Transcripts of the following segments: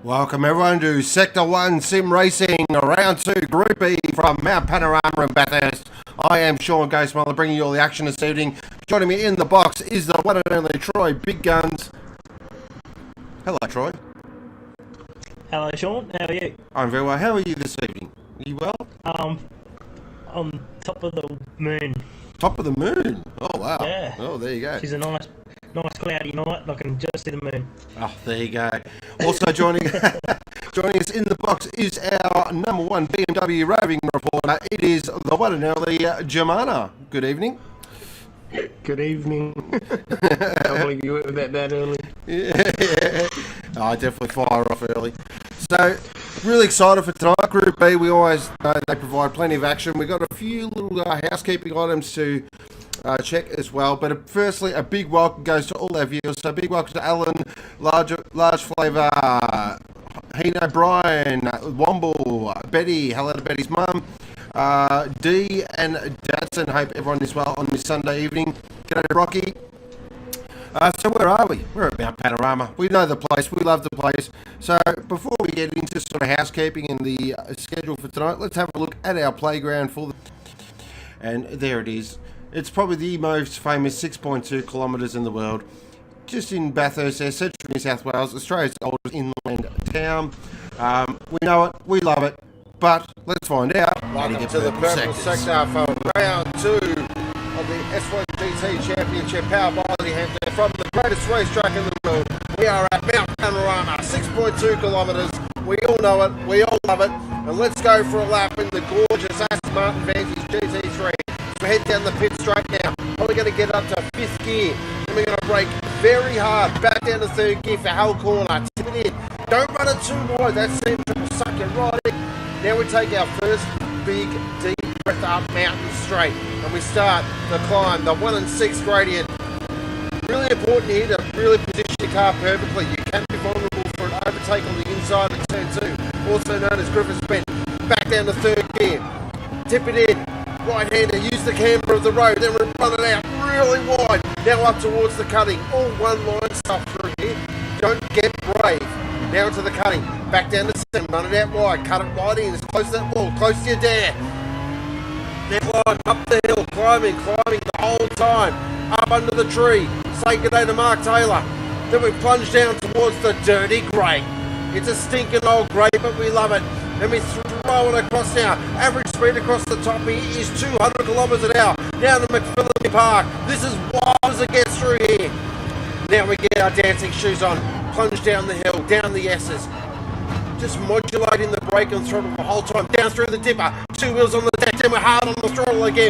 Welcome everyone to Sector 1 Sim Racing, Round 2, Group E from Mount Panorama in Bathurst. I am Luckgoesmyway, bringing you all the action this evening. Joining me in the box is the one and only Troy Big Guns. Hello, Troy. Hello, Sean. How are you? I'm very well. How are you this evening? Are you well? On top of the moon. Top of the moon? Oh, wow. Yeah. Oh, there you go. She's a nice cloudy night. I can just see the moon. Oh, there you go. Also joining us in the box is our number one BMW roving reporter. It is the one and only Jemana. Good evening. Good evening. I don't believe you went with that early. Yeah. Oh, I definitely fire off early. So, really excited for tonight. Group B, we always know they provide plenty of action. We've got a few little housekeeping items to check as well. But firstly, a big welcome goes to all our viewers. So, big welcome to Alan, Large Flavour, Hino, Brian, Womble, Betty, hello to Betty's mum, Dee and Dadson. Hope everyone is well on this Sunday evening. G'day to Rocky. So where are we? We're at Mount Panorama. We know the place. We love the place. So before we get into sort of housekeeping and the schedule for tonight, let's have a look at our playground for the... And there it is. It's probably the most famous 6.2 kilometres in the world. Just in Bathurst, central New South Wales, Australia's oldest inland town. We know it. We love it. But let's find out. Welcome to the purple sector for round 2 of the S1-GT Championship, powered by Aussie Hampton, from the greatest racetrack in the world. We are at Mount Panorama, 6.2 kilometres. We all know it, we all love it, and let's go for a lap in the gorgeous Aston Martin Vantage GT3. So head down the pit straight now. Probably going to get up to 5th gear, and we're going to brake very hard, back down to 3rd gear for Hull Corner. Tip it in. Don't run it too wide, that centre will suck you right in. Now we take our first big, deep breath up mountain straight, and we start the climb, the 1 and 6 gradient. Really important here to really position your car perfectly. You can be vulnerable for an overtake on the inside of turn 2, also known as Griffiths Bend. Back down to 3rd gear, tip it in, right-hander, use the camber of the road, then we run it out really wide. Now up towards the cutting, all one line stuff through here. Don't get brave. Now to the cutting, back down to 7, run it out wide, cut it right in, as close to that wall, close to your dare. Now climb up the hill, climbing the whole time, up under the tree, say good day to Mark Taylor. Then we plunge down towards the dirty grey. It's a stinking old grey, but we love it. Then we throw it across now, average speed across the top here is 200 kilometres an hour, down to McPhillip Park. This is wild as it gets through here. Now we get our dancing shoes on, plunge down the hill, down the S's, just modulating the brake and throttle the whole time, down through the dipper, 2 wheels on the deck, then we're hard on the throttle again,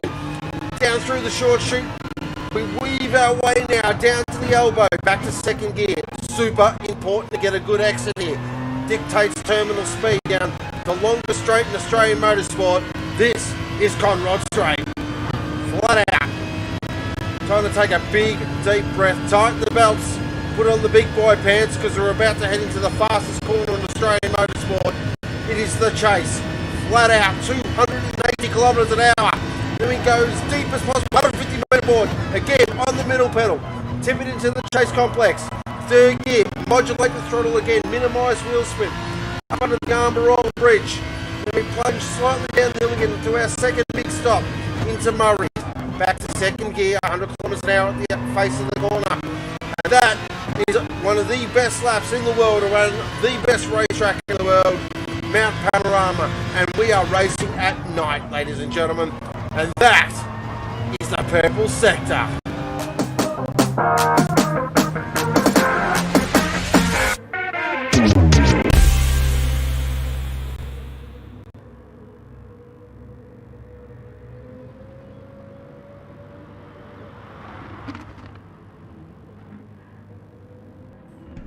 down through the short chute, we weave our way now down to the elbow, back to 2nd gear. Super important to get a good exit here, dictates terminal speed down the longest straight in Australian motorsport. This is Conrod Straight, flat out. Time to take a big, deep breath, tighten the belts, put on the big boy pants, because we're about to head into the fastest corner in Australian motorsport. It is the chase, flat out, 280 kilometres an hour. Then we go as deep as possible, 150 metre board, again on the middle pedal, tip it into the chase complex. 3rd gear, modulate the throttle again, minimise wheel spin, up under the Armoroil Bridge. Then we plunge slightly down the hill again to our 2nd big stop, into Murray. Back to 2nd gear, 100 kilometres an hour at the face of the corner. And that is one of the best laps in the world around the best racetrack in the world, Mount Panorama. And we are racing at night, ladies and gentlemen. And that is the purple sector.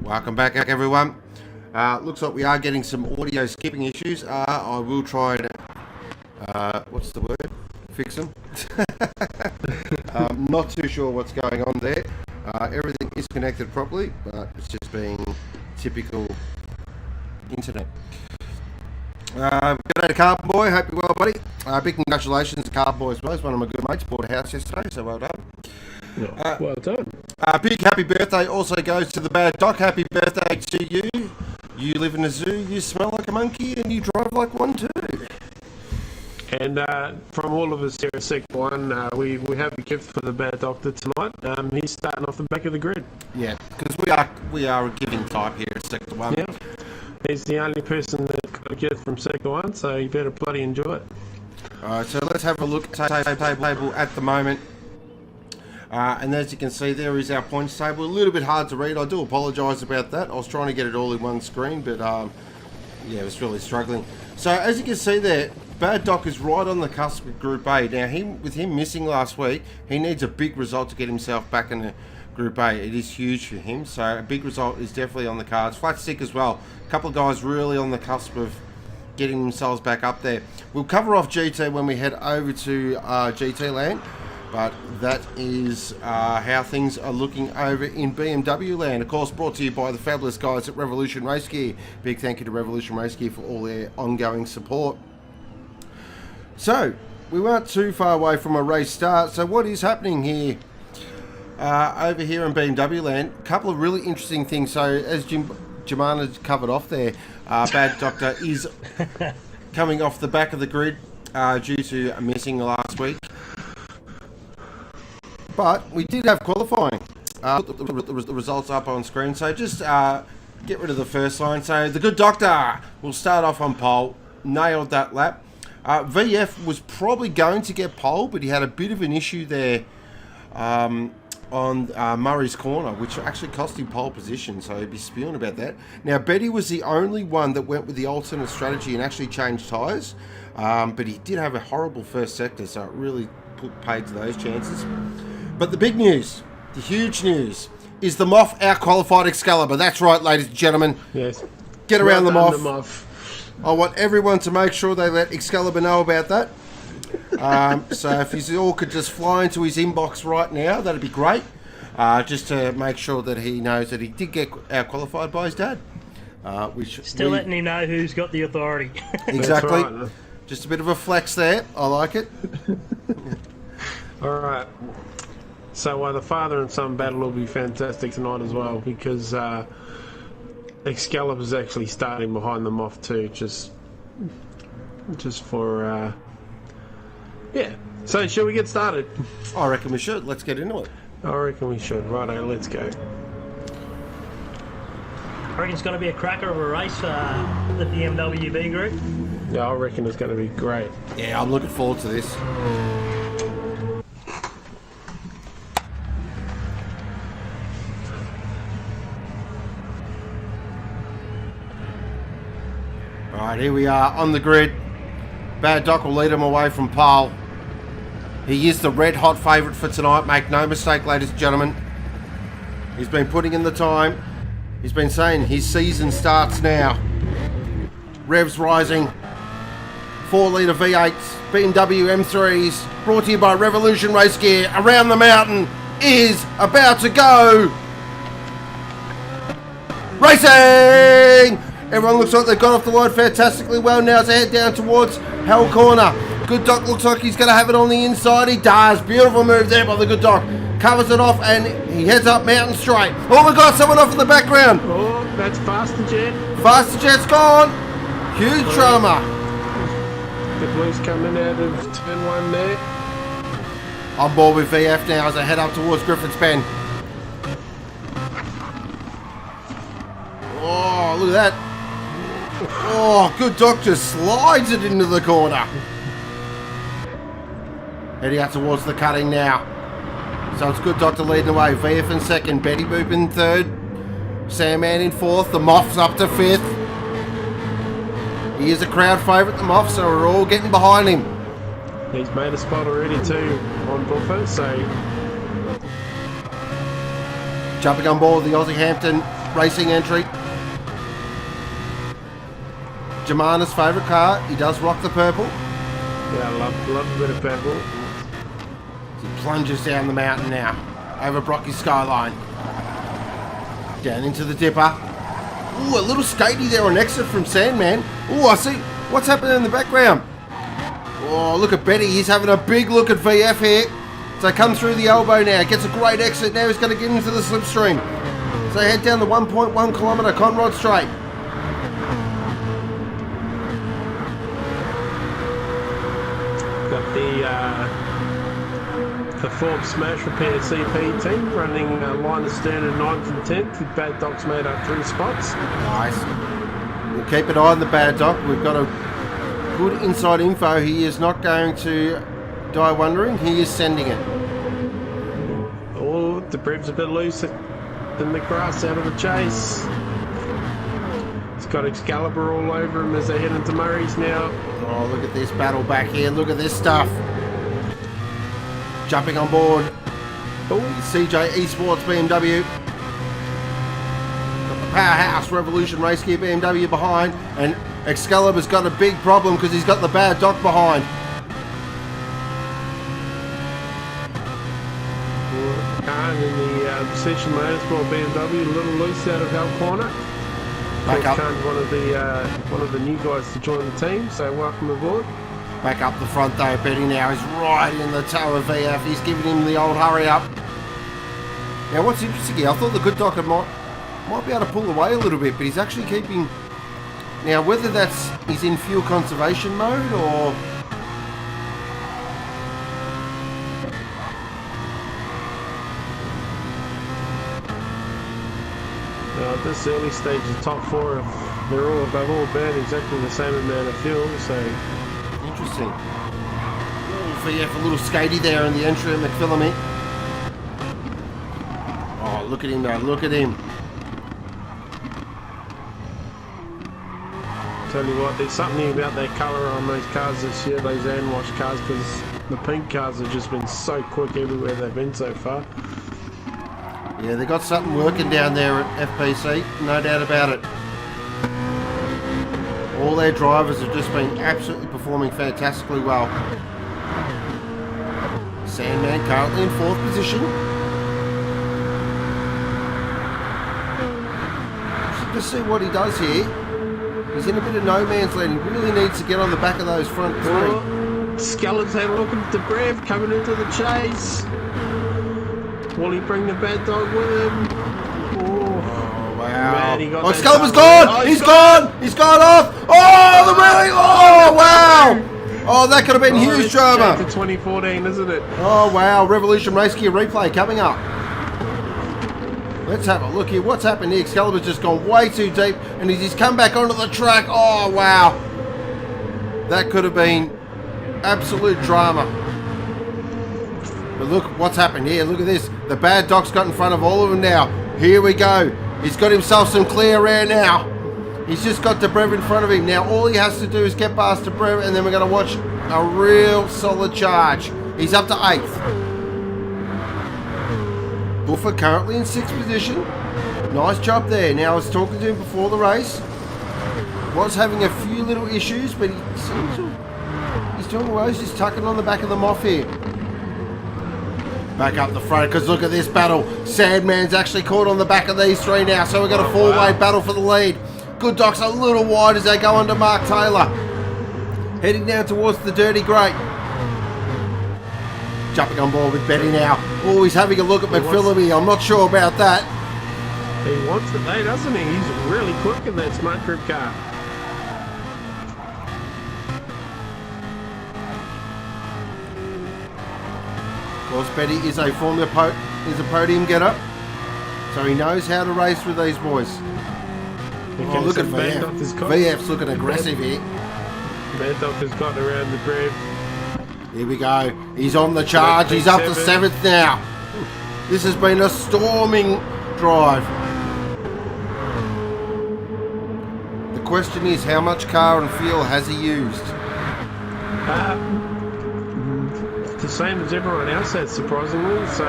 Welcome back, everyone. Looks like we are getting some audio skipping issues. I will try and, what's the word? Fix them. Not too sure what's going on there. Everything is connected properly, but it's just being typical internet. Good day to Carbon Boy. Hope you're well, buddy. Big congratulations to Carbon Boy as well. He's one of my good mates. Bought a house yesterday, so well done. Well done. Big happy birthday also goes to the Bad Doc. Happy birthday to you. You live in a zoo, you smell like a monkey, and you drive like one too. And from all of us here at Sector 1, we have a gift for the Bad Doctor tonight. He's starting off the back of the grid. Yeah, because we are a giving type here at Sector 1. Yeah. He's the only person that got a gift from Sector 1, so you better bloody enjoy it. Alright, so let's have a look at the table at the moment. And as you can see, there is our points table. A little bit hard to read. I do apologise about that. I was trying to get it all in one screen, but yeah, I was really struggling. So as you can see there, Bad Doc is right on the cusp of Group A. Now, with him missing last week, he needs a big result to get himself back in Group A. It is huge for him, so a big result is definitely on the cards. Flat stick as well. A couple of guys really on the cusp of getting themselves back up there. We'll cover off GT when we head over to GT land. But that is how things are looking over in BMW land. Of course, brought to you by the fabulous guys at Revolution Race Gear. Big thank you to Revolution Race Gear for all their ongoing support. So, we weren't too far away from a race start. So what is happening here? Over here in BMW land, a couple of really interesting things. So, as Jemana covered off there, Bad Doctor is coming off the back of the grid due to missing last week. But we did have qualifying. Put the results up on screen. So just get rid of the first line. So the good doctor will start off on pole. Nailed that lap. VF was probably going to get pole, but he had a bit of an issue there on Murray's corner, which actually cost him pole position. So he'd be spewing about that. Now, Betty was the only one that went with the alternate strategy and actually changed tyres. But he did have a horrible first sector, so it really paid to those chances. But the big news, the huge news, is the Moff out-qualified Excalibur. That's right, ladies and gentlemen. Yes. Get around the Well Moff. done, the Moff. I want everyone to make sure they let Excalibur know about that. So if you all could just fly into his inbox right now, that'd be great. Just to make sure that he knows that he did get out-qualified by his dad. Still letting him know who's got the authority. Exactly. Right. Just a bit of a flex there. I like it. All right. So the father and son battle will be fantastic tonight as well, because Excalibur's actually starting behind them off too, just for yeah. So shall we get started? I reckon we should. Let's get into it. I reckon we should. Righto, let's go. I reckon it's going to be a cracker of a race, the BMW B group. Yeah, I reckon it's going to be great. Yeah, I'm looking forward to this. Alright, here we are on the grid. Bad Doc will lead him away from pole. He is the red-hot favourite for tonight, make no mistake, ladies and gentlemen. He's been putting in the time. He's been saying his season starts now. Revs rising. 4-litre V8s, BMW M3s, brought to you by Revolution Race Gear. Around the Mountain is about to go. Racing! Everyone looks like they've got off the line fantastically well. Now as they head down towards Hell Corner. Good Doc looks like he's going to have it on the inside. He does. Beautiful move there by the Good Doc. Covers it off and he heads up Mountain Straight. Oh, we got someone off in the background. Oh, that's Faster Jet. Faster Jet's gone. Huge drama. The Blues coming out of turn 1 there. On board with VF now as they head up towards Griffin's Bend. Oh, look at that. Oh, Good Doc just slides it into the corner. Heading out towards the cutting now. So it's Good Doctor leading away. VF in second. Betty Boop in third. Sandman in fourth. The Moff's up to fifth. He is a crowd favourite, the Moff, so we're all getting behind him. He's made a spot already too on Buffer, so... Jumping on board the Aussie Hampton racing entry. Jemana's favourite car. He does rock the purple. Yeah, I love a bit of purple. He plunges down the mountain now. Over Brocky's skyline. Down into the dipper. Ooh, a little skatey there on exit from Sandman. Ooh, I see. What's happening in the background? Oh, look at Betty. He's having a big look at VF here. So comes through the elbow now, gets a great exit. Now he's going to get into the slipstream. So head down the 1.1 kilometre Conrod Straight. Got the Forbes Smash Repair CP team running line of standard 9th and 10th with Bad Doc's made up 3 spots. Nice. We'll keep an eye on the Bad Doc. We've got a good inside info. He is not going to die wondering. He is sending it. Oh, the Brev's a bit loose in the grass out of the chase. He's got Excalibur all over him as they head into Murray's now. Oh, look at this battle back here. Look at this stuff. Jumping on board. Oh, CJ Esports BMW. Got the Powerhouse Revolution Race Gear BMW behind. And Excalibur's got a big problem because he's got the Bad Doc behind. And in the Precision Motorsport BMW, a little loose out of our corner. Back up. One of the new guys to join the team, so welcome aboard. Back up the front though, Betty now is right in the toe of VF. He's giving him the old hurry up. Now what's interesting here, I thought the good doctor might be able to pull away a little bit, but he's actually keeping... Now whether he's in fuel conservation mode or... At this early stage, the top 4, they're all burn exactly the same amount of fuel, so... Interesting. VF a little skatey there in the entry at McPhillamy. Oh, look at him though, look at him. Tell you what, there's something about that colour on those cars this year, those hand-washed cars, because the pink cars have just been so quick everywhere they've been so far. Yeah, they got something working down there at FPC, no doubt about it. All their drivers have just been absolutely performing fantastically well. Sandman currently in 4th position. Just see what he does here. He's in a bit of no man's land. He really needs to get on the back of those front 3. Oh, Skeleton looking at the Brev coming into the chase. Will he bring the Bad Dog with him? Oh, wow. Man, Oh, Excalibur's gone! Oh, he's gone! He's gone off! Oh, the really... Oh, wow! Oh, that could have been huge drama. To 2014, isn't it? Oh, wow. Revolution Race Gear replay coming up. Let's have a look here. What's happened here? Excalibur's just gone way too deep and he's come back onto the track. Oh, wow. That could have been absolute drama. But look what's happened here. Look at this. The Bad Doc's got in front of all of them now. Here we go. He's got himself some clear air now. He's just got Debrev in front of him. Now all he has to do is get past Debrev and then we're going to watch a real solid charge. He's up to 8th. Buffer currently in 6th position. Nice job there. Now I was talking to him before the race. Was having a few little issues, but he seems to... He's doing well. He's just tucking on the back of them off here. Back up the front, because look at this battle. Sandman's actually caught on the back of these 3 now, so we've got a 4-way battle for the lead. Good Doc's a little wide as they go under Mark Taylor. Heading down towards the Dirty Great. Jumping on board with Betty now. Oh, he's having a look at McPhillamy. I'm not sure about that. He wants it though, doesn't he? He's really quick in that Smart Group car. Of course, Betty is a podium getter, so he knows how to race with these boys. Oh, look at VF. VF's looking aggressive here. Bad Doc has gotten around the Brev. Here we go. He's on the charge. He's up to 7th now. This has been a storming drive. The question is, how much car and fuel has he used? The same as everyone else has, surprisingly. So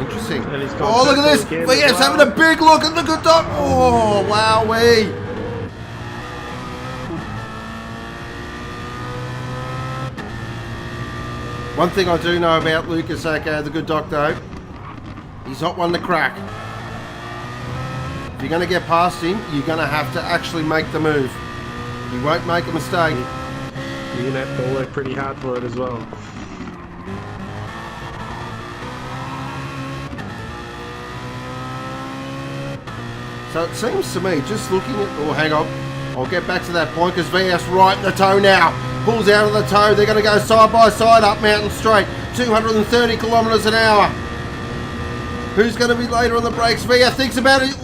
interesting. And he's oh, look at this! VF's having a big look at the good Doc. Oh, wowee! One thing I do know about Lucas, the good Doc, though, he's not one to crack. If you're going to get past him, you're going to have to actually make the move. He won't make a mistake. You're going to have to work pretty hard for it as well. So it seems to me, just looking at... Oh, hang on. I'll get back to that point because VS right in the toe now. Pulls out of the toe. They're going to go side by side up Mountain Straight. 230 kilometres an hour. Who's going to be later on the brakes? VS thinks about it.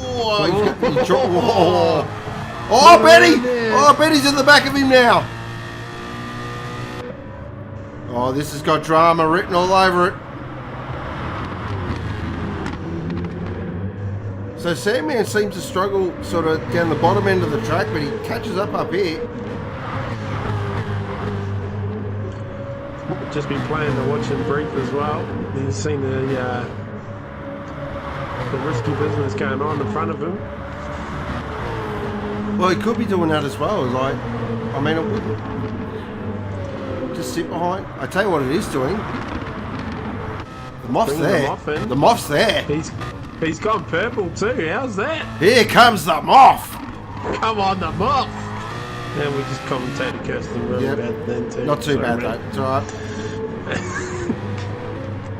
Oh, Betty! Oh, Betty's in the back of him now. Oh, this has got drama written all over it. So Sandman seems to struggle sort of down the bottom end of the track, but he catches up here. Just been playing the watch and brief as well. He's seen the risky business going on in front of him. Well, he could be doing that as well. Like, I mean, it wouldn't just sit behind. I tell you what it is doing. The moth's there. The moth's there. He's gone purple too. How's that? Here comes the moth. Come on, the moth. And we just commentated Kirsten really bad then too. Not too bad though. It's alright.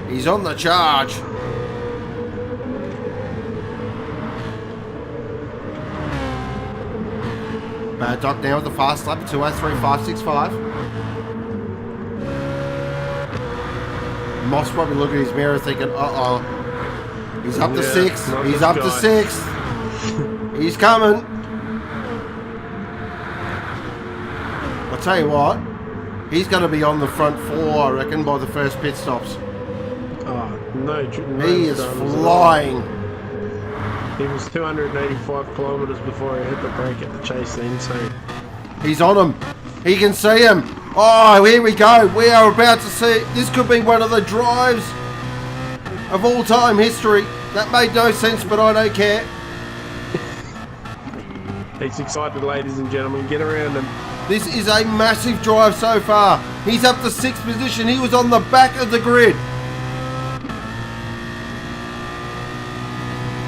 He's on the charge. Bad Doc now with the fast lap, 203.565. Moss probably looking at his mirror thinking, uh-oh. He's up to 6. He's up to 6. He's coming. I'll tell you what. He's going to be on the front 4, I reckon, by the first pit stops. Oh, no. He is flying. He was 285 kilometres before he hit the brake at the chase then, so... He's on him. He can see him. Oh, here we go. We are about to see... This could be one of the drives of all-time history. That made no sense, but I don't care. He's excited, ladies and gentlemen. Get around him. This is a massive drive so far. He's up to 6th position. He was on the back of the grid.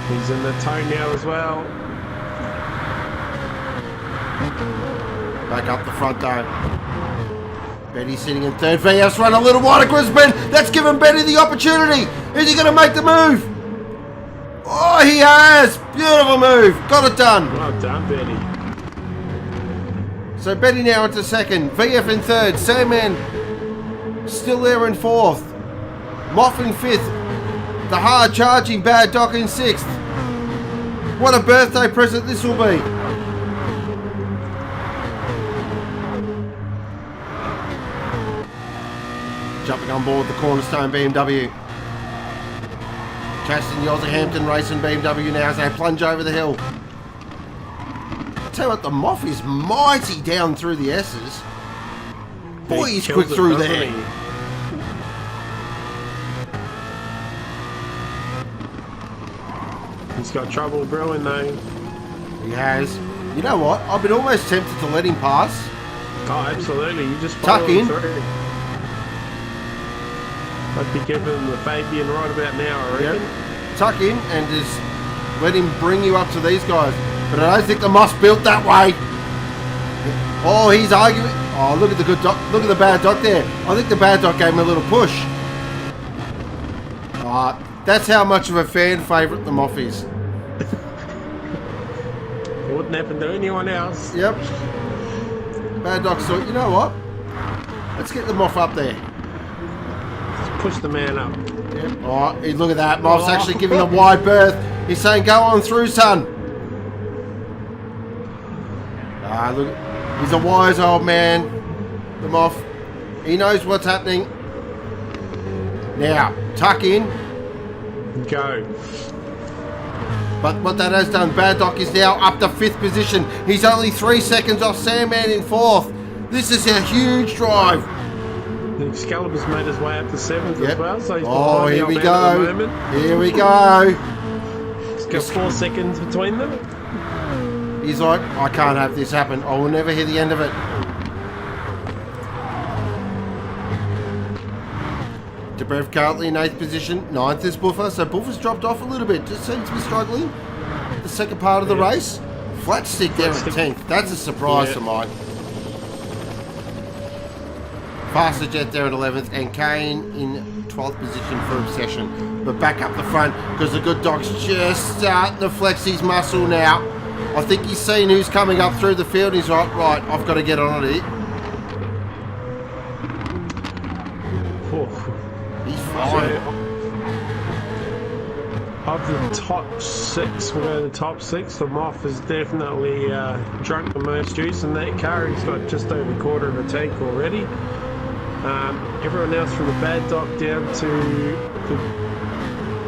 He's in the toe now as well. Back up the front though. Betty sitting in 3rd. VS run a little wider. Grisman. That's given Betty the opportunity. Is he going to make the move? Oh, he has. Beautiful move. Got it done. Well done, Betty. So Betty now into 2nd. VF in 3rd. Sandman still there in 4th. Moff in 5th. The hard charging Bad Doc in 6th. What a birthday present this will be. Jumping on board the Cornerstone BMW. Chasing the Aussie Hampton racing BMW now as they plunge over the hill. I tell you what, the Moff is mighty down through the S's. Boy, he's quick through there. He's got trouble brewing though. He has. You know what? I've been almost tempted to let him pass. Oh, absolutely. You just tuck in. Through. I'd be giving him the Fabian right about now, I reckon. Yep. Tuck in and just let him bring you up to these guys. But I don't think the Moss built that way. Oh, he's arguing. Oh, look at the good doc. Look at the Bad Doc there. I think the Bad Doc gave him a little push. That's how much of a fan favourite the Moff is. It wouldn't happen to anyone else. Yep. Bad Doc thought, you know what? Let's get the Moff up there. Let's push the man up. Yep. Oh, look at that. Moff's actually giving a wide berth. He's saying, go on through, son. Look. He's a wise old man, the Moff. He knows what's happening. Now, tuck in. Go. But what that has done, Bad Doc is now up to 5th position. He's only 3 seconds off Sandman in 4th. This is a huge drive. Excalibur's made his way up to 7th as well, so he's behind here we go. At the moment. Here we go. He's got 4 seconds between them. He's like, I can't have this happen. I will never hear the end of it. Dobrev currently in 8th position. 9th is Buffer. So Buffer's dropped off a little bit. Just seems to be struggling. The second part of the race. Flat stick there at 10th. That's a surprise to Mike. Faster Jet there in 11th, and Kane in 12th position for Obsession. But back up the front, because the good dog's just starting to flex his muscle now. I think he's seen who's coming up through the field. He's right, I've got to get on it. He's fine. Of the top 6, we'll go to the top 6. The Moth has definitely drunk the most juice in that car. He's got just over a quarter of a tank already. Everyone else from the bad dock down to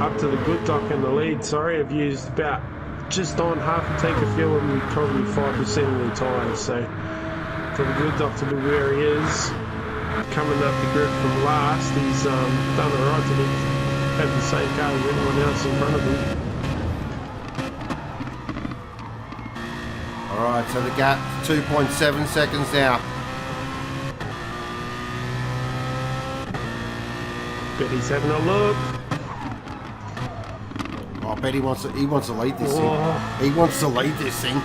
up to the good dock in the lead, have used about just on half a tank of fuel and probably 5% of the tyres. So for the good dock to be where he is, coming up the grid from last, he's done alright to be have the same car as everyone else in front of him. Alright, so the gap 2.7 seconds now. Betty's having a look. Oh, Betty wants to lead this thing. He wants to lead this thing.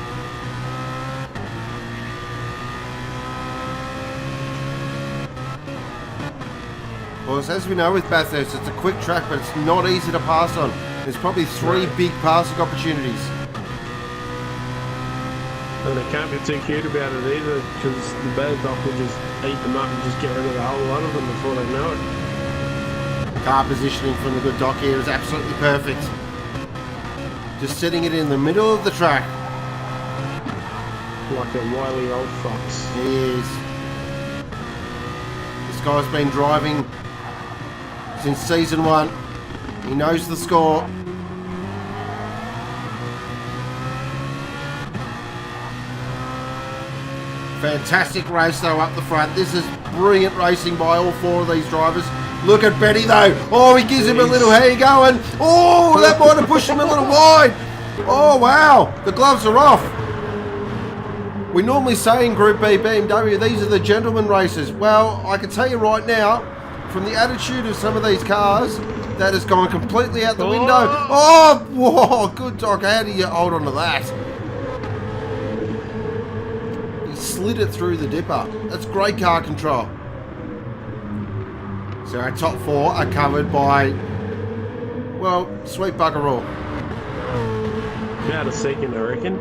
Well, as we know with Bathurst, it's a quick track, but it's not easy to pass on. There's probably 3 big passing opportunities. And they can't be too cute about it either, because the bad dock will just eat them up and just get rid of a whole lot of them before they know it. Car positioning from the good dock here is absolutely perfect. Just setting it in the middle of the track. Like a wily old fox. He is. This guy's been driving since season 1. He knows the score. Fantastic race though up the front. This is brilliant racing by all 4 of these drivers. Look at Betty though. Oh, he gives him a little, how you going? Oh, that might have pushed him a little wide. Oh, wow. The gloves are off. We normally say in Group B BMW, these are the gentleman races. Well, I can tell you right now, from the attitude of some of these cars, that has gone completely out the window. Oh, whoa, good dog. How do you hold on to that? He slid it through the dipper. That's great car control. So our top 4 are covered by, well, sweet bugger all. About a second, I reckon.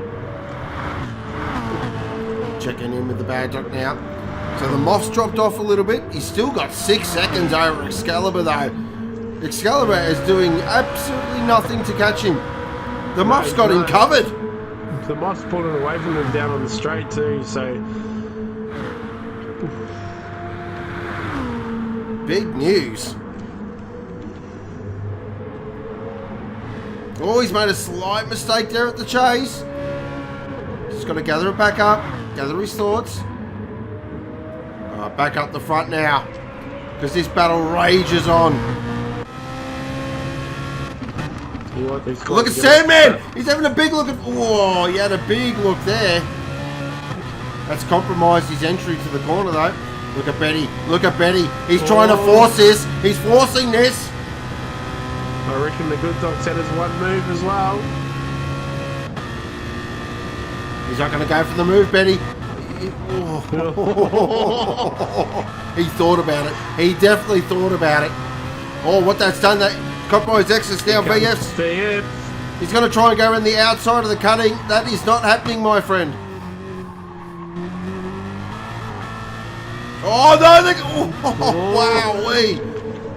Checking in with the bad dog now. So the Moth's dropped off a little bit. He's still got 6 seconds over Excalibur though. Excalibur is doing absolutely nothing to catch him. The Moth's got him covered. The Moth's pulling away from him down on the straight too, so... Big news. Oh, he's made a slight mistake there at the chase. Just got to gather it back up. Gather his thoughts. Back up the front now. Because this battle rages on. Look at Sandman! He's having a big look at... Oh, he had a big look there. That's compromised his entry to the corner though. Look at Betty. Look at Betty. He's trying to force this. He's forcing this. I reckon the good dog's had his one move as well. He's not going to go for the move, Betty. He thought about it. He definitely thought about it. Oh, what that's done, that compromise exits now, VF. He's going to try and go around the outside of the cutting. That is not happening, my friend. Oh, no. Wowee.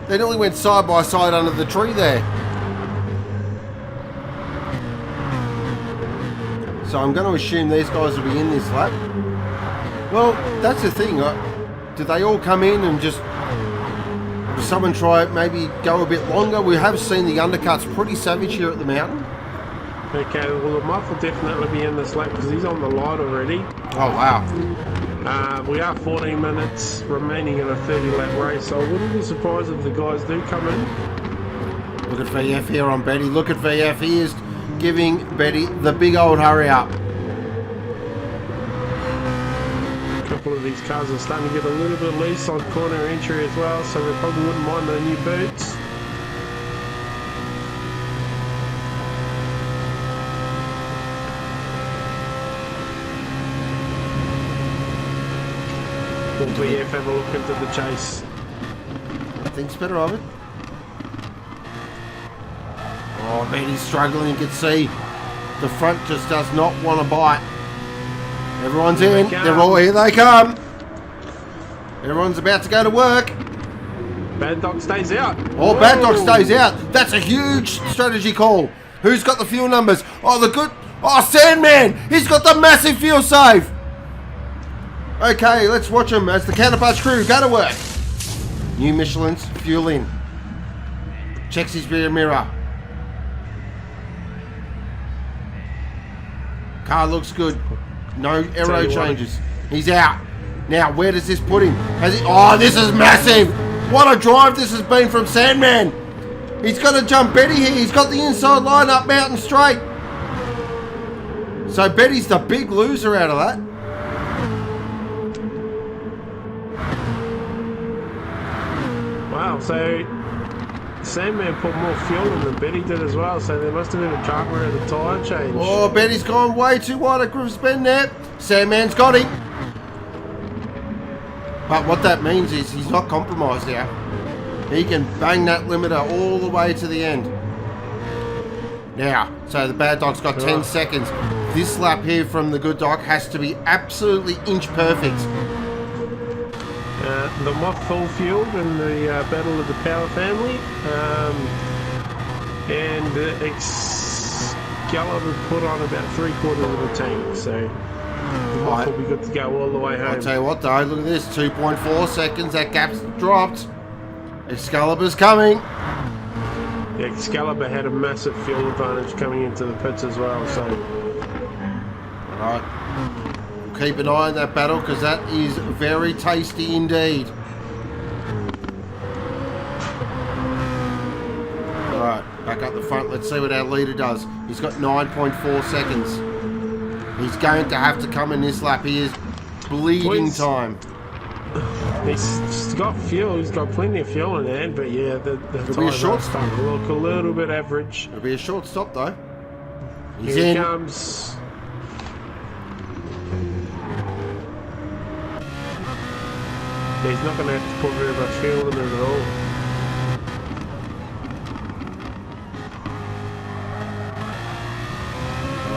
They nearly went side by side under the tree there. So I'm going to assume these guys will be in this lap. Well, that's the thing. Do they all come in and just... Does someone try maybe go a bit longer? We have seen the undercuts pretty savage here at the mountain. Okay, well the Muff will definitely be in this lap because he's on the line already. Oh, wow. We are 14 minutes remaining in a 30-lap race, so I wouldn't be surprised if the guys do come in. Look at VF here on Betty. Look at VF. He is giving Betty the big old hurry up. A couple of these cars are starting to get a little bit loose on corner entry as well, so they probably wouldn't mind their new boots. VF have a look into the chase. Thinks better of it. Oh man, he's struggling. You can see the front just does not want to bite. Everyone's in. They're all here. They come. Everyone's about to go to work. Bad Dog stays out. Oh, Whoa. Bad Dog stays out. That's a huge strategy call. Who's got the fuel numbers? Oh, the good. Oh, Sandman. He's got the massive fuel save. Okay, let's watch him as the counterpunch crew go to work. New Michelin's fuel in. Checks his rear mirror. Car looks good. No aero changes. He's out. Now, where does this put him? Has he? Oh, this is massive. What a drive this has been from Sandman. He's got to jump Betty here. He's got the inside line up Mountain Straight. So Betty's the big loser out of that. Wow, so Sandman put more fuel in than Betty did as well, so there must have been a drama around the tyre change. Oh, Betty's gone way too wide at Griff's Bend there. Sandman's got him. But what that means is he's not compromised now. He can bang that limiter all the way to the end. Now, so the Bad Dog's got 10 seconds. This lap here from the Good Dog has to be absolutely inch perfect. The Moth full fueled in the Battle of the Power Family. And Excalibur put on about 3/4 of the tank, so the Moth will be good to go all the way home. I'll tell you what though, look at this, 2.4 seconds, that gap's dropped. Excalibur's coming. Yeah, Excalibur had a massive fuel advantage coming into the pits as well, so. Alright. Keep an eye on that battle because that is very tasty indeed. Alright, back up the front. Let's see what our leader does. He's got 9.4 seconds. He's going to have to come in this lap. He is bleeding time. He's got fuel. He's got plenty of fuel in hand, but yeah, the It'll be a short stop. Look a little bit average. It'll be a short stop though. He's Here in. he comes. He's not going to have to put very much fuel in it at all.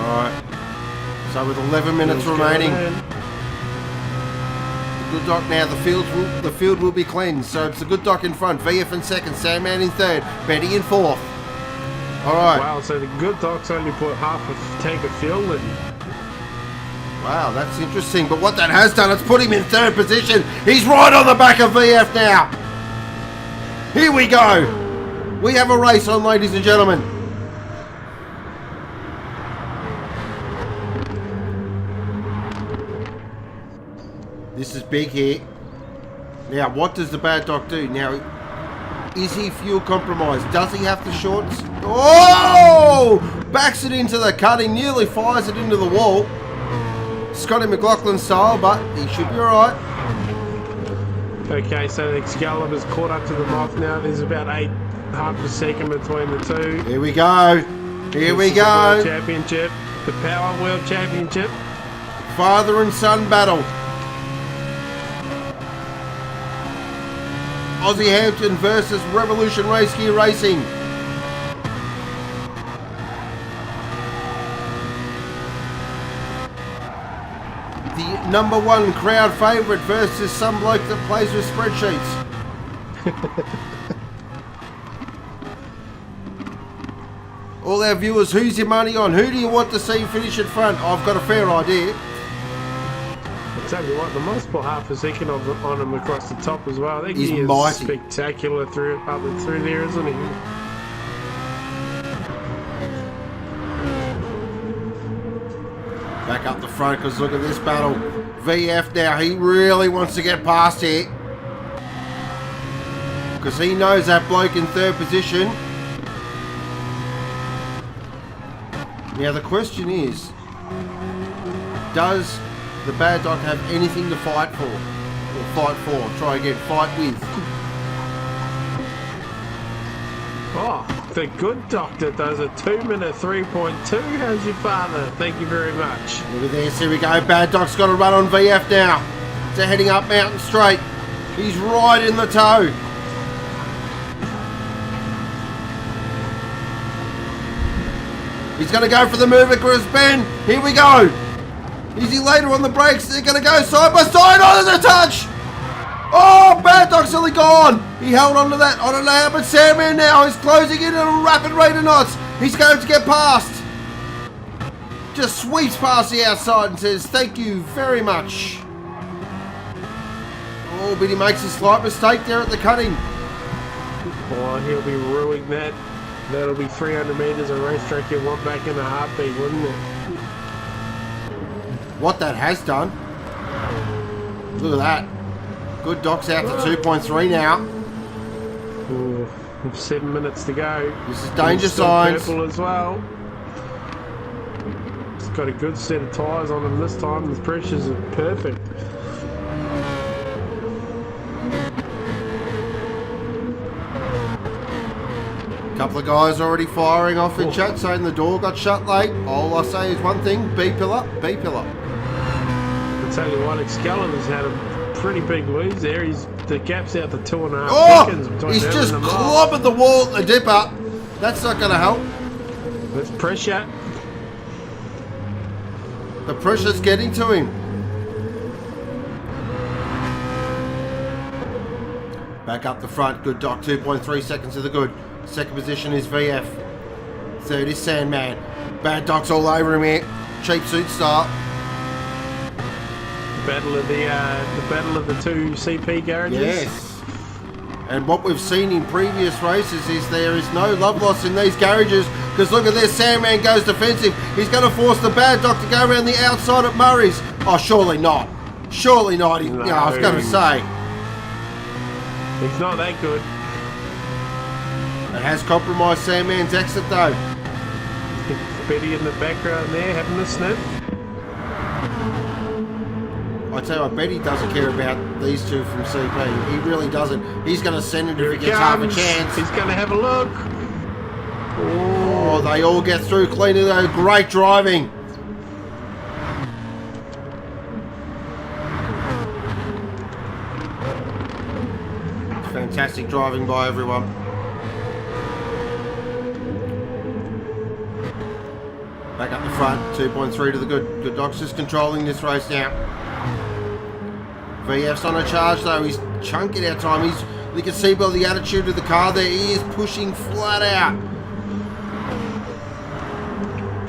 Alright. So with 11 minutes remaining. The Good Doc now, the field will be cleansed. So it's the Good Doc in front, VF in second, Sandman in third, Betty in fourth. Alright. Wow, so the Good Doc's only put half a tank of fuel in. Wow, that's interesting. But what that has done, it's put him in third position. He's right on the back of VF now. Here we go. We have a race on, ladies and gentlemen. This is big here. Now, what does the Bad Doc do? Now, is he fuel compromised? Does he have the shorts? Oh! Backs it into the cut. He nearly fires it into the wall. Scotty McLaughlin style, but he should be alright. Okay, so the Excalibur's caught up to the Moth now. There's about 8/2 a second between the two. Here we go. Here we go. World Championship, the Power World Championship. Father and son battle. Aussie Hampton versus Revolution Race Gear Racing. The #1 crowd favourite versus some bloke that plays with spreadsheets. All our viewers, who's your money on? Who do you want to see finish at front? I've got a fair idea. Exactly what, the multiple half a second on him across the top as well. I think He's he is mighty. spectacular through there, isn't he? Back up the front because look at this battle. VF now, he really wants to get past here. Because he knows that bloke in third position. Now the question is, does the Bad Dog have anything to fight for? Or fight for, try again, fight with. Oh, the Good Doctor does a 2-minute 3.2. How's your father? Thank you very much. Look at this, here we go. Bad Dog's got to run on VF now. They're heading up Mountain Straight. He's right in the toe. He's going to go for the move across bend. Here we go. Easy later on the brakes. They're going to go side by side. Oh, there's a touch. Oh, Bad Dog's only gone. He held on to that. I don't know how, but Sandman now is closing in at a rapid rate of knots. He's going to get past. Just sweeps past the outside and says, thank you very much. Oh, but he makes a slight mistake there at the cutting. Oh, he'll be ruining that. That'll be 300 metres of racetrack you want back in a heartbeat, wouldn't it? What that has done. Look at that. Good Doc's out to 2.3 now. Ooh, 7 minutes to go. This is danger signs. Purple as well. It's got a good set of tyres on him this time. The pressures are perfect. Couple of guys already firing off in chat saying the door got shut late. All I say is one thing, B pillar, B pillar. I'll tell you what, Excalibur's had a pretty big lose there. The gap's out to 2.5 seconds between he's him just and the clobbered the wall at the dipper. That's not going to help. That's pressure. The pressure's getting to him. Back up the front, good Doc, 2.3 seconds to the good. Second position is VF. Third is Sandman. Bad Doc's all over him here. Cheap suit start. The battle of the two CP garages. Yes. And what we've seen in previous races is there is no love loss in these garages, because look at this, Sandman goes defensive. He's going to force the Bad Doc to go around the outside at Murray's. Oh, surely not. Surely not. No. I was going to say. He's not that good. It has compromised Sandman's exit though. Betty in the background there having a sniff. I tell you what, Betty doesn't care about these two from CP. He really doesn't. He's going to send it if he gets half a chance. He's going to have a look. Oh, they all get through cleanly though. Great driving. Fantastic driving by everyone. Back up the front, 2.3 to the good. Good Doc's just controlling this race now. VF's on a charge though. He's chunking out time. You can see by the attitude of the car there, he is pushing flat out.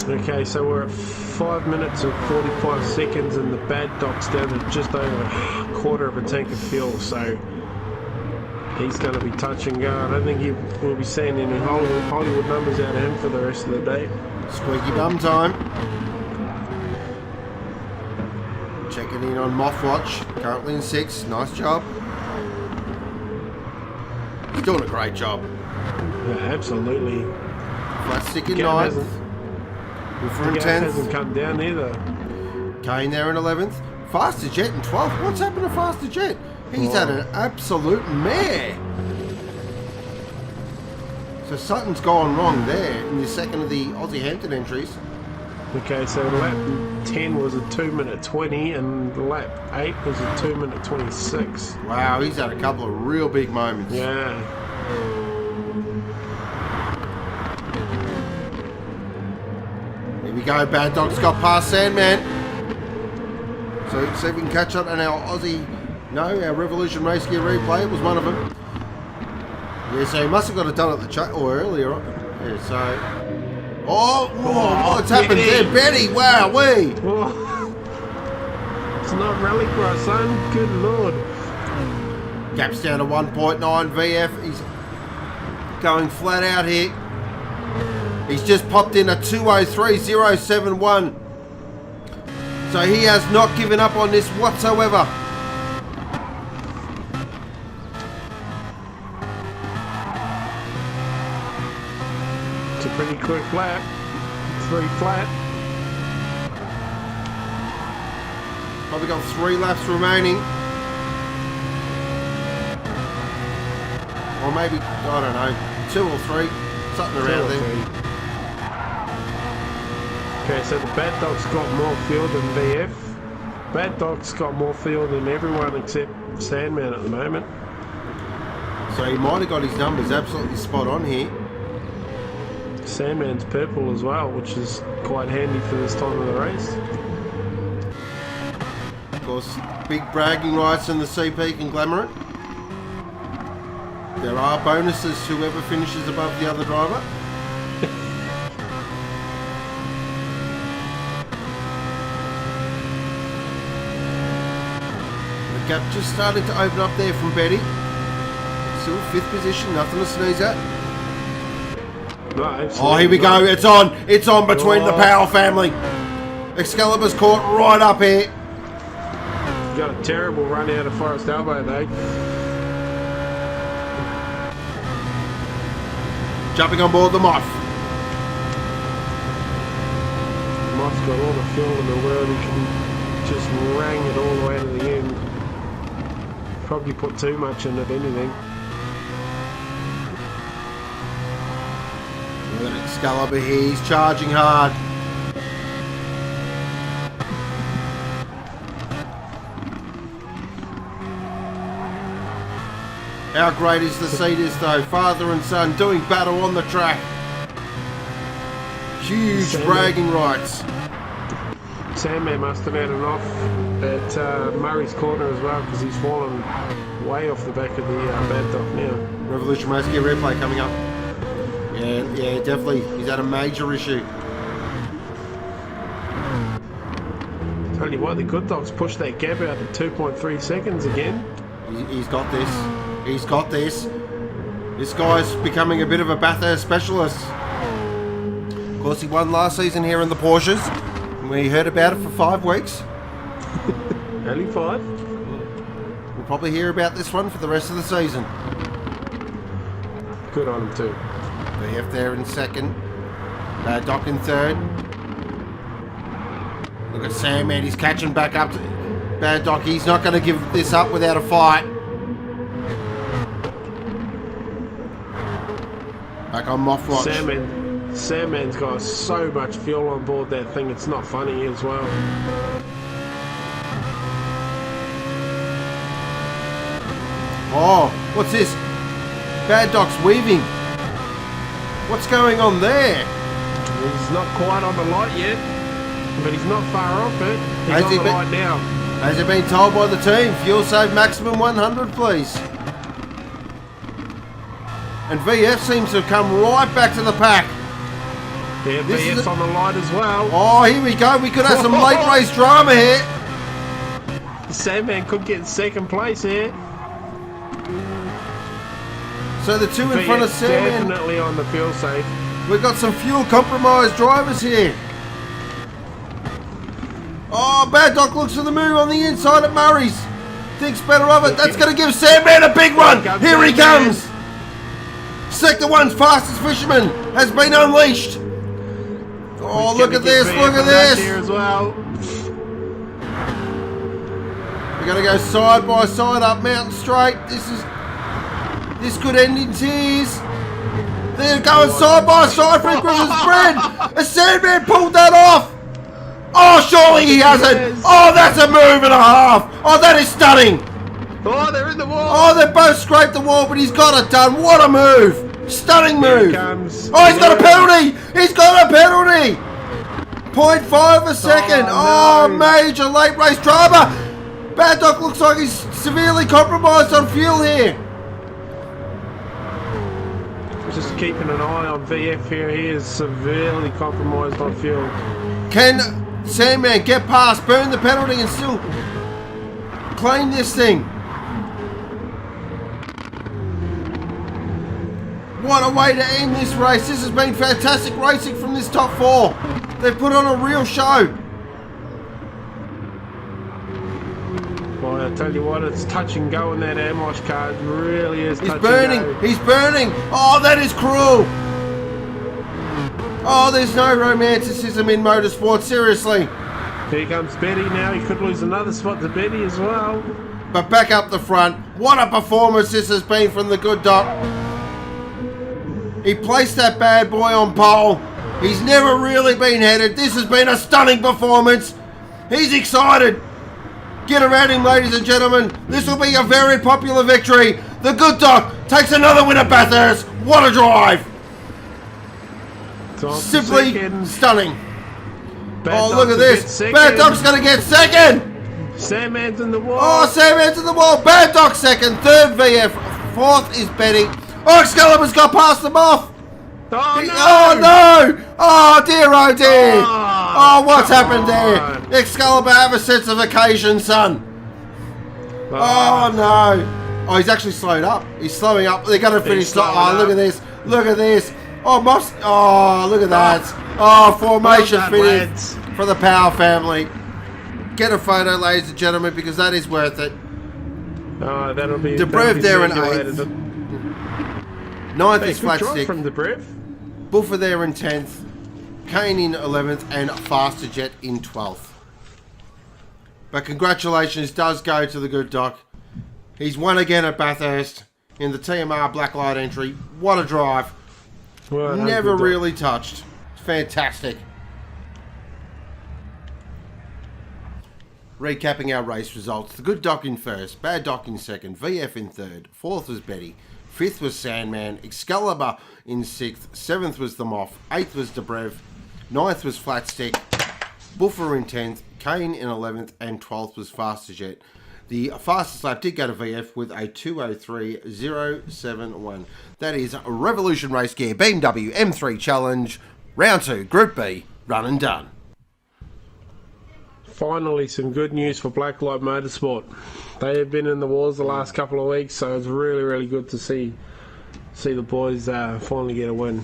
Okay, so we're at 5 minutes and 45 seconds and the Bad Doc's down to just over a quarter of a tank of fuel, so he's going to be touch and go. I don't think we'll be seeing any Hollywood numbers out of him for the rest of the day. Squeaky bum time. Checking in on Mothwatch, currently in 6th. Nice job. He's doing a great job. Yeah, absolutely. Flat stick in 9th. Woofer in 10th. Hasn't come down either. Kane there in 11th. Faster Jet in 12th. What's happened to Faster Jet? He's had an absolute mare. So something's gone wrong there in the second of the Aussie Hampton entries. Okay, so lap 10 was a 2 minute 20 and lap 8 was a 2 minute 26. Wow, he's had a couple of real big moments. Yeah. Here we go, Bad Dog's got past Sandman. So let's see if we can catch up on our Aussie, our Revolution Race Gear replay. It was one of them. Yeah, so he must have got it done at the chat or earlier. Yeah, so. What's happened there, Betty? Wow, wee. Oh. It's not rallycross, son. Good lord. Gap's down to 1.9. VF, he's going flat out here. He's just popped in a 203.071. So he has not given up on this whatsoever. It's a pretty quick lap. 3 flat. Probably got 3 laps remaining. Or maybe, I don't know, 2 or 3. Something around there. Okay, so the Bad Dog's got more fuel than VF. Bad Dog's got more field than everyone except Sandman at the moment. So he might have got his numbers absolutely spot on here. Sandman's purple as well, which is quite handy for this time of the race. Of course, big bragging rights in the CP can glamour it. There are bonuses to whoever finishes above the other driver. The gap just starting to open up there from Betty. Still 5th position, nothing to sneeze at. No, oh, here we go. It's on. It's on between the Power family. Excalibur's caught right up here. Got a terrible run out of Forest Elbow though. Jumping on board the Moth. Moth's got all the fuel in the world. He can just rang it all the way to the end. Probably put too much in, if anything. Look at Excalibur here. He's charging hard. How great is the seat is though, father and son doing battle on the track. Huge bragging rights. Sandman must have had an off at Murray's corner as well, because he's fallen way off the back of the Bad Dog now. Revolution Race Gear replay coming up. Yeah, definitely. He's had a major issue. Tell you what, the Good Dogs pushed that gap out to 2.3 seconds again. He's got this. He's got this. This guy's becoming a bit of a Bathurst specialist. Of course, he won last season here in the Porsches. And we heard about it for 5 weeks. Only 5. We'll probably hear about this one for the rest of the season. Good on him too. VF there in 2nd. Doc in 3rd. Look at Sandman. He's catching back up to Bad Doc. He's not going to give this up without a fight. Back on Moth Watch. Sandman's got so much fuel on board that thing, it's not funny as well. Oh, what's this? Bad Doc's weaving. What's going on there? He's not quite on the light yet, but he's not far off it. He's on the light now. Has he been told by the team, fuel save maximum 100 please? And VF seems to have come right back to the pack. Yeah, VF's on the light as well. Oh, here we go. We could have some late race drama here. Sandman could get 2nd place here. So the 2 in front of Sandman. Definitely on the fuel save. We've got some fuel compromised drivers here. Oh, Bad Doc looks for the move on the inside at Murray's. Thinks better of it. That's going to give Sandman a big run. Here he comes. Sector 1's fastest fisherman has been unleashed. Oh, look at this. Look at this. Here as well. We're going to go side by side up Mountain Straight. This could end in tears. They're going side by side for Christmas spread. A Sandman pulled that off. Oh, surely he hasn't. Oh, that's a move and a half. Oh, that is stunning. Oh, they're in the wall. Oh, they both scraped the wall, but he's got it done. What a move. Stunning move. Here comes. Oh, he's got a penalty. He's got a penalty. 0.5 a second. Oh, no. Major late race drama. Bad Doc looks like he's severely compromised on fuel here. Just keeping an eye on VF here. He is severely compromised on fuel. Can Sandman get past, burn the penalty and still claim this thing? What a way to end this race. This has been fantastic racing from this top 4. They've put on a real show. Well, I tell you what, it's touch and go in that Amos car. It really is touch He's burning. and go. He's burning. Oh, that is cruel. Oh, there's no romanticism in motorsport. Seriously. Here comes Betty now. He could lose another spot to Betty as well. But back up the front. What a performance this has been from the Good Doc. He placed that bad boy on pole. He's never really been headed. This has been a stunning performance. He's excited. Get around him, ladies and gentlemen. This will be a very popular victory. The Good Doc takes another win at Bathurst. What a drive. Simply stunning. Oh, look at this. Bad Doc's going to get second. Sandman's in the wall. Oh, Sandman's in the wall. Bad Doc second. Third VF. Fourth is Betty. Oh, Excalibur's got past them off. Oh, no. Oh, no. Oh, dear, oh, dear. Oh, what's happened there? Excalibur, have a sense of occasion, son. Oh, no. Oh, he's actually slowed up. He's slowing up. They're going to finish. Oh, look at this. Look at this. Oh, Moss. Oh, look at that. Oh, formation finish for the Power family. Get a photo, ladies and gentlemen, because that is worth it. Oh, that'll be... Debrev there in 8th. 9th is flat stick. From Debrev. Buffer there in 10th. Kane in 11th and Faster Jet in 12th. But congratulations does go to the Good Doc. He's won again at Bathurst in the TMR Blacklight entry. What a drive. Well, never really touched. Fantastic. Recapping our race results. The Good Doc in first, Bad Doc in second, VF in third, fourth was Betty, fifth was Sandman, Excalibur in sixth, seventh was the Moth, eighth was Debrev, ninth was Flatstick, Buffer in 10th, Kane in 11th, and 12th was Faster Jet. The fastest lap did go to VF with a 2:03.071. That is a Revolution Race Gear BMW M3 Challenge, Round 2, Group B, run and done. Finally, some good news for Blacklight Motorsport. They have been in the wars the last couple of weeks, so it's really, really good to see the boys finally get a win.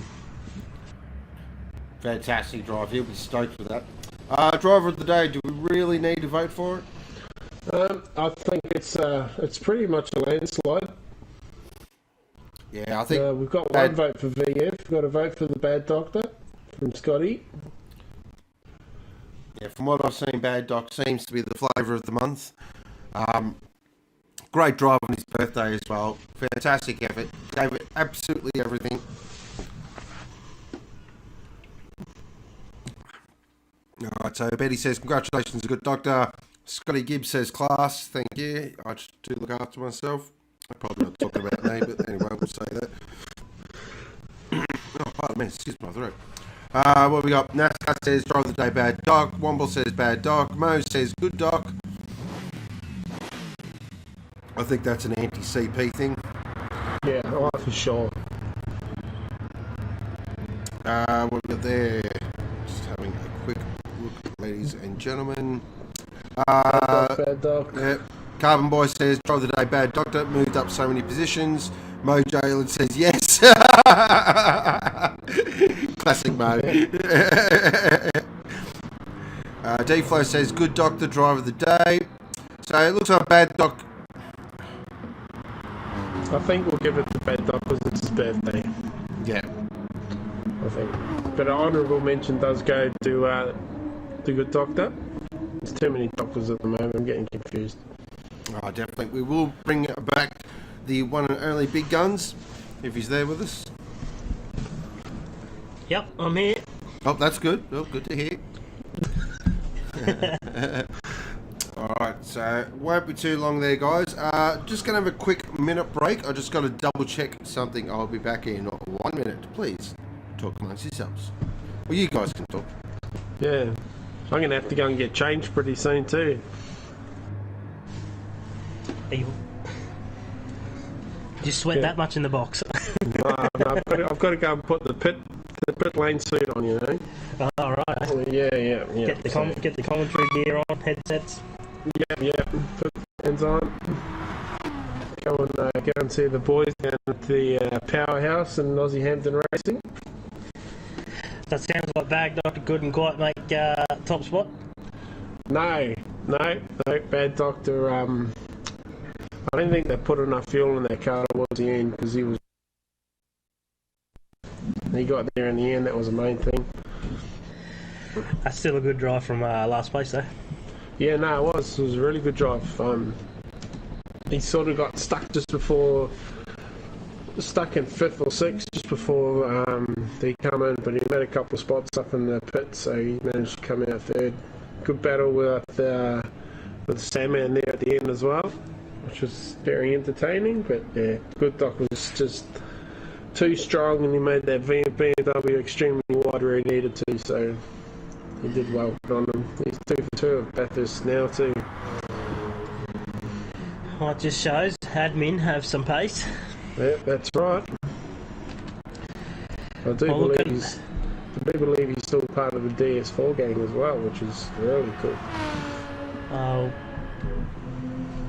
Fantastic drive. He'll be stoked with that. Driver of the day, do we really need to vote for it? I think it's pretty much a landslide. Yeah, I think we've got one vote for VF. We've got a vote for the Bad Doctor from Scotty. Yeah, from what I've seen, Bad Doc seems to be the flavour of the month. Great drive on his birthday as well. Fantastic effort. Gave it absolutely everything. Alright, so Betty says, congratulations, Good Doctor. Scotty Gibbs says, class, thank you. I just do look after myself. I'm probably not talking about me, but anyway, we'll say that. Oh, pardon me, excuse my throat. What we got? NASCAR says, drive the day, Bad Doc. Womble says, Bad Doc. Mo says, Good Doc. I think that's an anti-CP thing. Yeah, oh, for sure. What we got there? Just having a quick look, ladies and gentlemen. Bad Doc. Yeah. Carbon Boy says, drive the day, Bad Doctor. Moved up so many positions. Mo Jalen says, yes. Classic Mo. D-Flow says, Good Doctor, drive of the day. So it looks like Bad Doc. I think we'll give it to Bad Doc because it's his birthday. Yeah. I think. But an honourable mention does go to the Good Doctor. There's too many doctors at the moment, I'm getting confused. Oh, definitely. We will bring back the one and only Big Guns, if he's there with us. Yep, I'm here. Oh, that's good. Oh, good to hear. Alright, so won't be too long there, guys. Just going to have a quick minute break. I just got to double check something. I'll be back in 1 minute. Please talk amongst yourselves. Well, you guys can talk. Yeah. I'm going to have to go and get changed pretty soon too. Did you sweat that much in the box? No, I've got to go and put the pit lane suit on, you know. All right. Yeah. Get the commentary gear on, headsets. Yeah. Put hands on. Go and see the boys down at the Powerhouse in Aussie Hampton Racing. That sounds like Bad Doctor couldn't quite make top spot. No. Bad Doctor. I don't think they put enough fuel in that car towards the end because he got there in the end. That was the main thing. That's still a good drive from last place, though. Yeah, no, it was a really good drive. He sort of got stuck in 5th or 6th just before they come in, but he made a couple of spots up in the pit, so he managed to come out 3rd. Good battle with with Sandman there at the end as well, which was very entertaining. But yeah, Good Doc was just too strong, and he made that BMW extremely wide where he needed to, so he did well on him. He's 2 for 2 at Bathurst now too. Well, it just shows admin have some pace. Yeah, that's right. I do believe he's still part of the DS4 gang as well, which is really cool. Oh,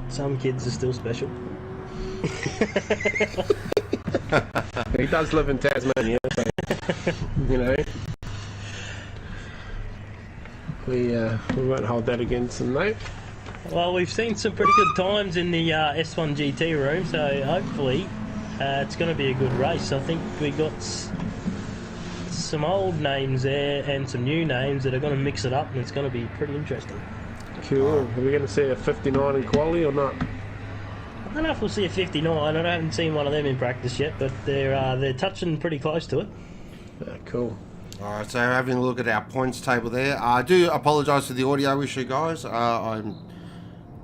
some kids are still special. He does live in Tasmania, so, you know, we won't hold that against him, mate. Well, we've seen some pretty good times in the S1-GT room, so hopefully it's going to be a good race. I think we got some old names there and some new names that are going to mix it up, and it's going to be pretty interesting. Cool. Are we going to see a 59 in quali or not? I don't know if we'll see a 59. I haven't seen one of them in practice yet, but they're touching pretty close to it. Cool. Alright, so having a look at our points table there. I do apologise for the audio issue, guys. I'm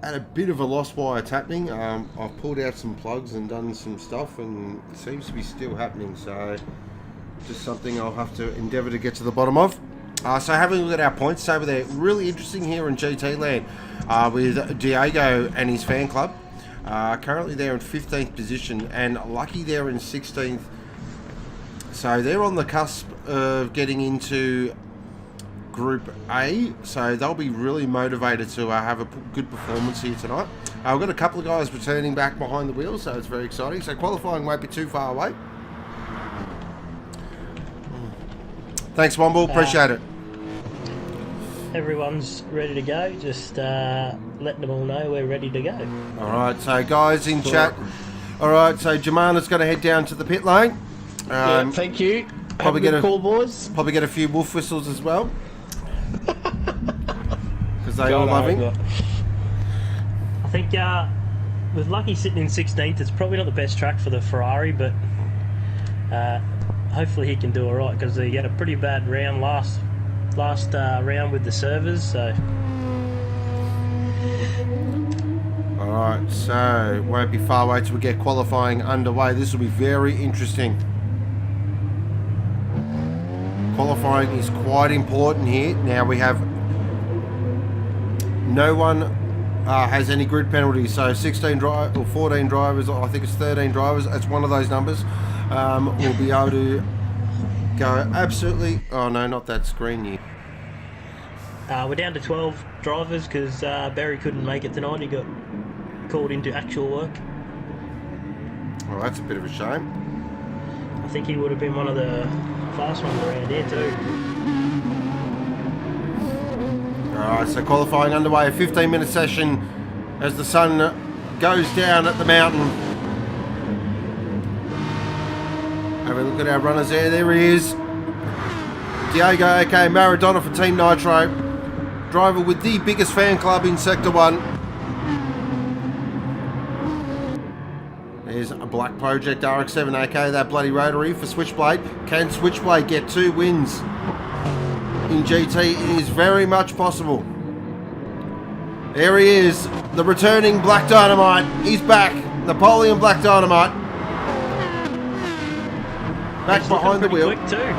at a bit of a loss why it's happening. I've pulled out some plugs and done some stuff, and it seems to be still happening, so just something I'll have to endeavour to get to the bottom of. So having a look at our points table there, really interesting here in GT land with Diego and his fan club. Currently they're in 15th position, and Lucky they're in 16th. So they're on the cusp of getting into Group A, so they'll be really motivated to have a good performance here tonight. We've got a couple of guys returning back behind the wheel, so it's very exciting. So qualifying won't be too far away. Thanks, Womble. Appreciate it. Everyone's ready to go. Just letting them all know we're ready to go. All right, so guys in chat. All right, so Jemana's got to head down to the pit lane. Yeah, thank you. Probably get a call, boys. Probably get a few wolf whistles as well, because they all love him. I think with Lucky sitting in 16th, it's probably not the best track for the Ferrari, but hopefully he can do all right, because he had a pretty bad round last round with the servers. So. All right, so won't be far away till we get qualifying underway. This will be very interesting. Qualifying is quite important here. Now we have no one has any grid penalties, so 16 or 14 drivers, or I think it's 13 drivers. It's one of those numbers. Will be able to go absolutely. Oh no, not that screen here. We're down to 12 drivers because Barry couldn't make it tonight. He got called into actual work. Well, that's a bit of a shame. I think he would have been one of the fast ones around here too. Alright, so qualifying underway, a 15-minute session as the sun goes down at the mountain. Have a look at our runners there. There he is. Diego, aka Maradona for Team Nitro. Driver with the biggest fan club in Sector 1. There's a Black Project RX-7, aka that bloody rotary for Switchblade. Can Switchblade get 2 wins in GT? It is very much possible. There he is, the returning Blackdynomite. He's back, Napoleon Blackdynomite. Back He's behind the wheel. Quick too.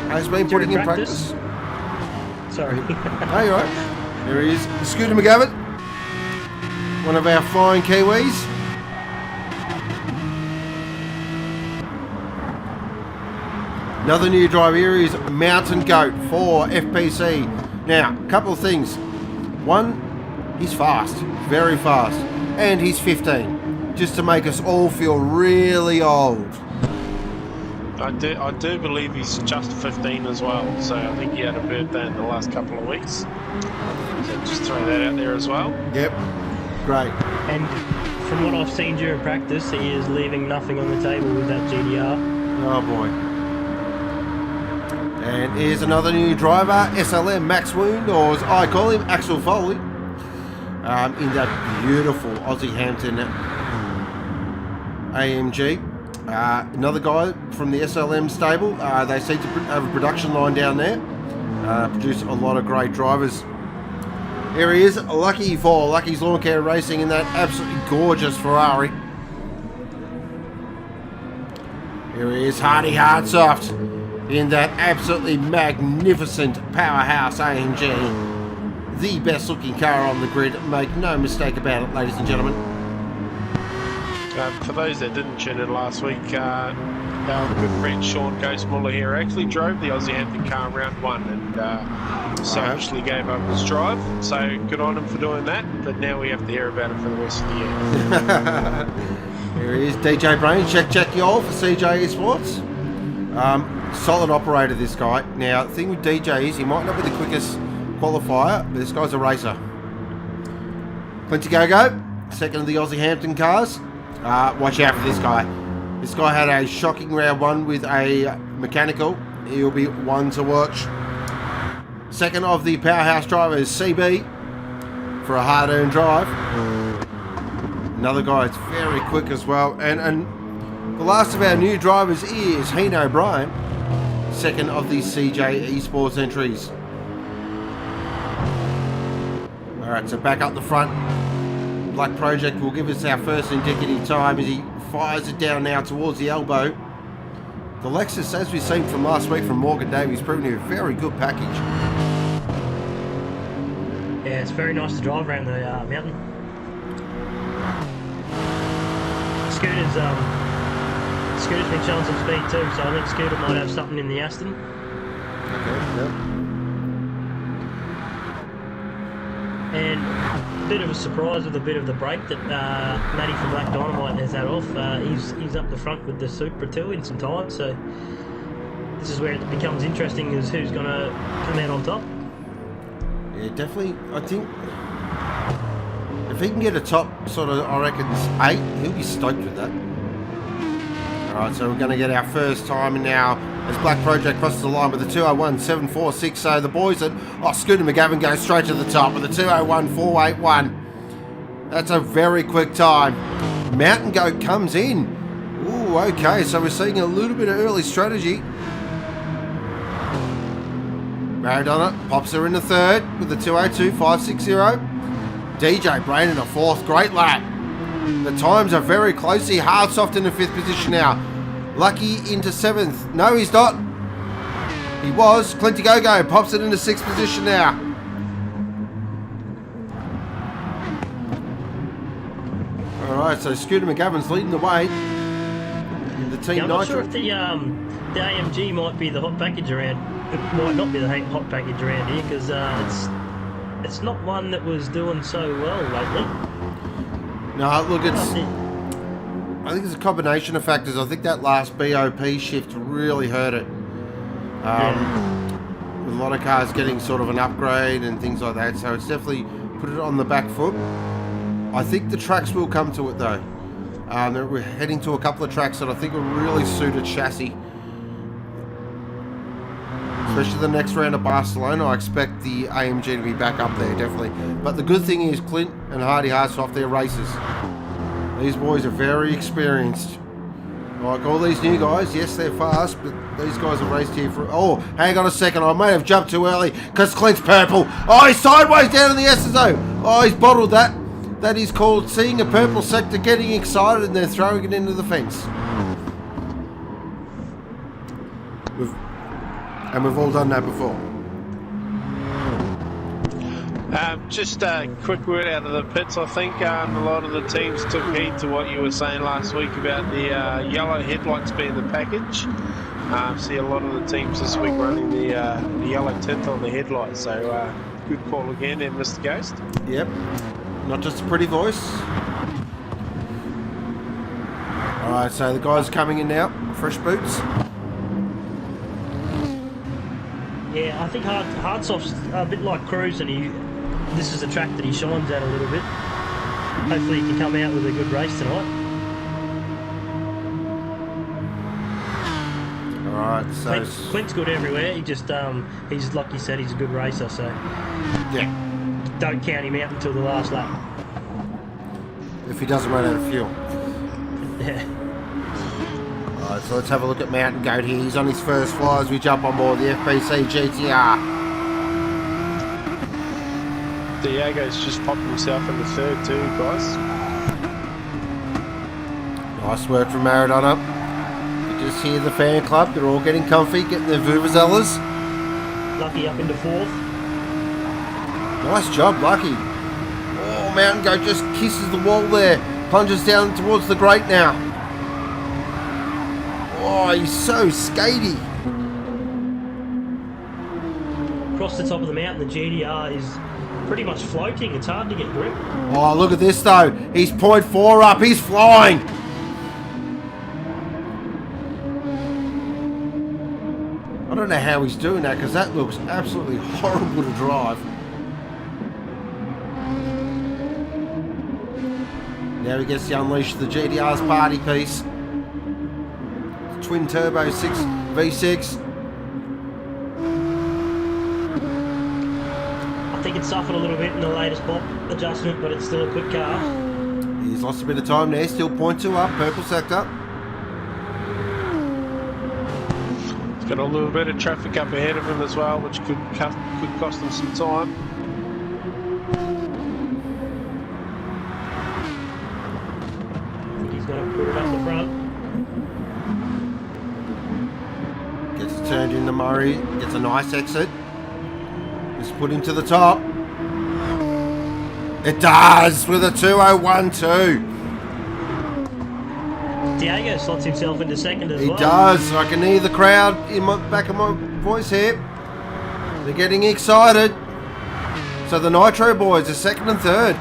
Has been putting in practice. Sorry. Oh, you're right. There he is, Scooter McGavin. One of our flying Kiwis. Another new driver here is Mountain Goat for FPC. Now, a couple of things. One, he's fast, very fast, and he's 15, just to make us all feel really old. I do believe he's just 15 as well, so I think he had a birthday in the last couple of weeks. So just throw that out there as well. Yep, great. And from what I've seen during practice, he is leaving nothing on the table with that GDR. Oh boy. And here's another new driver, SLMaxwound, or as I call him, Axel Foley, in that beautiful Aussie Hampton AMG. Another guy from the SLM stable. They seem to have a production line down there. Produce a lot of great drivers. Here he is, Lucky for Lucky's Lawn Care Racing in that absolutely gorgeous Ferrari. Here he is, Hardy Hardsoft in that absolutely magnificent powerhouse AMG. The best looking car on the grid, make no mistake about it, ladies and gentlemen. For those that didn't tune in last week, our good friend Sean Ghostmuller here actually drove the Aussie Hampton car in round 1 and selfishly gave up his drive. So good on him for doing that, but now we have to hear about it for the rest of the year. Here he is, DJ Brain, check y'all for GTsport. Solid operator, this guy. Now, the thing with DJ is he might not be the quickest qualifier, but this guy's a racer. Plenty go, second of the Aussie Hampton cars. Watch out for this guy. This guy had a shocking round 1 with a mechanical. He'll be one to watch. Second of the powerhouse drivers, CB, for a hard-earned drive. Another guy that's very quick as well. And the last of our new drivers is Heen O'Brien, second of the CJ Esports entries. Alright, so back up the front. Black Project will give us our first indicative time as he fires it down now towards the elbow. The Lexus, as we've seen from last week from Morgan Davies, proving to be a very good package. Yeah, it's very nice to drive around the mountain. Scooter's been showing some speed too, so I think Scooter might have something in the Aston. Okay, yep. And a bit of a surprise with a bit of the brake that Matty from Blackdynomite has had off. He's up the front with the Supra too in some time, so this is where it becomes interesting as who's going to come out on top. Yeah, definitely. I think if he can get a top sort of, I reckon, 8, he'll be stoked with that. Alright, so we're going to get our first time now as Black Project crosses the line with a 201.746. So the boys at Scooter McGavin go straight to the top with a 201.481. That's a very quick time. Mountain Goat comes in. Ooh, okay, so we're seeing a little bit of early strategy. Maradona pops her in the third with a 202.560. DJ Brain in the fourth, great lap. The times are very close here. Hardsoft in the 5th position now. Lucky into 7th. No, he's not. He was. Clinty Go pops it into 6th position now. Alright, so Scooter McGavin's leading the way. In the team I'm not sure if the AMG might be the hot package around. It might not be the hot package around here because it's not one that was doing so well lately. No, look, I think it's a combination of factors. I think that last BOP shift really hurt it. With a lot of cars getting sort of an upgrade and things like that, so it's definitely put it on the back foot. I think the tracks will come to it though. We're heading to a couple of tracks that I think will really suit a chassis. Especially the next round of Barcelona, I expect the AMG to be back up there, definitely. But the good thing is Clint and Hardy Hardsoft, they're racers. These boys are very experienced. Like all these new guys, yes, they're fast, but these guys have raced here for... Oh, hang on a second, I may have jumped too early because Clint's purple. Oh, he's sideways down in the SSO. Oh, he's bottled that. That is called seeing a purple sector, getting excited, and they're throwing it into the fence. We've all done that before. Just a quick word out of the pits. I think a lot of the teams took heed to what you were saying last week about the yellow headlights being the package. See a lot of the teams this week running the yellow tint on the headlights. So good call again there, Mr. Ghost. Yep. Not just a pretty voice. Alright, so the guys coming in now. Fresh boots. Yeah, I think Hardsoft's a bit like Cruz, and this is a track that he shines at a little bit. Hopefully he can come out with a good race tonight. Alright, so... Clint's good everywhere, he just, he's, like you said, he's a good racer, so... Yeah. Don't count him out until the last lap. If he doesn't run out of fuel. Yeah. Alright, so let's have a look at Mountain Goat here. He's on his first fly as we jump on board the FPC GTR. Diego's just popped himself in the third too, guys. Nice work from Maradona. You just hear the fan club. They're all getting comfy, getting their vuvuzelas. Lucky up into fourth. Nice job, Lucky. Oh, Mountain Goat just kisses the wall there. Plunges down towards the grate now. Oh, he's so skatey. Across the top of the mountain, the GDR is pretty much floating. It's hard to get grip. Oh, look at this though. He's 0.4 up. He's flying. I don't know how he's doing that because that looks absolutely horrible to drive. Now he gets to unleash the GDR's party piece. Twin turbo 6 V6. I think it suffered a little bit in the latest pop adjustment, but it's still a quick car. He's lost a bit of time there. Still 0.2 up. Purple sector. He's got a little bit of traffic up ahead of him as well, which could cost him some time. He's going to put it up the front. Gets turned into Murray. Gets a nice exit. Just put him to the top. It does with a 2012. Diego slots himself into second as well. He does. I can hear the crowd in my back of my voice here. They're getting excited. So the Nitro boys are second and third.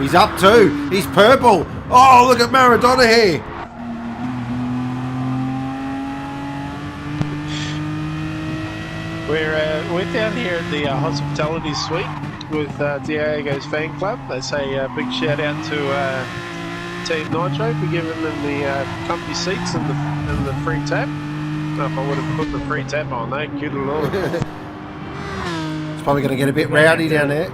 He's up too. He's purple. Oh, look at Maradona here. We're down here at the hospitality suite with Diego's fan club. They say a big shout out to Team Nitro for giving them the comfy seats and the free tap. I don't know if I would have put the free tap on though. Good lord. It's probably going to get a bit rowdy down there.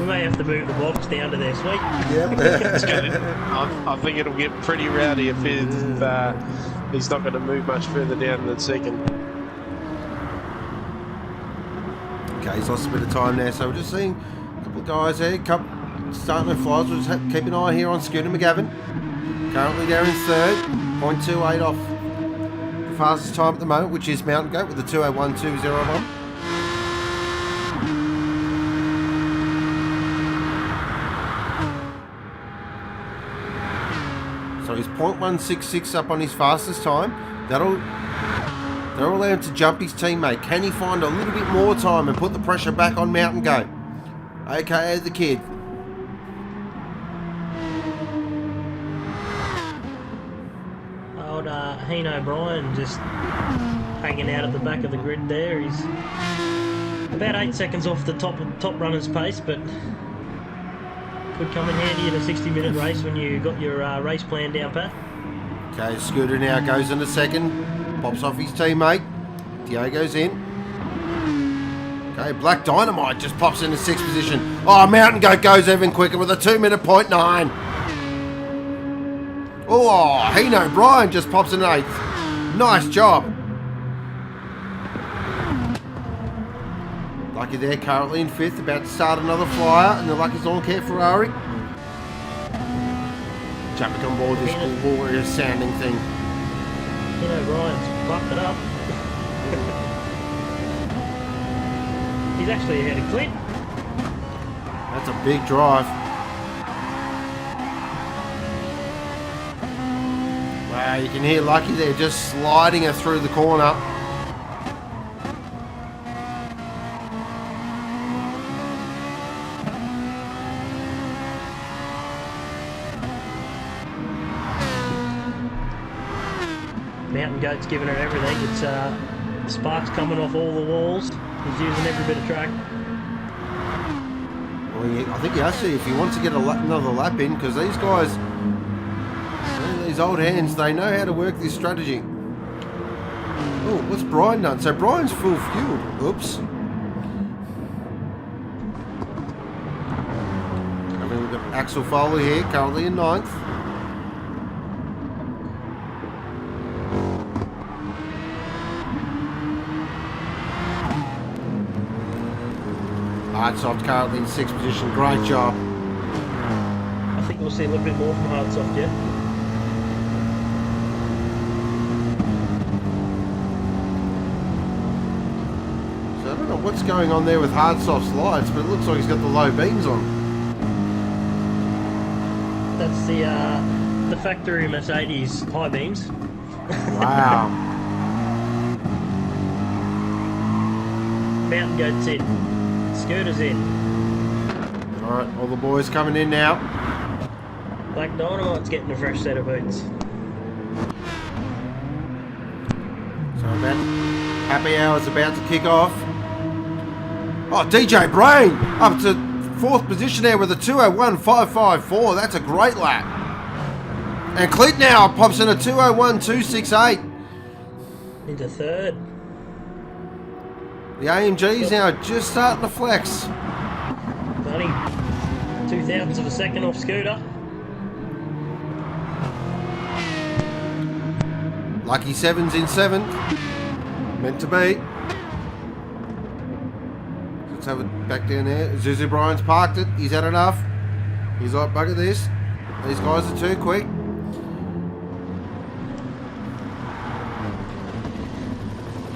We may have to move the blokes down to their suite. Yep. I think it'll get pretty rowdy if he's not going to move much further down than second. Okay, he's lost a bit of time there, so we're just seeing a couple of guys there, starting their flies. We'll just keep an eye here on Scooter McGavin. Currently there in third, 0.28 off the fastest time at the moment, which is Mountain Goat with the 201.201. So he's 0.166 up on his fastest time. They're allow him to jump his teammate. Can he find a little bit more time and put the pressure back on Mountain Goat? AKA the kid. Old Heen O'Brien just hanging out at the back of the grid there. He's about 8 seconds off the top runner's pace, but could come in handy in a 60-minute race when you got your race plan down pat. Okay, Scooter now goes into second. Pops off his teammate. Diego's in. Okay, Blackdynomite just pops into sixth position. Oh, Mountain Goat goes even quicker with a 2-minute 0.9. Oh, Heen O'Brien just pops in eighth. Nice job. Lucky there currently in fifth, about to start another flyer in the Lucky's Lawn Care Ferrari. Jumping on board this glorious sounding thing. You know, Ryan's bucked it up. He's actually ahead of Clint. That's a big drive. Wow, you can hear Lucky there just sliding her through the corner. Mountain Goat's giving her everything. It's sparks coming off all the walls. He's using every bit of track. Well, I think he has to if he wants to get another lap in, because these guys, these old hands, they know how to work this strategy. Oh, what's Brian done? So Brian's full fueled. Oops. Having a look at Axel Foley here, currently in ninth. Hardsoft currently in 6th position. Great job. I think we'll see a little bit more from hardsoft yet. So I don't know what's going on there with Hardsoft's lights, but it looks like he's got the low beams on. That's the factory Mercedes high beams. Wow. Mountain goat's in. Scooter's in. Alright, all the boys coming in now. Blackdynomite's getting a fresh set of boots. So that happy hour's about to kick off. Oh, DJ Brain up to 4th position there with a 201.554. That's a great lap. And Clint now pops in a 201.268. Into 3rd. The AMG's now just starting to flex. Bloody 2,000ths of a second off Scooter. Lucky 7's in 7th. Meant to be. Let's have it back down there. Zuzu Bryan's parked it. He's had enough. He's like, bugger this. These guys are too quick.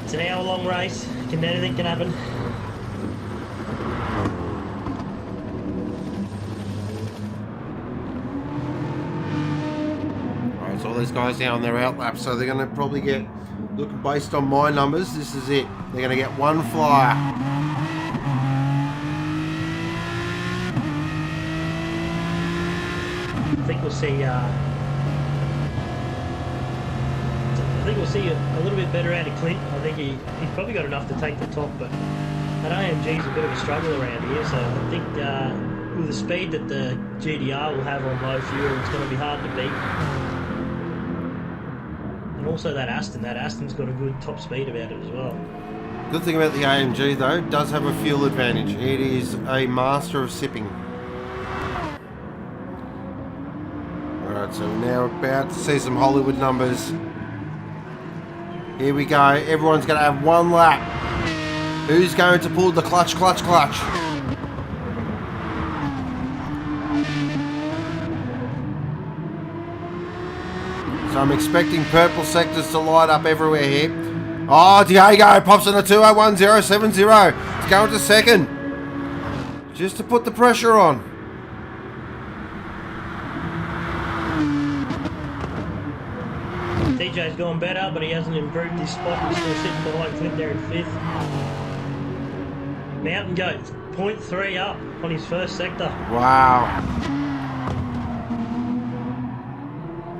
It's an hour-long race. Anything can happen. Alright, so all these guys now on their outlap, so they're going to probably get, looking based on my numbers, this is it. They're going to get one flyer. I think we'll see. I think we'll see a little bit better out of Clint. I think he's probably got enough to take the top, but that AMG's a bit of a struggle around here. So I think with the speed that the GDR will have on low fuel, it's going to be hard to beat. And also that Aston's got a good top speed about it as well. Good thing about the AMG though, it does have a fuel advantage. It is a master of sipping. Alright, so we're now about to see some Hollywood numbers. Here we go. Everyone's going to have one lap. Who's going to pull the clutch? So I'm expecting purple sectors to light up everywhere here. Oh, Diego pops in a 201.070. It's going to 2nd. Just to put the pressure on. DJ's gone better, but he hasn't improved his spot. He's still sitting behind Clint there in 5th. Mountain Goat, 0.3 up on his first sector. Wow.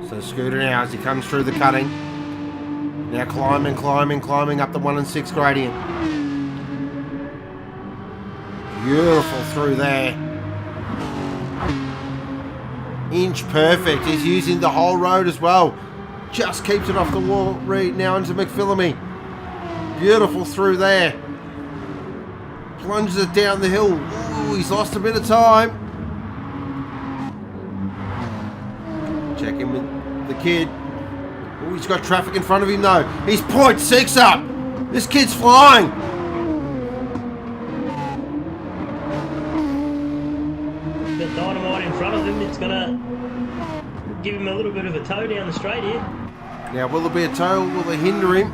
So Scooter now as he comes through the cutting. Now climbing up the 1 and 6 gradient. Beautiful through there. Inch perfect. He's using the whole road as well. Just keeps it off the wall. Reed now into McPhillamy. Beautiful through there. Plunges it down the hill. Ooh, he's lost a bit of time. Check in with the kid. Oh, he's got traffic in front of him though. He's 0.6 up. This kid's flying. Got Dynamite in front of him. It's going to give him a little bit of a toe down the straight here. Now, will there be a toe? Will they hinder him?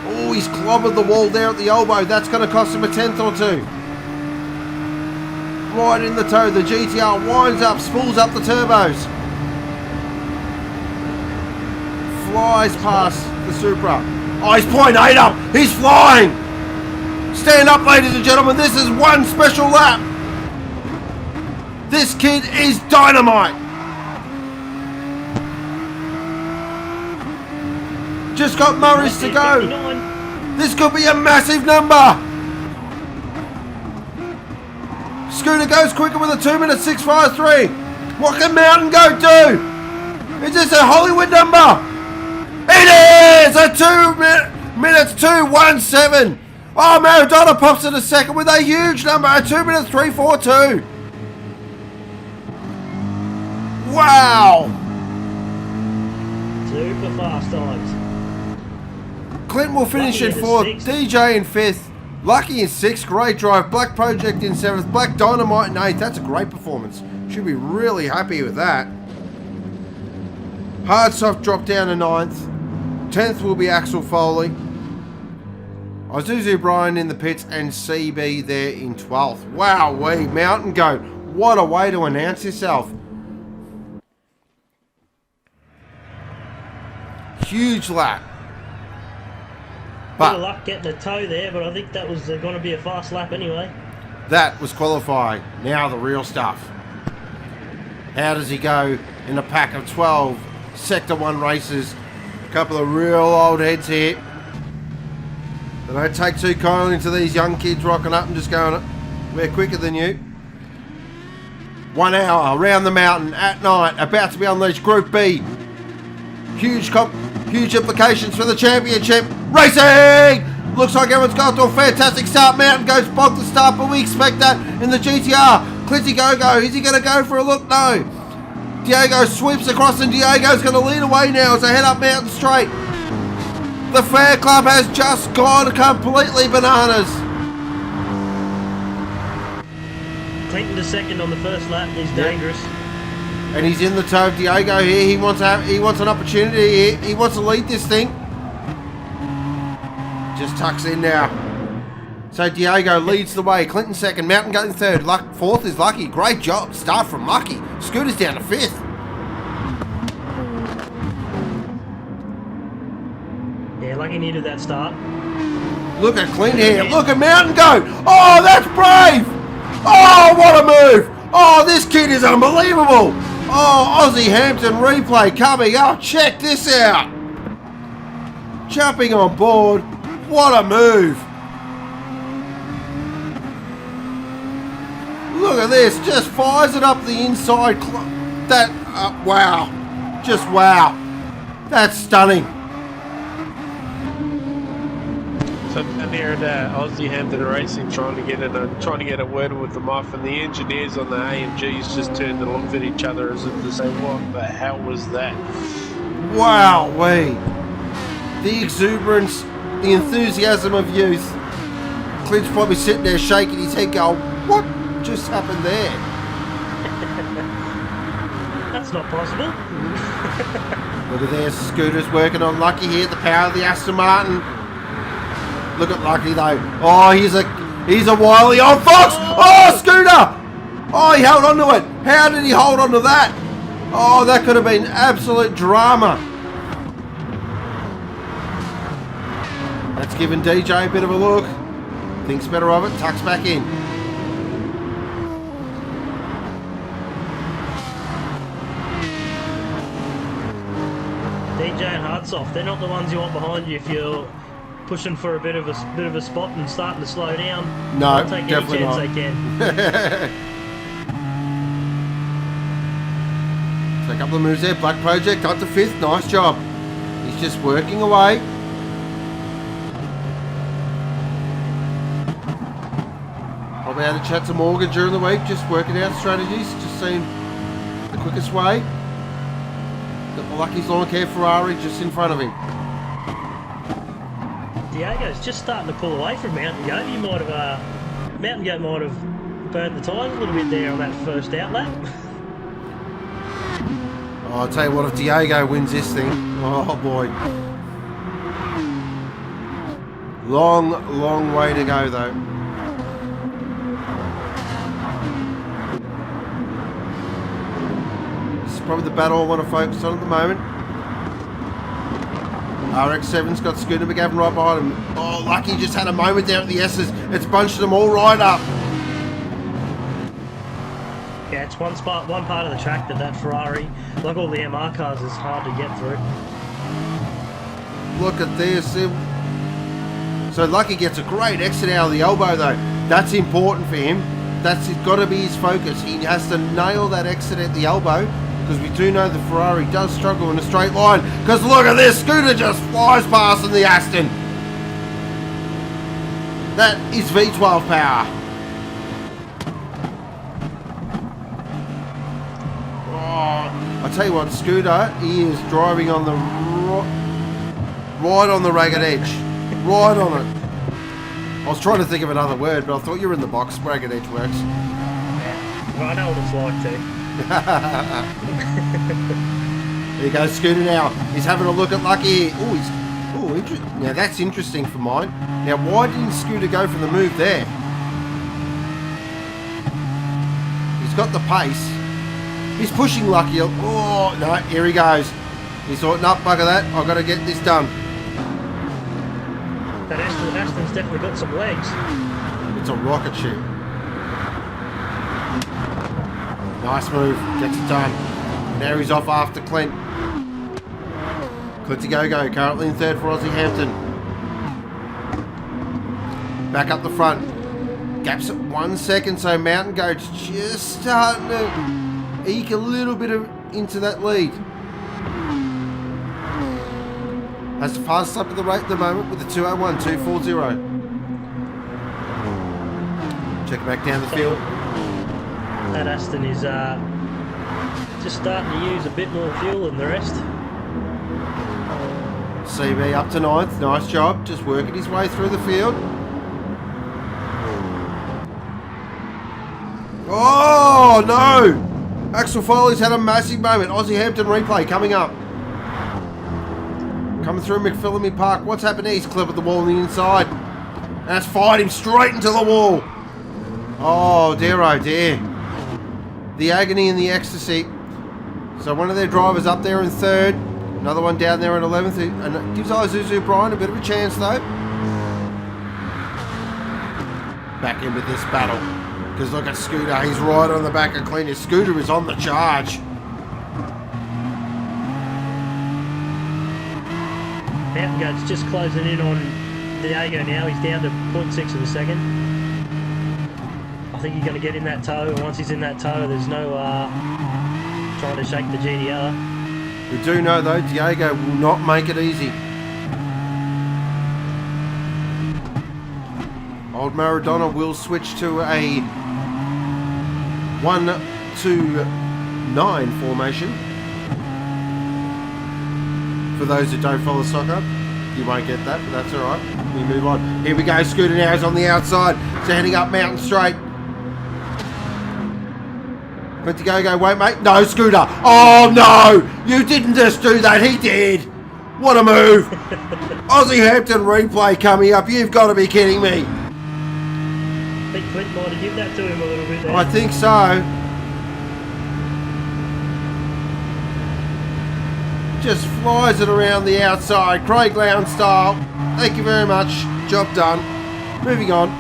Oh, he's clobbered the wall there at the elbow. That's going to cost him a 10th or 2. Right in the toe. The GTR winds up, spools up the turbos. Flies past the Supra. Oh, he's 0.8 up. He's flying. Stand up, ladies and gentlemen. This is one special lap. This kid is dynamite. Just got Murray's to go. 59. This could be a massive number. Scooter goes quicker with a 2:6.53. What can Mountain Goat do? Is this a Hollywood number? It is a 2:2.17. Oh, Maradona pops in a second with a huge number, a 2:3.42. Wow. Super fast times. Clint will finish in 4th, DJ in 5th, Lucky in 6th, great drive. Black Project in 7th. Blackdynomite in 8th. That's a great performance. Should be really happy with that. Hardsoft dropped down to 9th. 10th will be Axel Foley. Isuzu Brian in the pits and CB there in 12th. Wow, Mountain Goat. What a way to announce yourself. Huge lap. Bit of luck getting a toe there, but I think that was going to be a fast lap anyway. That was qualifying. Now the real stuff. How does he go in a pack of 12 Sector 1 races? A couple of real old heads here. They don't take too kindly to these young kids rocking up and just going, we're quicker than you. 1 hour around the mountain at night, about to be unleashed. Group B. Huge implications for the championship. Racing! Looks like everyone's got to a fantastic start. Mountain goes bog to start, but we expect that in the GTR. Clinty Go-Go, is he going to go for a look? No. Diego sweeps across and Diego's going to lead away now as they head up Mountain Straight. The Fair Club has just gone completely bananas. Clinton to second on the first lap. He's dangerous. And he's in the toe of Diego here. He wants an opportunity here. He wants to lead this thing. Just tucks in now. So Diego leads the way. Clinton second. Mountain going third. Fourth is Lucky. Great job. Start from Lucky. Scooter's down to 5th. Yeah, Lucky needed that start. Look at Clint here. Look at Mountain go. Oh, that's brave. Oh, what a move. Oh, this kid is unbelievable. Oh, Aussie Hampton replay coming up. Check this out. Jumping on board. What a move. Look at this. Just fires it up the inside. Wow. Just wow. That's stunning. So down here at Aussie Hampton Racing, trying to get a word with them off, and the engineers on the AMGs just turned and looked at each other as if to say, "What the hell was that?" Wow, the exuberance, the enthusiasm of youth. Clint's probably sitting there shaking his head, going, "What just happened there?" That's not possible. Look at there, Scooter's working on Lucky here. The power of the Aston Martin. Look at Lucky though. Oh, he's a wily old fox. Oh, Scooter! Oh, he held on to it. How did he hold on to that? Oh, that could have been absolute drama. That's given DJ a bit of a look. Thinks better of it. Tucks back in. DJ and hardsoft, they're not the ones you want behind you if you're pushing for a bit of a spot and starting to slow down. No, take definitely any chance not. they can. So a couple of moves there. Black Project up to 5th. Nice job. He's just working away. Probably had a chat to Morgan during the week, just working out strategies, just seeing the quickest way. Got the Lucky's Lawn Care Ferrari just in front of him. Diego's just starting to pull away from Mountain Goat. Mountain Goat might have burnt the tyres a little bit there on that first out lap. Oh, I'll tell you what, if Diego wins this thing, oh boy. Long, long way to go though. This is probably the battle I want to focus on at the moment. RX-7's got Scooter McGavin right behind him. Oh, Lucky just had a moment there at the S's. It's bunched them all right up. Yeah, it's one part of the track that Ferrari, like all the MR cars, is hard to get through. Look at this. So Lucky gets a great exit out of the elbow though. That's important for him. That's got to be his focus. He has to nail that exit at the elbow, because we do know the Ferrari does struggle in a straight line. Because look at this, Scooter just flies past in the Aston. That is V12 power. Oh, I tell you what, Scooter, he is driving on the right on the ragged edge. Right on it. I was trying to think of another word, but I thought you were in the box. Braggart Edge works. Well, I know what it's like to. There you go, Scooter now. He's having a look at Lucky. Now that's interesting for mine. Now, why didn't Scooter go for the move there? He's got the pace. He's pushing Lucky. Oh, no, here he goes. He thought, no, bugger that. I've got to get this done. But Aston's definitely got some legs. It's a rocket ship. Nice move. Gets it done. Now he's off after Clint. Clint to go. Currently in third for Aussie Hampton. Back up the front. Gaps at 1 second, so Mountain Goat's just starting to eke a little bit into that lead. Has the fastest up to the rate at the moment with a 2:01.240. Check it back down the field. That Aston is just starting to use a bit more fuel than the rest. CB up to 9th. Nice job. Just working his way through the field. Oh, no! Axel Foley's had a massive moment. Aussie Hampton replay coming up. Coming through McPhillamy Park. What's happened here? He's clipped the wall on the inside. And that's fired him straight into the wall. Oh, dear, oh, dear. The agony and the ecstasy. So one of their drivers up there in third. Another one down there in 11th. And it gives Isuzu Brian a bit of a chance, though. Back into this battle. Because look at Scooter. He's right on the back of Clint. Scooter is on the charge. Mountain Goat's just closing in on Diego now. He's down to 0.6 of a second. I think he's going to get in that toe, and once he's in that toe, there's no trying to shake the GTR. We do know, though, Diego will not make it easy. Old Maradona will switch to a 1-2-9 formation. For those who don't follow soccer, you won't get that, but that's alright. We move on. Here we go, Scooter now is on the outside. So heading up Mountain Straight. Went to go, wait mate. No, Scooter. Oh no! You didn't just do that, he did! What a move! Aussie Hampton replay coming up. You've got to be kidding me. I think Clint might have given that to him a little bit there. I think so. Just flies it around the outside, Craig Lowndes style. Thank you very much. Job done. Moving on.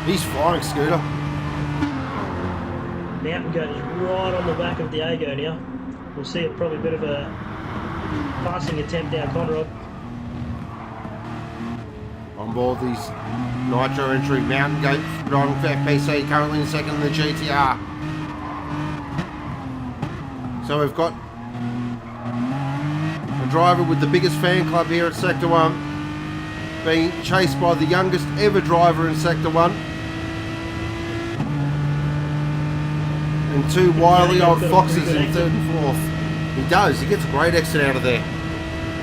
He's flying, Scooter. Mountain Goat is right on the back of Diego now. We'll see it probably a bit of a passing attempt down Conrod. On board these Nitro entry, Mountain Goat driving for FPC, currently in second in the GTR. So we've got a driver with the biggest fan club here at Sector 1 being chased by the youngest ever driver in Sector 1. And two wily old foxes in third and fourth. He does, he gets a great exit out of there.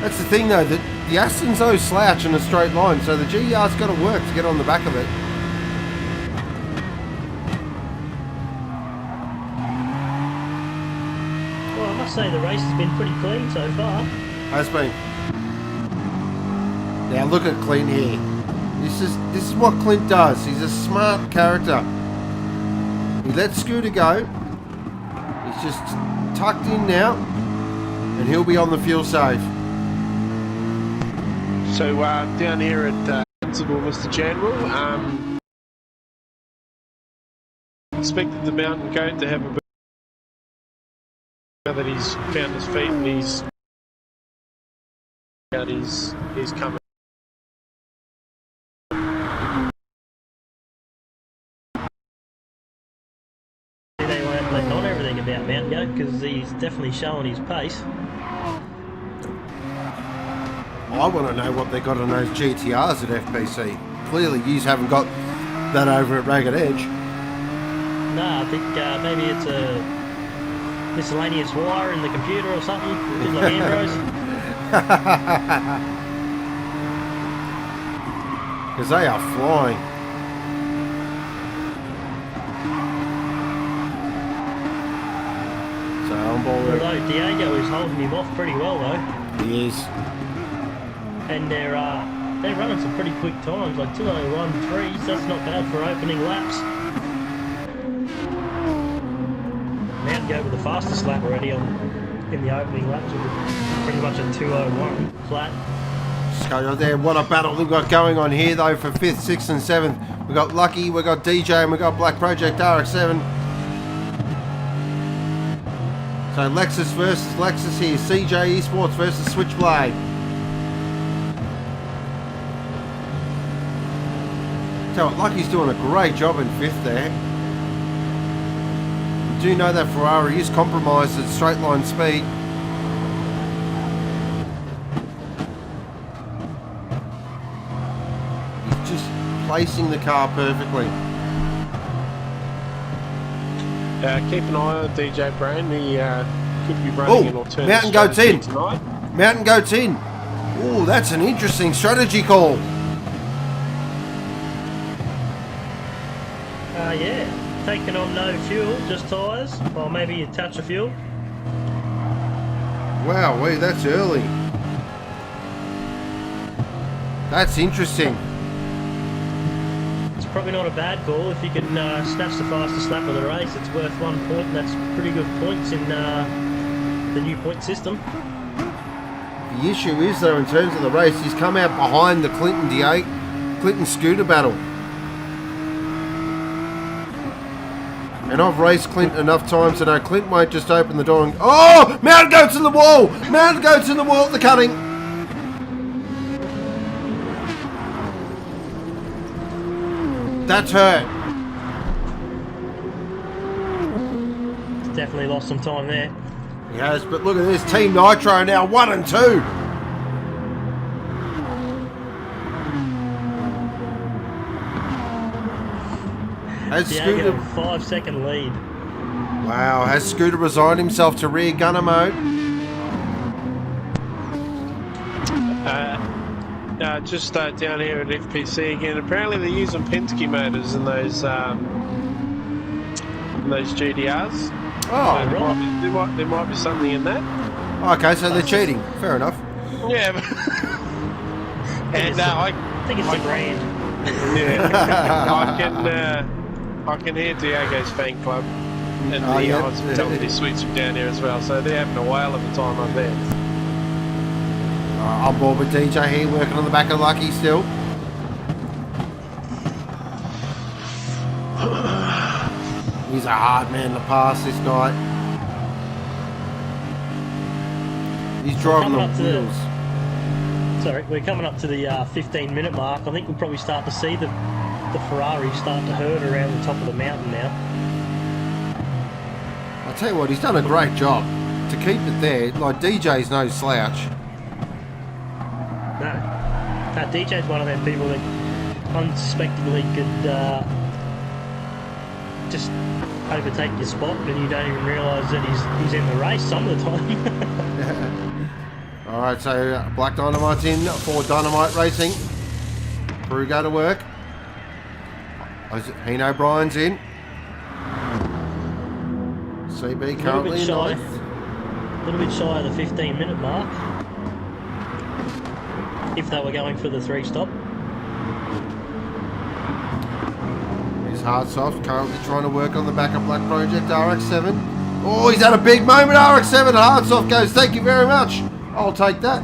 That's the thing though, that the Aston's no slouch in a straight line, so the GTR's got to work to get on the back of it. Well, I must say the race has been pretty clean so far. Has been. Now look at Clint here. This is what Clint does. He's a smart character. He lets Scooter go. He's just tucked in now, and he'll be on the fuel save. So down here at Principal, Mr. General, expected the Mountain Goat to have a bit. Now that he's found his feet and he's coming. They weren't letting on everything about Mountain Goat because he's definitely showing his pace. I want to know what they got on those GTRs at FPC. Clearly, you haven't got that over at Ragged Edge. No, I think maybe it's a miscellaneous wire in the computer or something. In the hand rows. Because they are flying. So on board. Although Diego is holding him off pretty well though. He is. And they're running some pretty quick times, like 2:01.3, so that's not bad for opening laps. Now go with the fastest lap already in the opening laps, with pretty much a 2:01 flat. Just go there. What a battle we've got going on here though for 5th, 6th and 7th. We've got Lucky, we've got DJ and we've got Black Project RX7. So Lexus versus Lexus here. CJ Esports versus Switchblade. So Lucky's doing a great job in 5th there. You do know that Ferrari is compromised at straight line speed. He's just placing the car perfectly. Keep an eye on DJ Brain. He could be running an alternative Mountain Goat's strategy in. tonight. Mountain Goat's in. Oh, that's an interesting strategy call. Yeah, taking on no fuel, just tyres, or maybe a touch of fuel. Wow, wait, that's early. That's interesting. It's probably not a bad call. If you can snatch the fastest lap of the race, it's worth 1 point, and that's pretty good points in the new point system. The issue is, though, in terms of the race, he's come out behind the Clinton D8, Clinton scooter battle. And I've raced Clint enough times to know Clint won't just open the door and... Oh! Mountain Goat's in the wall! Mountain Goat's in the wall at the cutting! That's hurt. Definitely lost some time there. He has, but look at this. Team Nitro now 1 and 2. Has Diego, Scooter... 5-second lead. Wow, has Scooter resigned himself to rear gunner mode? Just down here at FPC again. Apparently they're using Penske motors in those GDRs. Oh, There might be something in that. okay, so they're cheating. Fair enough. Yeah. And I think it's the brand. yeah, I can hear Diego's fan club and the yeah. hospitality suites from down here as well. So they're having a whale of a time up there. I'm board with DJ here, working on the back of Lucky still. He's a hard man to pass, this guy. He's driving the wheels. Sorry, we're coming up to the 15-minute mark. I think we'll probably start to see the Ferrari start to herd around the top of the mountain now. I'll tell you what, he's done a great job to keep it there. Like, DJ's no slouch. No, DJ's one of them people that unsuspectingly could just overtake your spot and you don't even realise that he's in the race some of the time. Alright, so Blackdynomite's in for Dynamite Racing. Crew go to work. Heen O'Brien's in. CB currently in ninth. A little bit shy of the 15-minute mark. If they were going for the 3-stop. Here's hardsoft currently trying to work on the back of Black Project RX7. Oh, he's had a big moment, RX7. Hardsoft goes, thank you very much. I'll take that.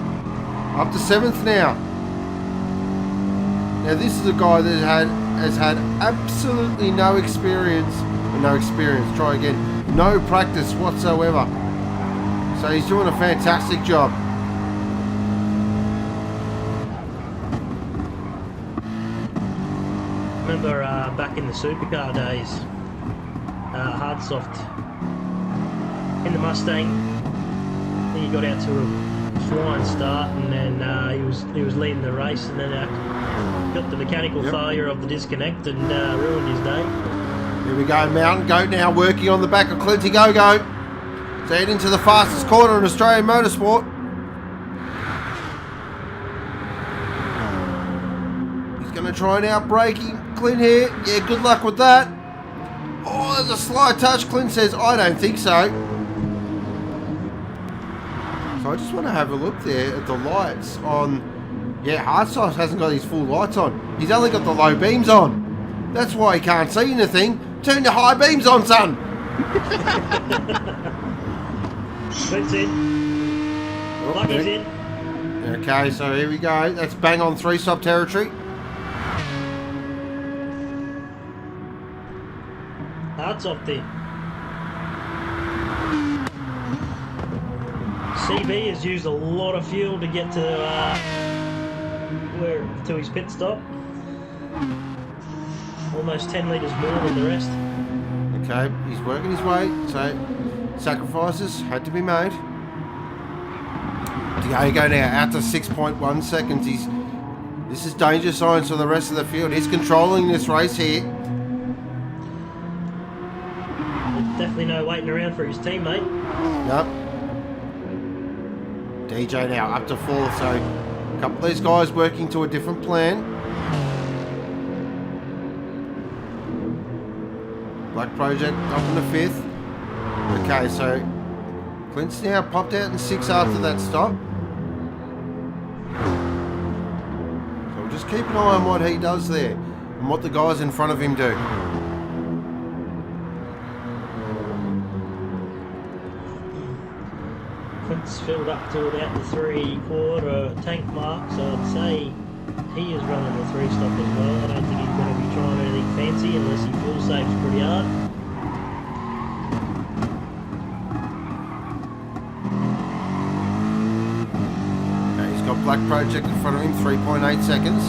Up to 7th now. Now this is a guy that has had absolutely no experience. Try again. No practice whatsoever. So he's doing a fantastic job. Remember back in the supercar days, hardsoft in the Mustang, he got out to a flying start, and then he was leading the race, and then got the mechanical failure of the disconnect and ruined his day. Here we go, Mountain Goat now working on the back of Clinty Go-Go. So heading to the fastest corner in Australian motorsport. He's going going to try and outbrake him. Clint here. Yeah, good luck with that. Oh, there's a slight touch. Clint says, I don't think so. So I just want to have a look there at the lights on... Yeah, hardsoft hasn't got his full lights on. He's only got the low beams on. That's why he can't see anything. Turn your high beams on, son. Clint's in. Lucky's in. Okay, so here we go. That's bang on 3-stop territory. Hardsoft there. CB has used a lot of fuel to get to his pit stop. Almost 10 litres more than the rest. Okay, he's working his way, so sacrifices had to be made. Diego now out to 6.1 seconds. This is danger signs for the rest of the field. He's controlling this race here. There's definitely no waiting around for his teammate. Nope. DJ now up to 4th, so a couple of these guys working to a different plan. Black Project up in the 5th. Okay, so Clint's now popped out in 6th after that stop. So we'll just keep an eye on what he does there and what the guys in front of him do. Clint's filled up to about the 3/4 tank mark, so I'd say he is running the 3-stop as well. I don't think he's going to be trying anything fancy unless he fuel saves pretty hard. Okay, he's got Black Project in front of him, 3.8 seconds.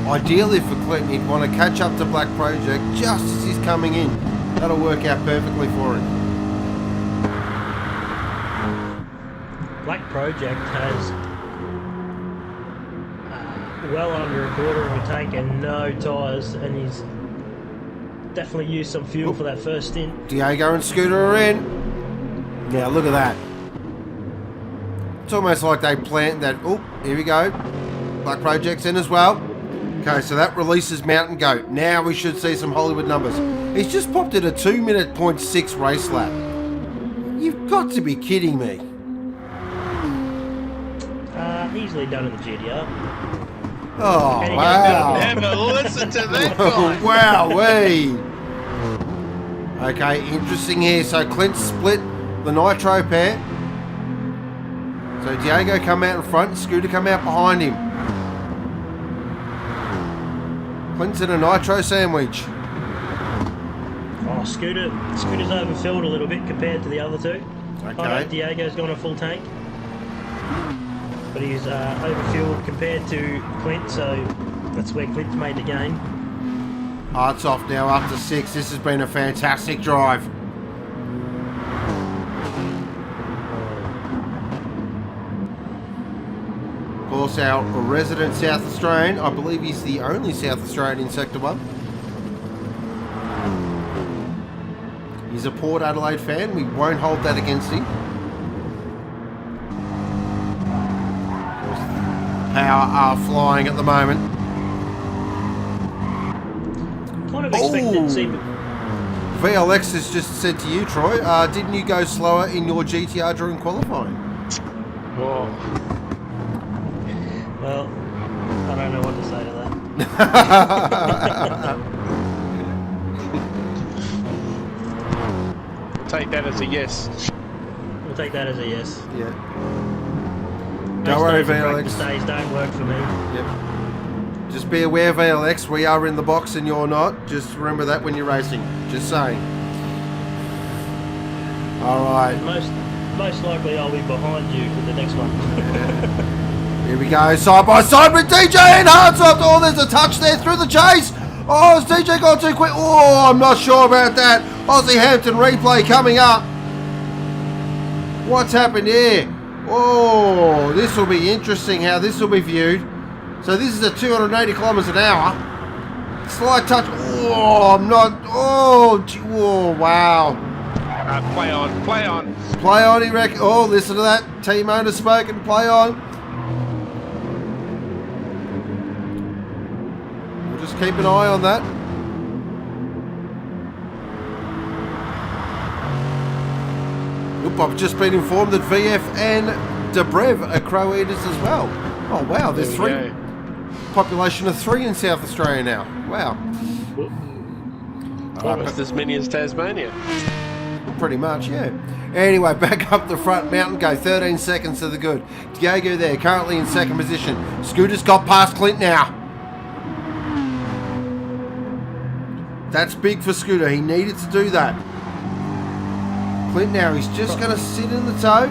Ideally for Clint, he'd want to catch up to Black Project just as he's coming in. That'll work out perfectly for him. Black Project has well under a quarter of a tank and no tyres, and he's definitely used some fuel for that first stint. Diego and Scooter are in. Yeah, look at that. It's almost like they planned that. Oh, here we go. Black Project's in as well. Okay, so that releases Mountain Goat. Now we should see some Hollywood numbers. He's just popped at a 2:06 race lap. You've got to be kidding me. Easily done in the GTR. Oh, wow. Never listen to that guy. Wowee. Okay, interesting here. So Clint split the nitro pair. So Diego come out in front, Scooter come out behind him. Clint's in a nitro sandwich. Oh, Scooter's overfilled a little bit compared to the other two. Okay. I know Diego's gone a full tank, but he's overfueled compared to Clint, so that's where Clint's made the gain. Hardsoft now up to 6. This has been a fantastic drive. Of course, our resident South Australian, I believe he's the only South Australian in Sector 1. He's a Port Adelaide fan. We won't hold that against him. Power are flying at the moment. Kind of expected to see. VLX has just said to you, Troy, didn't you go slower in your GTR during qualifying? Whoa. Well, I don't know what to say to that. Take that as a yes. We'll take that as a yes. Yeah. Don't worry, Practice VLX. days don't work for me. Yep. Just be aware, VLX, we are in the box and you're not. Just remember that when you're racing. Just saying. Alright. Most likely I'll be behind you for the next one. Here we go, side by side with DJ and hardsoft. Oh, there's a touch there through the chase. Oh, has DJ gone too quick? Oh, I'm not sure about that. Aussie Hampton replay coming up. What's happened here? Oh, this will be interesting how this will be viewed. So this is at 280 kilometers an hour. Slight touch. Oh, I'm not. Oh, gee, oh, wow. Play on, play on. Play on, he reckon. Oh, listen to that. Team owner spoken. Play on. Just keep an eye on that. Oop, I've just been informed that VF and Dobrev are crow eaters as well. Oh wow, there's three. Population of 3 in South Australia now. Wow. Almost as many as Tasmania. Pretty much, yeah. Anyway, back up the front. Mountain go 13 seconds to the good. Diego there, currently in second position. Scooter's got past Clint now. That's big for Scooter. He needed to do that. Clint now, he's just going to sit in the toe.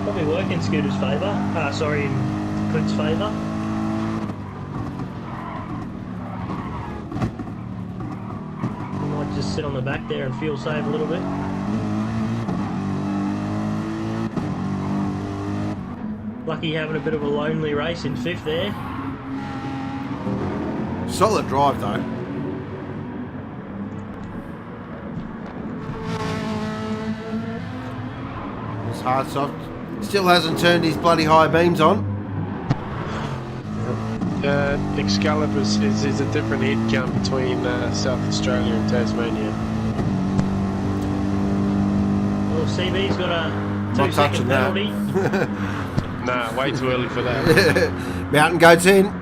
Probably work in Scooter's favour. Sorry, in Clint's favour. Might just sit on the back there and fuel save a little bit. Lucky having a bit of a lonely race in 5th there. Solid drive though. This hardsoft still hasn't turned his bloody high beams on. Excalibur is a different head count between South Australia and Tasmania. Well, CB's got a Not 2-second touching that. penalty. Nah, way too early for that. Mountain goats in.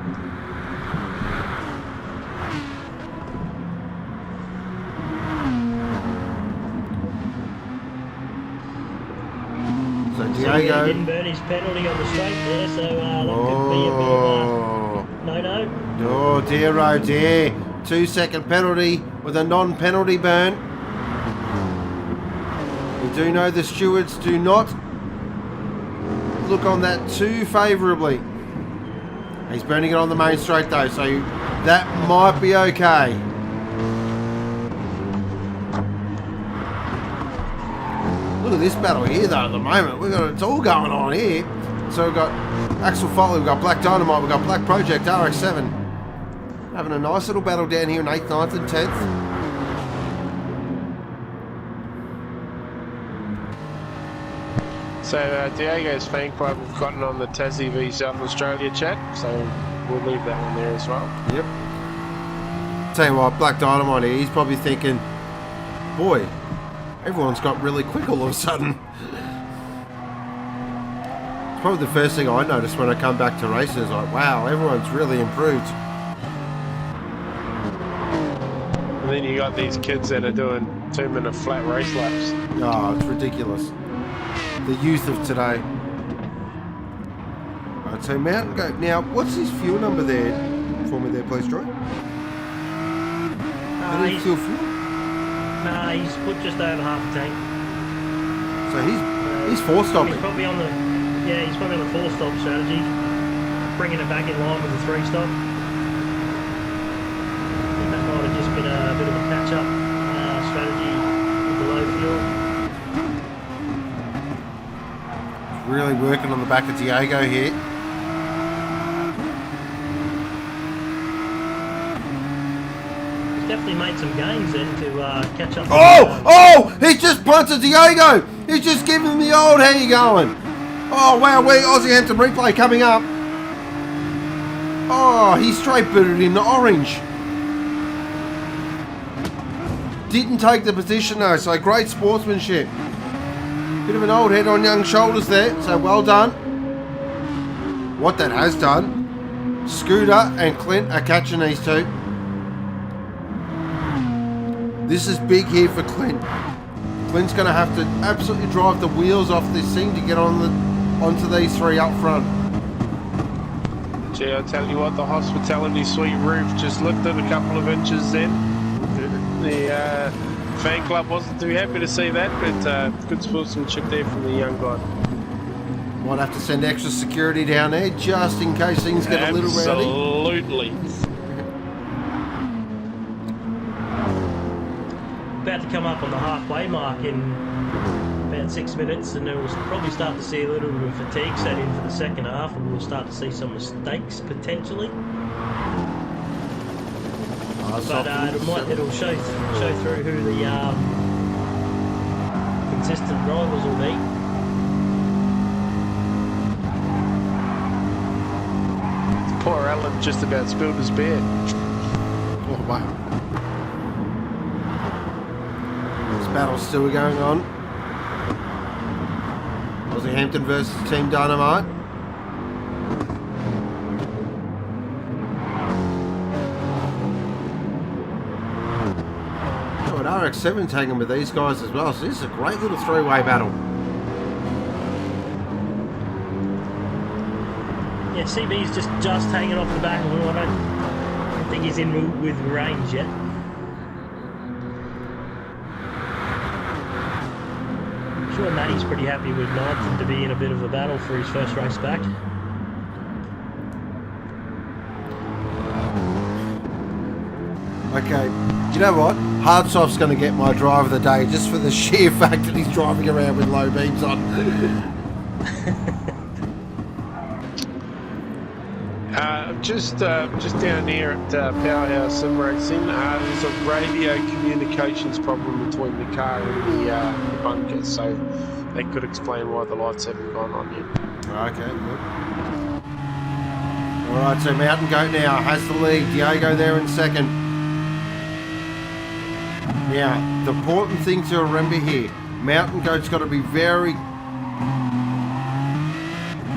So Diego. He didn't burn his penalty on the straight there, so that could be a bit of a no-no. Oh dear, oh dear. 2-second penalty with a non-penalty burn. We do know the stewards do not look on that too favourably. He's burning it on the main straight though, so that might be okay. Look at this battle here though at the moment. It's all going on here. So we've got Axel Foley, we've got Blackdynomite, we've got Black Project, RX7. Having a nice little battle down here in 8th, 9th and 10th. So Diego's fan club have gotten on the Tassie v South Australia chat, so we'll leave that one there as well. Yep. Tell you what, Blackdynomite here, he's probably thinking, boy, everyone's got really quick all of a sudden. It's probably the first thing I noticed when I come back to races, like, wow, everyone's really improved. And then you got these kids that are doing 2-minute flat race laps. Oh, it's ridiculous. The youth of today. Right, so Mountain Goat. Now, what's his fuel number there for me there, please, Troy? He's fuel? Nah, he's put just over half a tank. So he's 4-stopping. He's probably on the he's probably on the 4-stop strategy, bringing it back in line with the 3-stop. I think that might have just been a bit of a catch-up strategy with the low fuel. Really working on the back of Diego here. He's definitely made some gains then to catch up. Oh! He just punted Diego! He's just giving him the old, how you going? Oh wow, Aussie Hampton replay coming up. Oh, he straight booted in the orange. Didn't take the position though, so great sportsmanship. Bit of an old head on young shoulders there, so well done. What that has done, Scooter and Clint are catching these two. This is big here for Clint. Clint's going to have to absolutely drive the wheels off this thing to get onto these three up front. Gee, I tell you what, the hospitality suite roof just lifted a couple of inches then. The fan club wasn't too happy to see that, but good sportsmanship there from the young guy. Might have to send extra security down there just in case things get a little rowdy. Absolutely. About to come up on the halfway mark in about 6 minutes, and then we'll probably start to see a little bit of fatigue set in for the second half, and we'll start to see some mistakes potentially. But it'll show through who the consistent drivers will be. Poor Alan just about spilled his beer. Oh, wow. This battle's still going on. Aussie Hampton versus Team Dynamite. Oh, and RX-7 taking with these guys as well, so this is a great little three-way battle. Yeah, CB's just hanging off the back of him. I don't think he's in with range yet. I'm sure Matty's pretty happy with ninth and to be in a bit of a battle for his first race back. Okay, you know what? Hardsoft's going to get my drive of the day just for the sheer fact that he's driving around with low beams on. Just down here at Powerhouse Sim Racing, there's a radio communications problem between the car and the bunker, so that could explain why the lights haven't gone on yet. Okay, good. Alright, so Mountain Goat now has the lead. Diego there in second. Now, the important thing to remember here, Mountain Goat's got to be very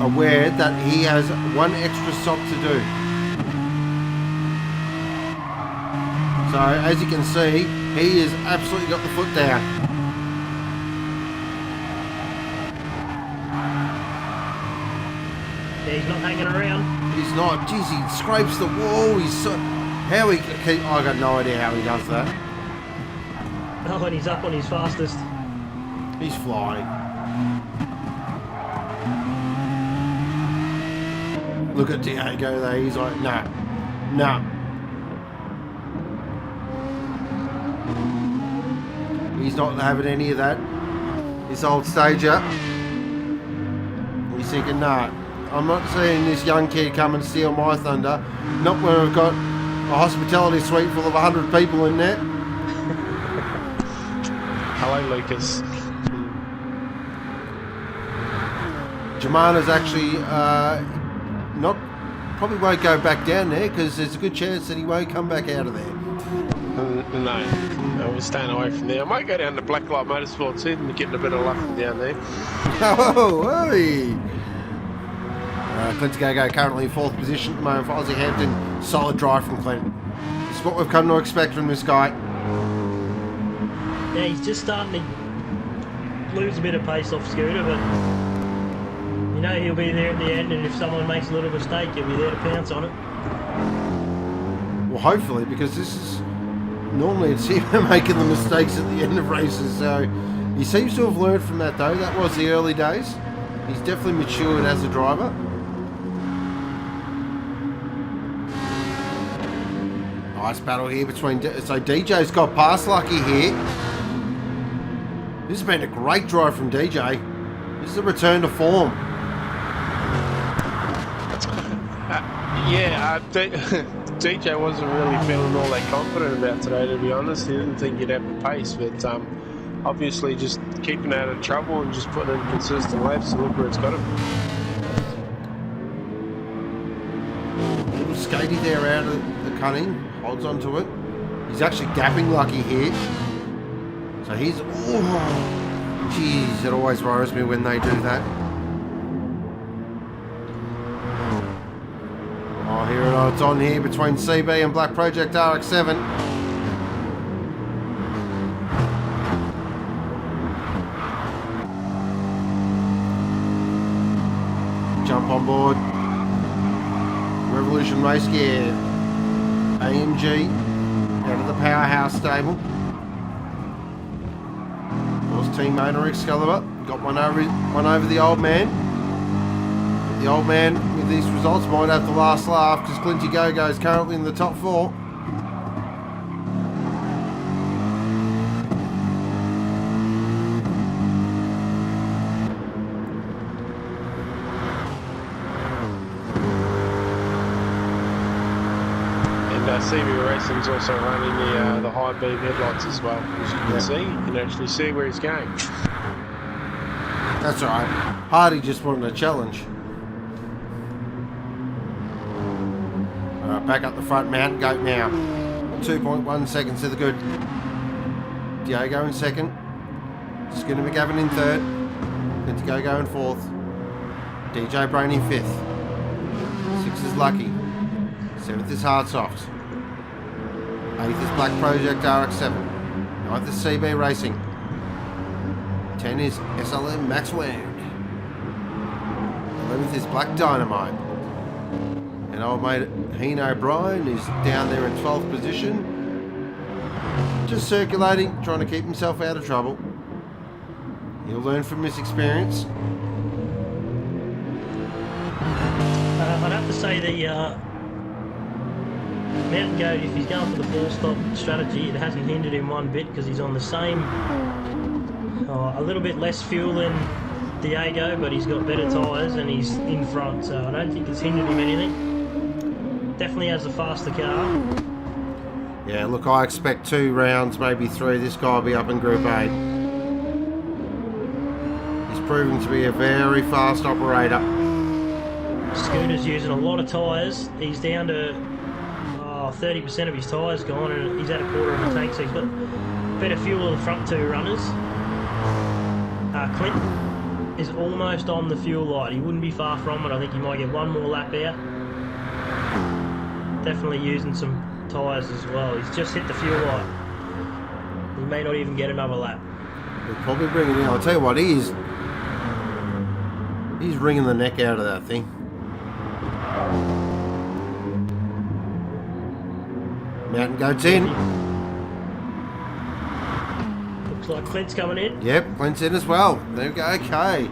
aware that he has one extra stop to do. So, as you can see, he has absolutely got the foot down. Yeah, he's not hanging around. He's not. Jeez, he scrapes the wall. He's so... How he... I got no idea how he does that. Oh, and he's up on his fastest. He's flying. Look at Diego there. He's like, nah. Nah. He's not having any of that. This old stager. He's thinking, nah. I'm not seeing this young kid come and steal my thunder. Not when I've got a hospitality suite full of 100 people in there. Hello, Lucas. Jemana's actually probably won't go back down there because there's a good chance that he won't come back out of there. No, we're staying away from there. I might go down to Blacklight Motorsports and getting a bit of luck from down there. Oh, hey! Clint's going to go currently in 4th position at the moment for Aussie Hampton. Solid drive from Clint. It's what we've come to expect from this guy. Yeah, he's just starting to lose a bit of pace off Scooter, but you know he'll be there at the end, and if someone makes a little mistake, he'll be there to pounce on it. Well, hopefully, because this is... Normally it's him making the mistakes at the end of races, so he seems to have learned from that, though. That was the early days. He's definitely matured as a driver. Nice battle here between... So DJ's got past Lucky here. This has been a great drive from DJ. This is a return to form. DJ wasn't really feeling all that confident about today, to be honest. He didn't think he'd have the pace, but obviously just keeping out of trouble and just putting in consistent laps, and look where it's got him. A little skatey there out of the cutting, holds onto it. He's actually gapping Lucky here. So he's... Oh, geez, it always worries me when they do that. Oh, here it's on here between CB and Black Project RX-7. Jump on board. Revolution Race Gear. AMG out of the Powerhouse stable. Of course, teammate or Excalibur. Got one over the old man. The old man with these results might have the last laugh because Clinty Go-Go is currently in the top 4. And CB Racing's also running the high beam headlights as well. As you can see, you can actually see where he's going. That's all right. Hardy just wanted a challenge. Alright, back up the front, Mountain Goat now. 2.1 seconds to the good. Diego in second. Skinner McGavin in third. Clint in fourth. DJ Brain in fifth. Sixth is Lucky. Seventh is Hardsoft. Eighth is Black Project RX7. Ninth is CB Racing. 10 is SLMaxwoundxpress. 11th is Blackdynomite. And old mate Heen O'Brien is down there in 12th position. Just circulating, trying to keep himself out of trouble. He'll learn from his experience. I'd have to say the Mountain Goat, if he's going for the four-stop strategy, it hasn't hindered him one bit because he's on the same, a little bit less fuel than Diego, but he's got better tyres and he's in front, so I don't think it's hindered him anything. Definitely has a faster car. Yeah, look, I expect 2 rounds, maybe 3. This guy will be up in Group 8. He's proving to be a very fast operator. Scooter's using a lot of tyres. He's down to 30% of his tyres gone, and he's at a quarter of a tank, so he's got better fuel than the front 2 runners. Clint is almost on the fuel light. He wouldn't be far from it. I think he might get one more lap out. Definitely using some tyres as well. He's just hit the fuel light. He may not even get another lap. He'll probably bring it in. I'll tell you what, he's wringing the neck out of that thing. Mountain Goat's in. Looks like Clint's coming in. Yep, Clint's in as well. There we go, okay.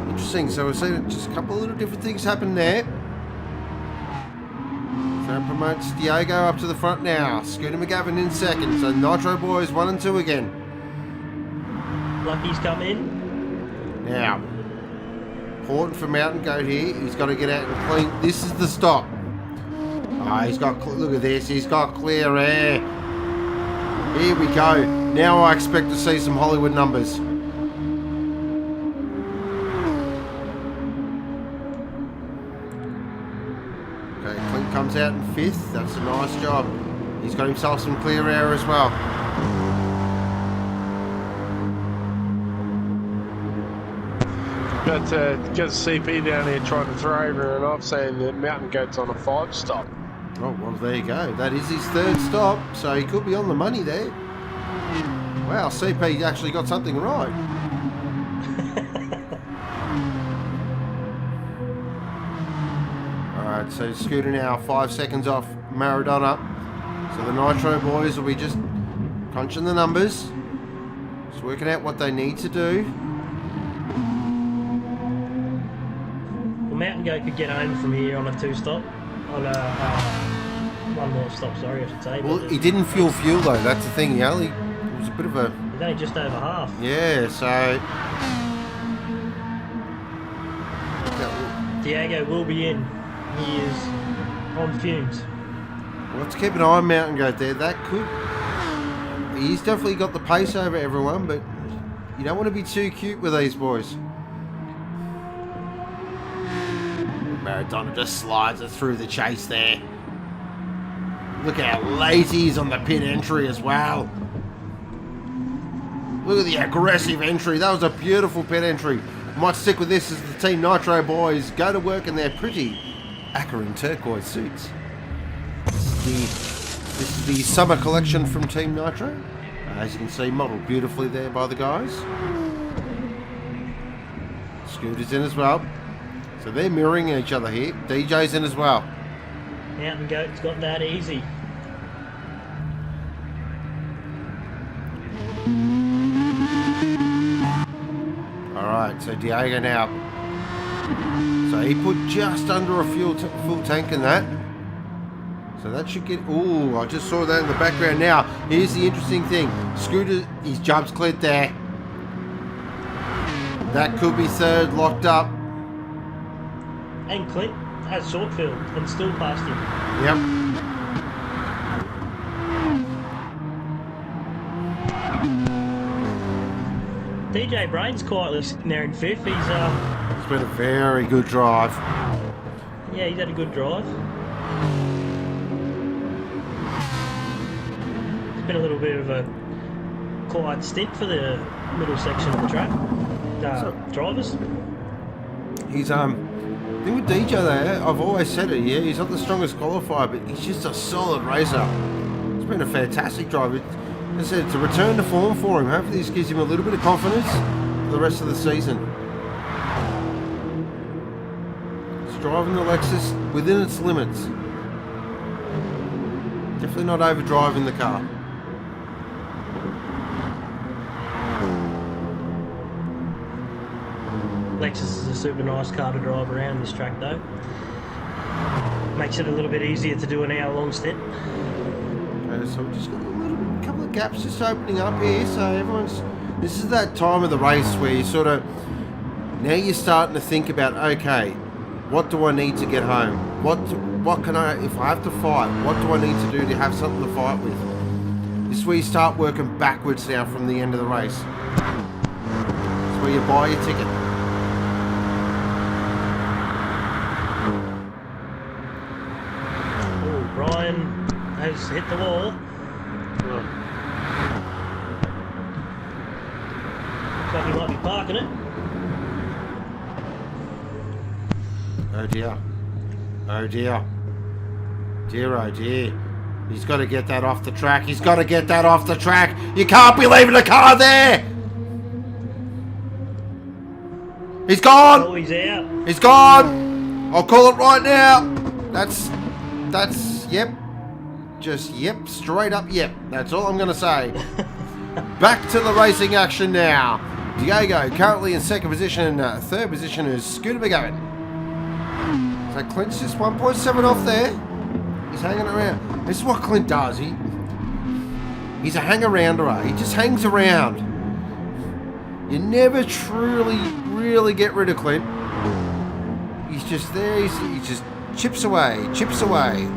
Interesting, so we've seen just a couple of little different things happen there. So that promotes Diego up to the front now. Scooter McGavin in second, so Nitro Boys 1 and 2 again. Lucky's come in. Now, important for Mountain Goat here, he's got to get out and clean. This is the stop. He's got, look at this, he's got clear air. Here we go. Now I expect to see some Hollywood numbers. Okay, Clint comes out in 5th. That's a nice job. He's got himself some clear air as well. Got CP down here trying to throw everyone off, saying that Mountain Goat's on a 5-stop. Oh, well, there you go. That is his 3rd stop, so he could be on the money there. Wow, CP actually got something right. Alright, so Scooter now 5 seconds off Maradona. So the Nitro Boys will be just crunching the numbers. Just working out what they need to do. Well, Mountain Goat could get home from here on a 2-stop. On a 1 more stop, sorry, I should say. Well, he didn't fuel though, that's the thing. It was a bit of a... He's only just over half. Yeah, so... Diego will be in. He is on fumes. Well, let's keep an eye on Mountain Goat there. That could... He's definitely got the pace over everyone, but you don't want to be too cute with these boys. Maradona just slides it through the chase there. Look how late he is on the pit entry as well. Look at the aggressive entry. That was a beautiful pit entry. Might stick with this as the Team Nitro Boys go to work in their pretty Acarin turquoise suits. This is the summer collection from Team Nitro. As you can see, modelled beautifully there by the guys. Scooter's in as well. So they're mirroring each other here. DJ's in as well. Mountain Goat's got that easy. Alright, so Diego now. So he put just under a full tank in that. So that should get... Ooh, I just saw that in the background now. Here's the interesting thing. Scooter, his jumps cleared there. That could be 3rd, locked up. And Clint has short field and still passed him. Yep. DJ Brain's quietly sitting there in 5th. It's been a very good drive. Yeah, he's had a good drive. been a little bit of a quiet stint for the middle section of the track. Drivers. He's thing with DJ there, I've always said it, yeah, he's not the strongest qualifier, but he's just a solid racer. He's been a fantastic driver. As I said, it's a return to form for him. Hopefully this gives him a little bit of confidence for the rest of the season. He's driving the Lexus within its limits. Definitely not overdriving the car. Lexus is a super nice car to drive around this track though. Makes it a little bit easier to do an hour-long stint. Okay, so we've just got a couple of gaps just opening up here. So everyone's. This is that time of the race where you sort of. Now you're starting to think about, okay, what do I need to get home? What can I, if I have to fight, what do I need to do to have something to fight with? This is where you start working backwards now from the end of the race. It's where you buy your ticket. Brian has hit the wall. Looks like he might be parking it. Oh dear. Oh dear. Dear oh dear. He's got to get that off the track. He's got to get that off the track. You can't be leaving the car there. He's gone. Oh, he's out. He's gone. I'll call it right now. That's, yep. Just, yep, straight up, yep. That's all I'm going to say. Back to the racing action now. Diego currently in second position. Third position is Scooter McGovern. So Clint's just 1.7 off there. He's hanging around. This is what Clint does. He's a hang-arounder. He just hangs around. You never truly, really get rid of Clint. He's just there. He just chips away, chips away.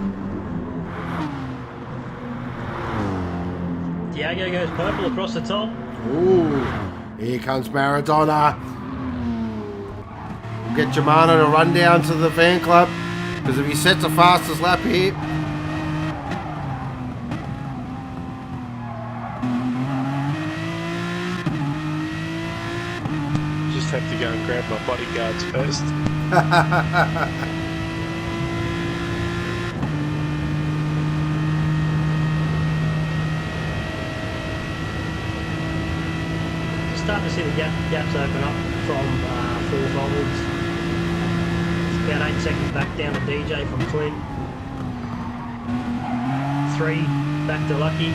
Diego goes purple across the top. Ooh, here comes Maradona. We'll get Germano to run down to the fan club, because if he sets the fastest lap here. Just have to go and grab my bodyguards first. Starting to see the gaps open up from fourth onwards. It's about 8 seconds back down to DJ from Clint. 3 back to Lucky.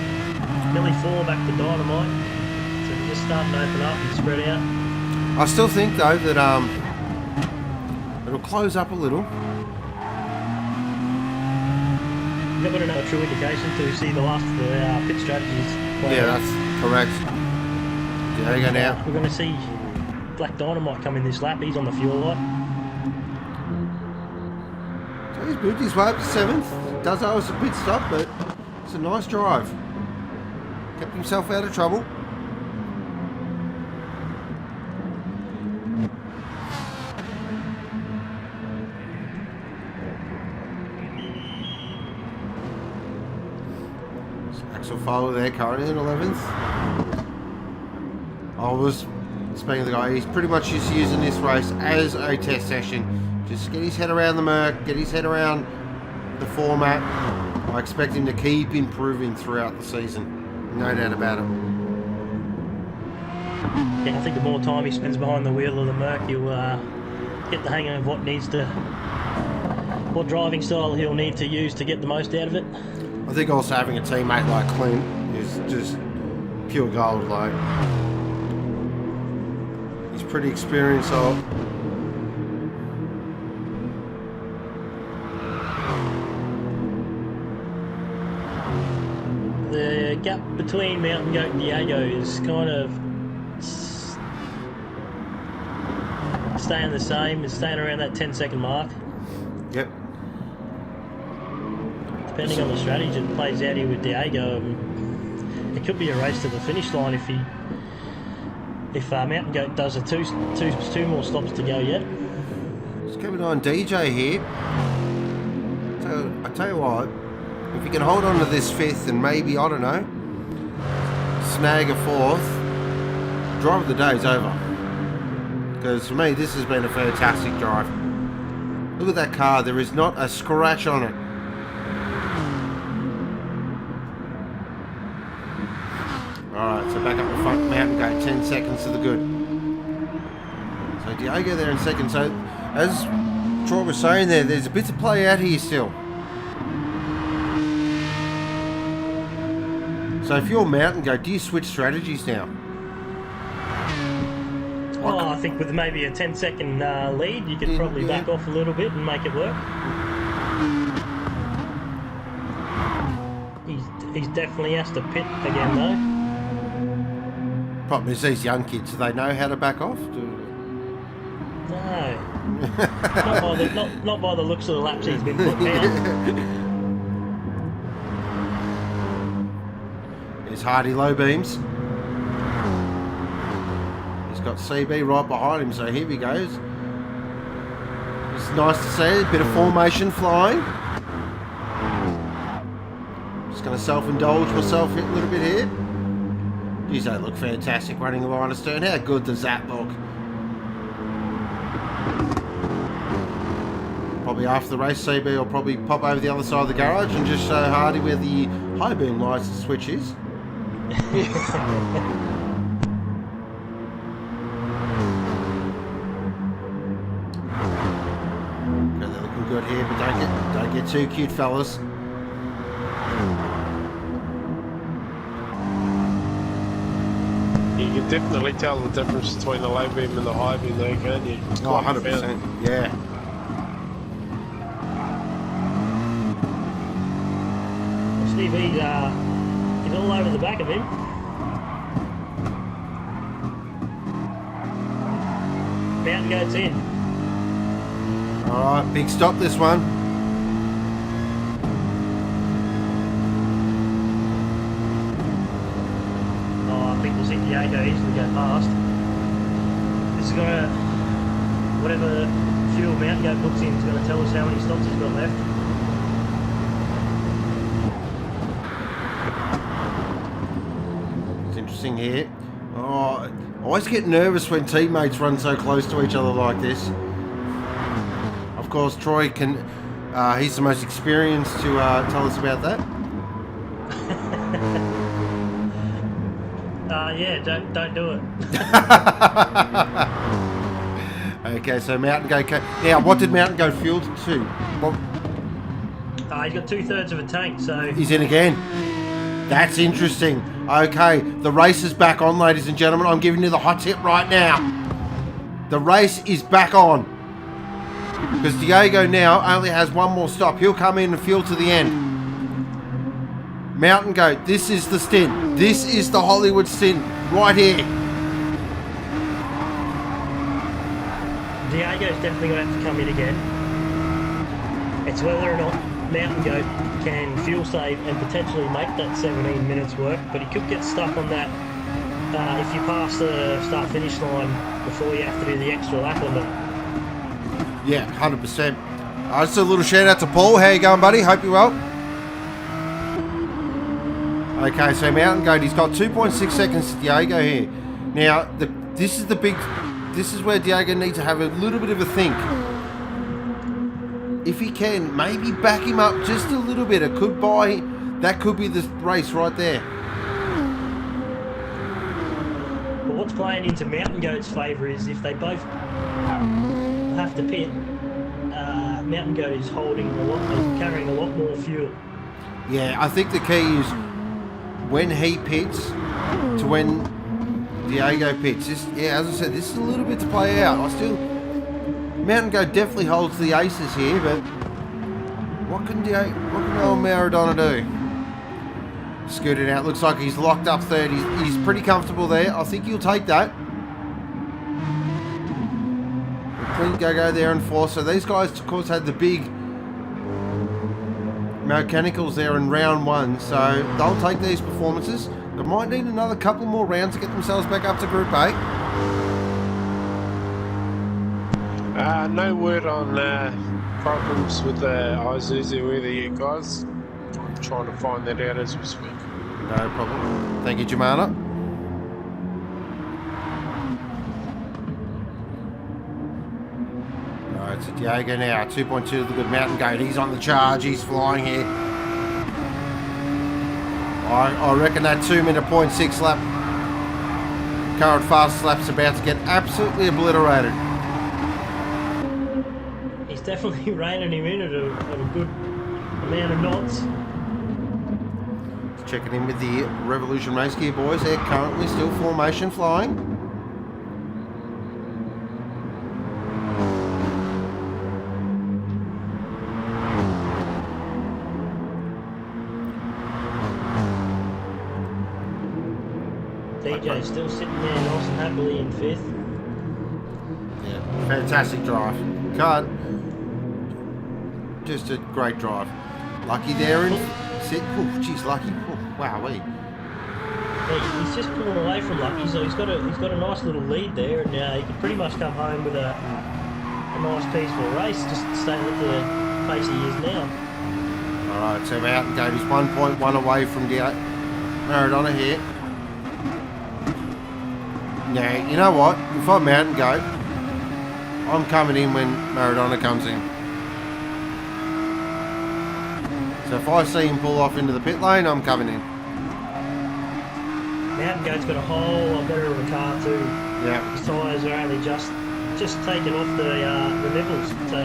Nearly 4 back to Dynamite. So they're just starting to open up and spread out. I still think though that it'll close up a little. We're not going to know a true indication until we see the last of the pit strategies. Yeah, that's correct. There you go now. We're going to see Blackdynomite come in this lap. He's on the fuel light. So he's moved his way up to 7th. Does owe us a pit stop, but it's a nice drive. Kept himself out of trouble. Axel Fowler there, currently in 11th. I was speaking to the guy, he's pretty much just using this race as a test session. Just get his head around the Merc, get his head around the format. I expect him to keep improving throughout the season. No doubt about it. Yeah, I think the more time he spends behind the wheel of the Merc, he'll get the hang of what driving style he'll need to use to get the most out of it. I think also having a teammate like Clint is just pure gold. Like, he's pretty experienced. So the gap between Mountain Goat and Diego is kind of staying the same. It's staying around that 10-second mark. yep. Depending on the strategy that plays out here with Diego, it could be a race to the finish line if Mountain Goat does two more stops to go yet. Just keep an eye on DJ here. So I tell you what, if you can hold on to this 5th and maybe, I don't know, snag a fourth, drive of the day's over. Because for me, this has been a fantastic drive. Look at that car. There is not a scratch on it. Alright, so back up the front, Mountain Goat, 10 seconds to the good. So Diego there in second. So, as Troy was saying there, there's a bit to play out here still. So if you're Mountain Goat, do you switch strategies now? Oh, I think with maybe a 10-second lead, you could probably back off a little bit and make it work. He's definitely has to pit again, though. Problem is, these young kids, do they know how to back off? No. not by the looks of the laps he's been put down. There's Hardy low beams. He's got CB right behind him, so here he goes. It's nice to see a bit of formation flying. Just going to self-indulge myself a little bit here. Geez, they look fantastic running a line of stern. How good does that look? Probably after the race, CB will probably pop over the other side of the garage and just show Hardy where the high beam lights switch is. Okay, they're looking good here, but don't get too cute, fellas. You can definitely tell the difference between the low beam and the high beam though, can't you? Oh, 100%, yeah. Steve, he's all over the back of him. Mountain Goat's in. Alright, big stop this one. Oh, I think we'll see Diego easily go past. This is gonna, whatever fuel Mountain Goat puts in is gonna tell us how many stops he's got left. Here. Oh, I always get nervous when teammates run so close to each other like this. Of course, Troy can. He's the most experienced to tell us about that. Yeah, don't do it. Okay, so Mountain Goat. Now, what did Mountain Goat fuel to? What? He's got 2/3 of a tank, so He's in again. That's interesting. Okay, the race is back on, ladies and gentlemen. I'm giving you the hot tip right now. The race is back on. Because Diego now only has one more stop. He'll come in and fuel to the end. Mountain Goat, this is the stint. This is the Hollywood stint right here. Diego's definitely going to have to come in again. It's whether or not Mountain Goat can fuel save and potentially make that 17 minutes work, but he could get stuck on that if you pass the start-finish line before you have to do the extra lap on that. Yeah, 100%. Just a little shout out to Paul. How you going, buddy? Hope you're well. Okay, so Mountain Goat, he's got 2.6 seconds to Diego here. Now, this is where Diego needs to have a little bit of a think. If he can, maybe back him up just a little bit. That could be the race right there. But what's playing into Mountain Goat's favour is if they both have to pit, Mountain Goat is carrying a lot more fuel. Yeah, I think the key is when he pits to when Diego pits. As I said, this is a little bit to play out. Mountain Goat definitely holds the aces here, but what can old Maradona do? Scooted out. Looks like he's locked up third. He's pretty comfortable there. I think he'll take that. Clint go there in fourth. So these guys, of course, had the big mechanicals there in round one. So they'll take these performances. They might need another couple more rounds to get themselves back up to Group A. No word on problems with Isuzu either yet, guys. I'm trying to find that out as we speak. No problem. Thank you, Jemana. No, it's a Diego now. 2.2 to the good mountain goat. He's on the charge. He's flying here. I reckon that 2-minute 0.6 lap current fast lap's about to get absolutely obliterated. He's definitely reining him in at a good amount of knots. Checking in with the Revolution race gear boys. They're currently still formation flying. DJ's still sitting there nice and happily in 5th. Yeah, fantastic drive. Can't. Just a great drive. Lucky there in sit. Oh, geez, Lucky. Oh, wowee. Yeah, he's just pulling away from Lucky, so he's got a nice little lead there, and he could pretty much come home with a nice peaceful race, just staying at the pace he is now. Alright, so Mountain Goat is 1.1 away from Maradona here. Now, you know what? If I'm Mountain Goat, I'm coming in when Maradona comes in. So if I see him pull off into the pit lane, I'm coming in. Mountain Goat's got a whole lot better of a car too. Yeah. His tyres are only just taken off the nipples, so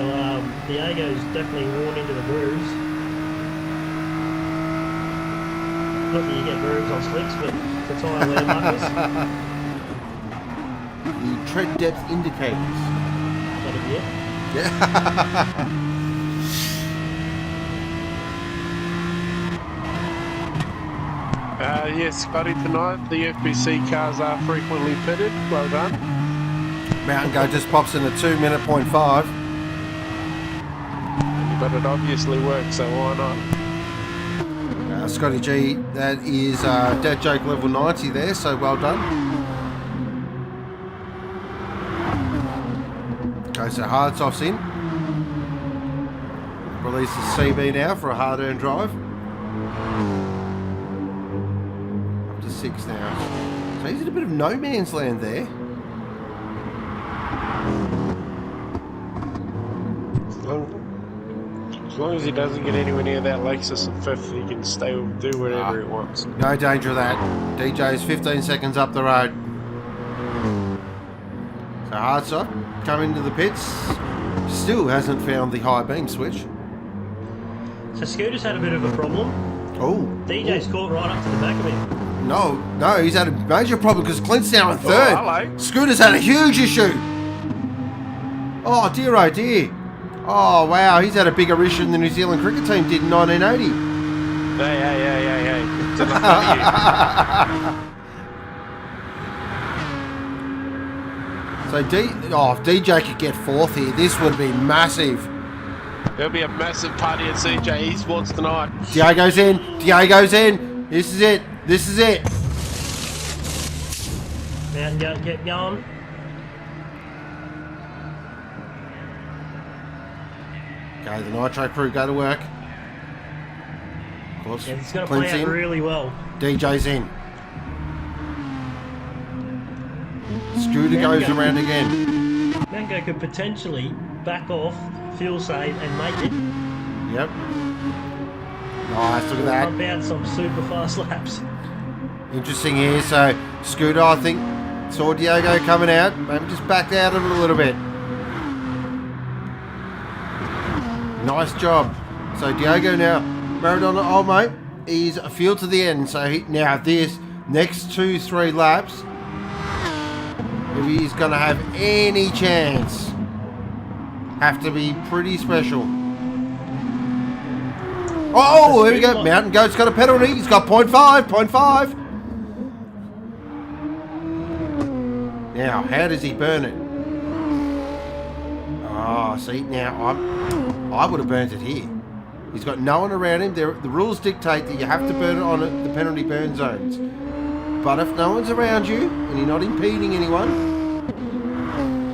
Diego's definitely worn into the grooves. Not that you get grooves on slicks, but the tyre wear markers. The tread depth indicators. That'll be it. Yeah. Yes, Scotty, tonight the FBC cars are frequently pitted. Well done. Mountain Goat just pops in a 2-minute 0.5. But it obviously works, so why not? Scotty G, that is Dad Joke level 90 there, so well done. Okay, so hardsoft's in. Releases CB now for a hard-earned drive. Up to 6 now. So he's in a bit of no man's land there. As long as he doesn't get anywhere near that Lexus at 5th, he can stay do whatever he wants. No danger of that. DJ's 15 seconds up the road. So hardsoft coming to the pits. Still hasn't found the high beam switch. So Scooter's had a bit of a problem. Oh. DJ's caught right up to the back of him. No, he's had a major problem because Clint's now in 3rd. Hello. Scooter's had a huge issue. Oh dear, oh dear. Oh wow, he's had a bigger issue than the New Zealand cricket team did in 1980. Hey. It's enough of So if DJ could get 4th here, this would be massive. There'll be a massive party at CJ Esports tonight. Diego's in. This is it. Mountain Goat kept going. Okay, the Nitro crew go to work. Of course, Yeah, it's going to Clint's play out in. really well. DJ's in. Scooter goes around again. Mountain Goat could potentially back off, fuel save, and make it. Yep. Nice, look at that. Pump out some super fast laps. Interesting here. So Scooter, I think, saw Diego coming out. Maybe just backed out of it a little bit. Nice job. So Diego now, Maradona, old mate, he's a field to the end. So now this next 2-3 laps, if he's going to have any chance, have to be pretty special. Oh, here we go. Mountain Goat's got a penalty. He's got 0.5. Now, how does he burn it? Oh, see, now I would have burnt it here. He's got no one around him. The rules dictate that you have to burn it on the penalty burn zones. But if no one's around you and you're not impeding anyone,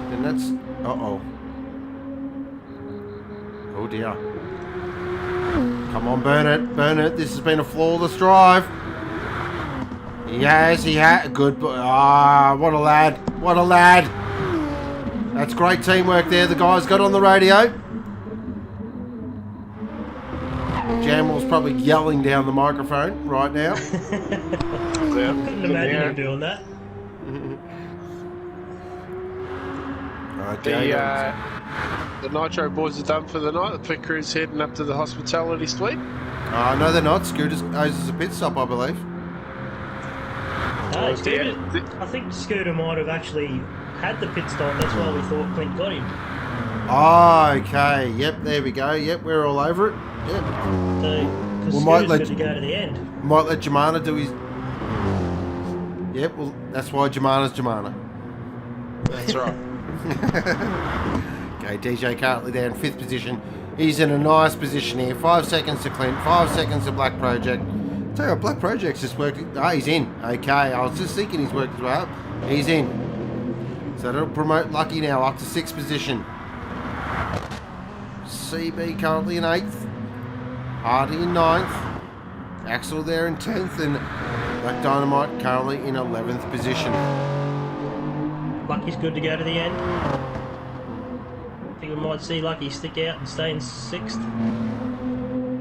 then that's... Uh-oh. Oh, dear. Come on, burn it. This has been a flawless drive. Yes, he had. Good. Ah, what a lad. What a lad. That's great teamwork there. The guys got on the radio. Jamwell's probably yelling down the microphone right now. Couldn't imagine him doing that. The Nitro boys are done for the night. The pit crew's heading up to the hospitality suite. No, they're not. Scooter's owes a pit stop, I believe. No, Scooter, I think Scooter might have actually had the pit stop. That's why we thought Clint got him. Oh, okay. Yep, there we go. Yep, we're all over it. Yep. So, because might Scooter's got to go to the end. Might let Jemana do his... Yep, well, that's why Jemana's Jemana. That's right. Okay, DJ Cartley there in 5th position. He's in a nice position here. 5 seconds to Clint, 5 seconds to Black Project. Tell you what, Black Project's just worked. Ah, he's in. Okay, I was just thinking he's worked as well. He's in. So that'll promote Lucky now up to 6th position. CB currently in 8th. Hardy in 9th. Axel there in 10th. And Blackdynomite currently in 11th position. Lucky's good to go to the end. I think we might see Lucky stick out and stay in 6th.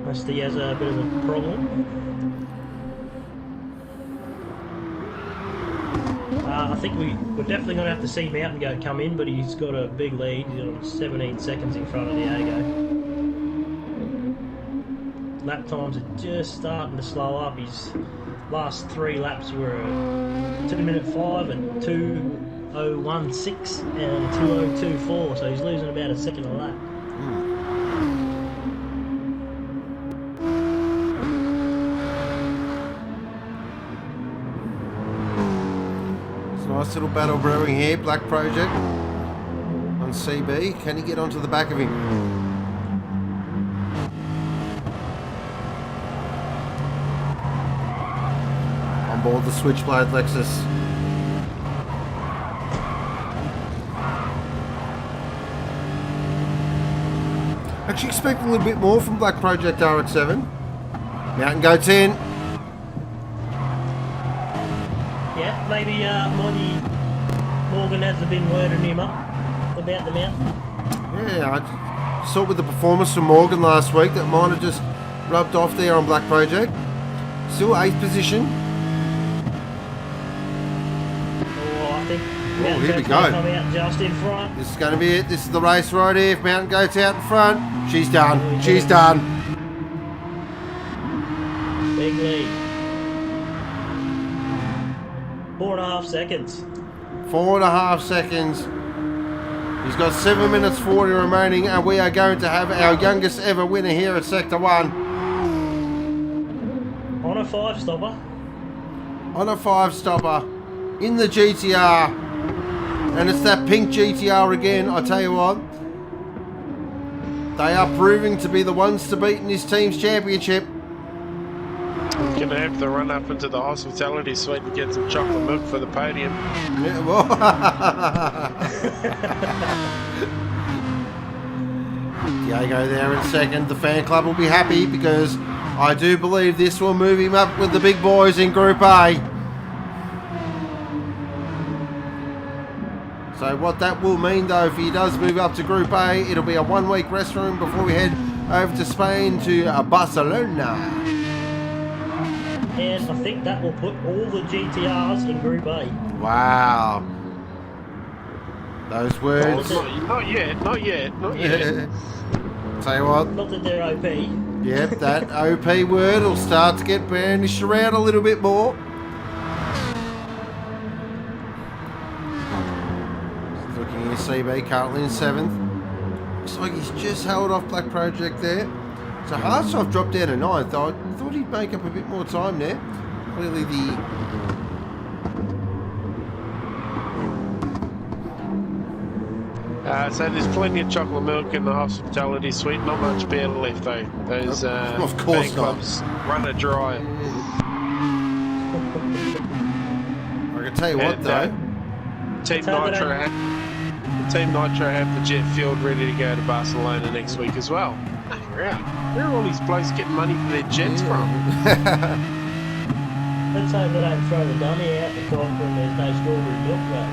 Unless he has a bit of a problem. I think we're definitely going to have to see Mountain come in, but he's got a big lead. He's on 17 seconds in front of Diego. Lap times are just starting to slow up. His last 3 laps were 2:05 and 2:016 and 2:024, so he's losing about a second a lap. Nice little battle brewing here. Black Project on CB. Can he get onto the back of him? On board the Switchblade Lexus. Actually expect a little bit more from Black Project RX-7. Mountain Goat's in. Yeah, maybe Morgan hasn't been wording him up about the mountain. Yeah, I saw with the performance from Morgan last week that might have just rubbed off there on Black Project. Still 8th position. Oh, I think Mountain here we go. Come out just in front. This is going to be it. This is the race right here. If Mountain Goat's out in front, she's done. She's done. Big lead. 4.5 seconds. 4.5 seconds. He's got 7 minutes 40 remaining, and we are going to have our youngest ever winner here at Sector 1. On a 5-stopper. On a 5-stopper. In the GTR. And it's that pink GTR again, I tell you what. They are proving to be the ones to beat in this team's championship. I'm going to have to run up into the hospitality suite and get some chocolate milk for the podium. Yeah, well. Diego there in second. The fan club will be happy because I do believe this will move him up with the big boys in Group A. So what that will mean though, if he does move up to Group A, it'll be a 1-week rest room before we head over to Spain to Barcelona. And I think that will put all the GTRs in Group A. Wow. Those words. Not yet. Tell you what. Not that they're OP. Yep, that OP word will start to get brandished around a little bit more. Looking at CB currently in 7th. Looks like he's just held off Black Project there. So hardsoft dropped down to 9th. I thought he'd make up a bit more time there. Clearly the... So there's plenty of chocolate milk in the hospitality suite. Not much beer left though. Those of course fan clubs run it dry. I can tell you what though. Team Nitro have the jet field ready to go to Barcelona next week as well. Where are all these blokes getting money for their jets from? Let's hope they don't throw the dummy out the top when there's no strawberry milk though.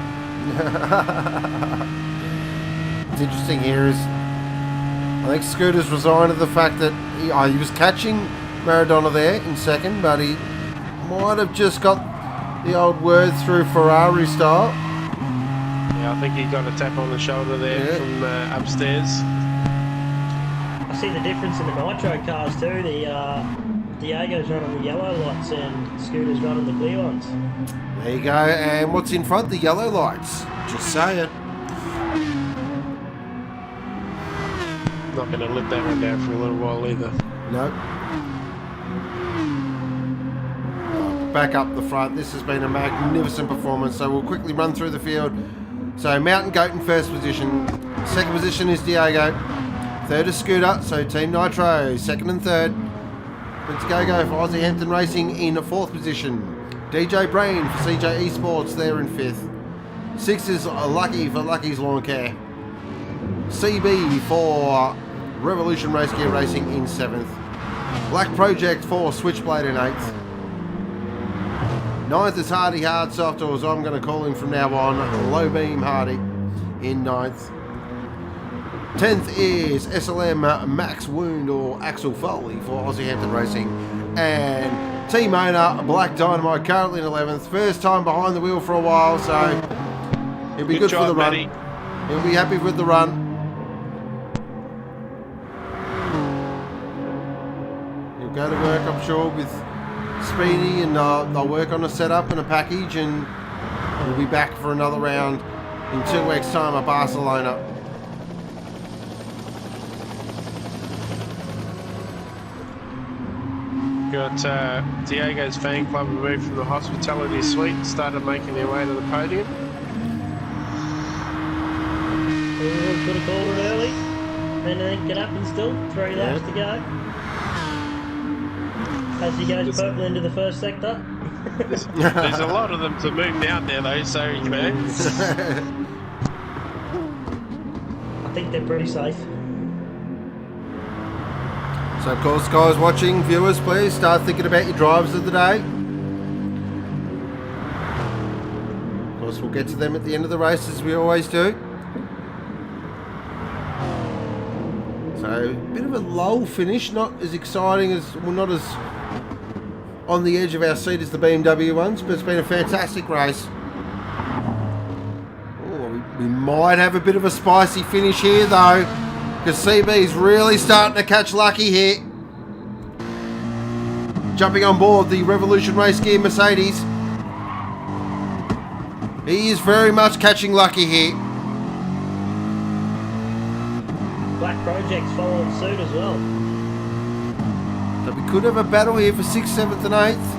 What's interesting here is I think Scooter's resigned to the fact that he was catching Maradona there in second, but he might have just got the old word through Ferrari style. Yeah, I think he got a tap on the shoulder there from upstairs. I see the difference in the nitro cars too. Diego's running the yellow lights and Scooter's running the clear ones. There you go, and what's in front? The yellow lights. Just say it. Not going to let that one down for a little while either. No. Back up the front. This has been a magnificent performance, so we'll quickly run through the field. So Mountain Goat in first position. Second position is Diego. Third is Scooter, so Team Nitro, second and third. Let's go for Aussie Hampton Racing in fourth position. DJ Brain for CJ Esports there in fifth. Sixth is Lucky for Lucky's Lawn Care. CB for Revolution Race Gear Racing in seventh. Black Project for Switchblade in eighth. Ninth is Hardy Hardsoft, or as I'm going to call him from now on, Low Beam Hardy in ninth. 10th is SLMaxwoundxpress or Axel Foley for Aussie Hampton Racing. And team owner Blackdynomite currently in 11th. First time behind the wheel for a while, so he'll be good for the run. He'll be happy with the run. He'll go to work, I'm sure, with Speedy, and they'll work on a setup and a package, and we'll be back for another round in 2 weeks' time at Barcelona. Got Diego's fan club removed from the hospitality suite, started making their way to the podium. Could have called it early. Anything can happen still. 3 laps to go. As he goes purple into the first sector. There's a lot of them to move down there though, so you know. I think they're pretty safe. So of course, guys watching, viewers, please start thinking about your drives of the day. Of course, we'll get to them at the end of the race as we always do. So, a bit of a lull finish, not as exciting as, well, not as on the edge of our seat as the BMW ones, but it's been a fantastic race. Oh, we might have a bit of a spicy finish here though, because CB's really starting to catch Lucky here. Jumping on board the Revolution Race Gear Mercedes. He is very much catching Lucky here. Black Project's following suit as well. So we could have a battle here for 6th, 7th and 8th.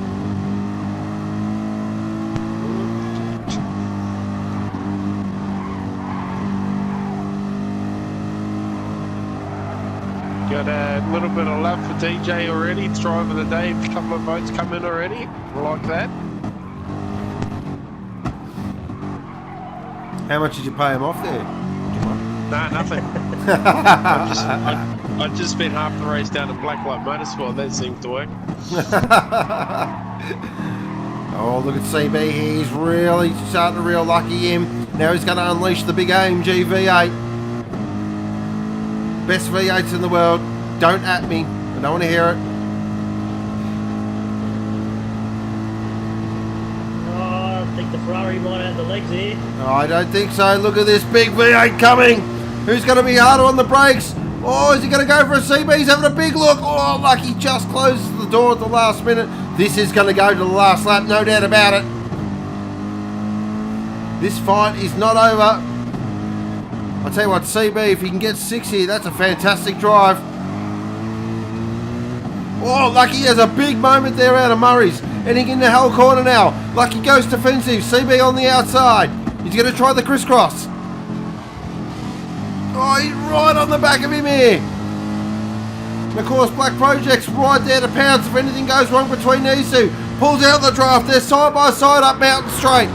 Got a little bit of love for DJ already, driver of the day, a couple of votes come in already, like that. How much did you pay him off there? Nah, nothing. I just spent half the race down at Blacklight Motorsport. That seems to work. Oh, look at CB here. He's really starting to reel Lucky in. Now he's going to unleash the big AMG V8. Best V8s in the world. Don't at me. I don't want to hear it. Oh, I think the Ferrari might have the legs here. Oh, I don't think so. Look at this big V8 coming. Who's going to be harder on the brakes? Oh, is he going to go for a CB? He's having a big look. Oh, Lucky just closes the door at the last minute. This is going to go to the last lap, no doubt about it. This fight is not over. I'll tell you what, CB, if he can get 6 here, that's a fantastic drive. Oh, Lucky has a big moment there out of Murray's. Heading in the hell corner now. Lucky goes defensive. CB on the outside. He's going to try the crisscross. Oh, he's right on the back of him here. And of course, Black Project's right there to pounce if anything goes wrong between these two. Pulls out the draft. They're side by side up Mountain Straight.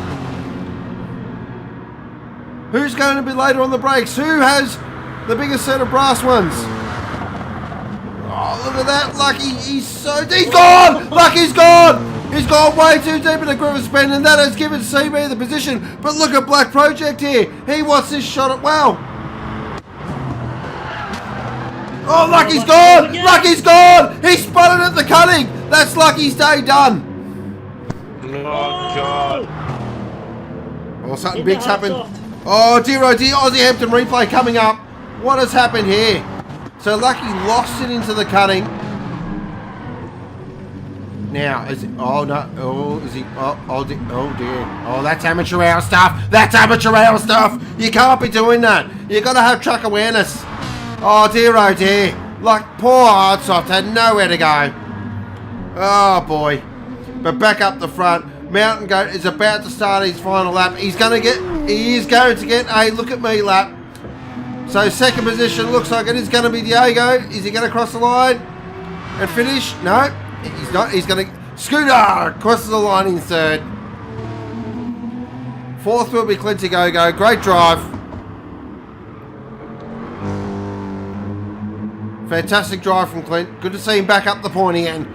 Who's going to be later on the brakes? Who has the biggest set of brass ones? Oh, look at that. Lucky, he's gone! Lucky's gone! He's gone way too deep in the groove of spin, and that has given CB the position. But look at Black Project here. He wants this shot at well. Oh, Lucky's gone! Lucky's gone! He spun it at the cutting! That's Lucky's day done. Oh, God. Oh, something big's happened. Oh, dear, oh dear. Aussie Hampton replay coming up. What has happened here? So Lucky lost it into the cutting. Now, is it, oh no, oh, is he, oh dear, oh, that's amateur hour stuff. That's amateur hour stuff. You can't be doing that. You got to have track awareness. Oh dear, like poor hardsoft had nowhere to go. Oh boy. But back up the front, Mountain Goat is about to start his final lap. He is going to get a look at me lap. So second position looks like it is going to be Diego. Is he going to cross the line and finish? No, he's not. He's going to Scooter crosses the line in third. Fourth will be Clint Go. Great drive. Fantastic drive from Clint. Good to see him back up the point again.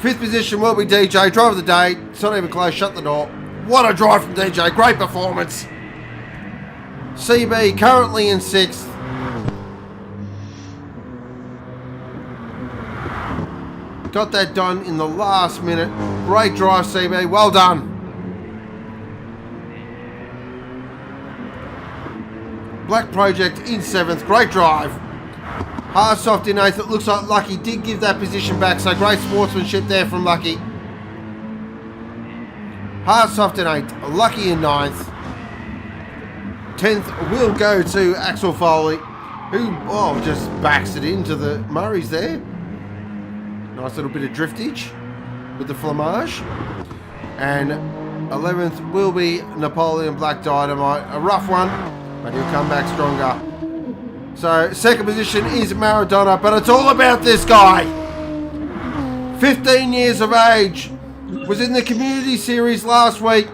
Fifth position will be DJ. Drive of the day. It's not even close. Shut the door. What a drive from DJ. Great performance. CB currently in sixth. Got that done in the last minute. Great drive, CB. Well done. Black Project in seventh. Great drive. Hardsoft in eighth. It looks like Lucky did give that position back, so great sportsmanship there from Lucky. Hardsoft in eighth. Lucky in ninth. 10th will go to Axel Foley, who just backs it into the Murrays there. Nice little bit of driftage with the flamage. And 11th will be Napoleon Blackdynomite. A rough one, but he'll come back stronger. So second position is Maradona, but it's all about this guy. 15 years of age, was in the community series last week,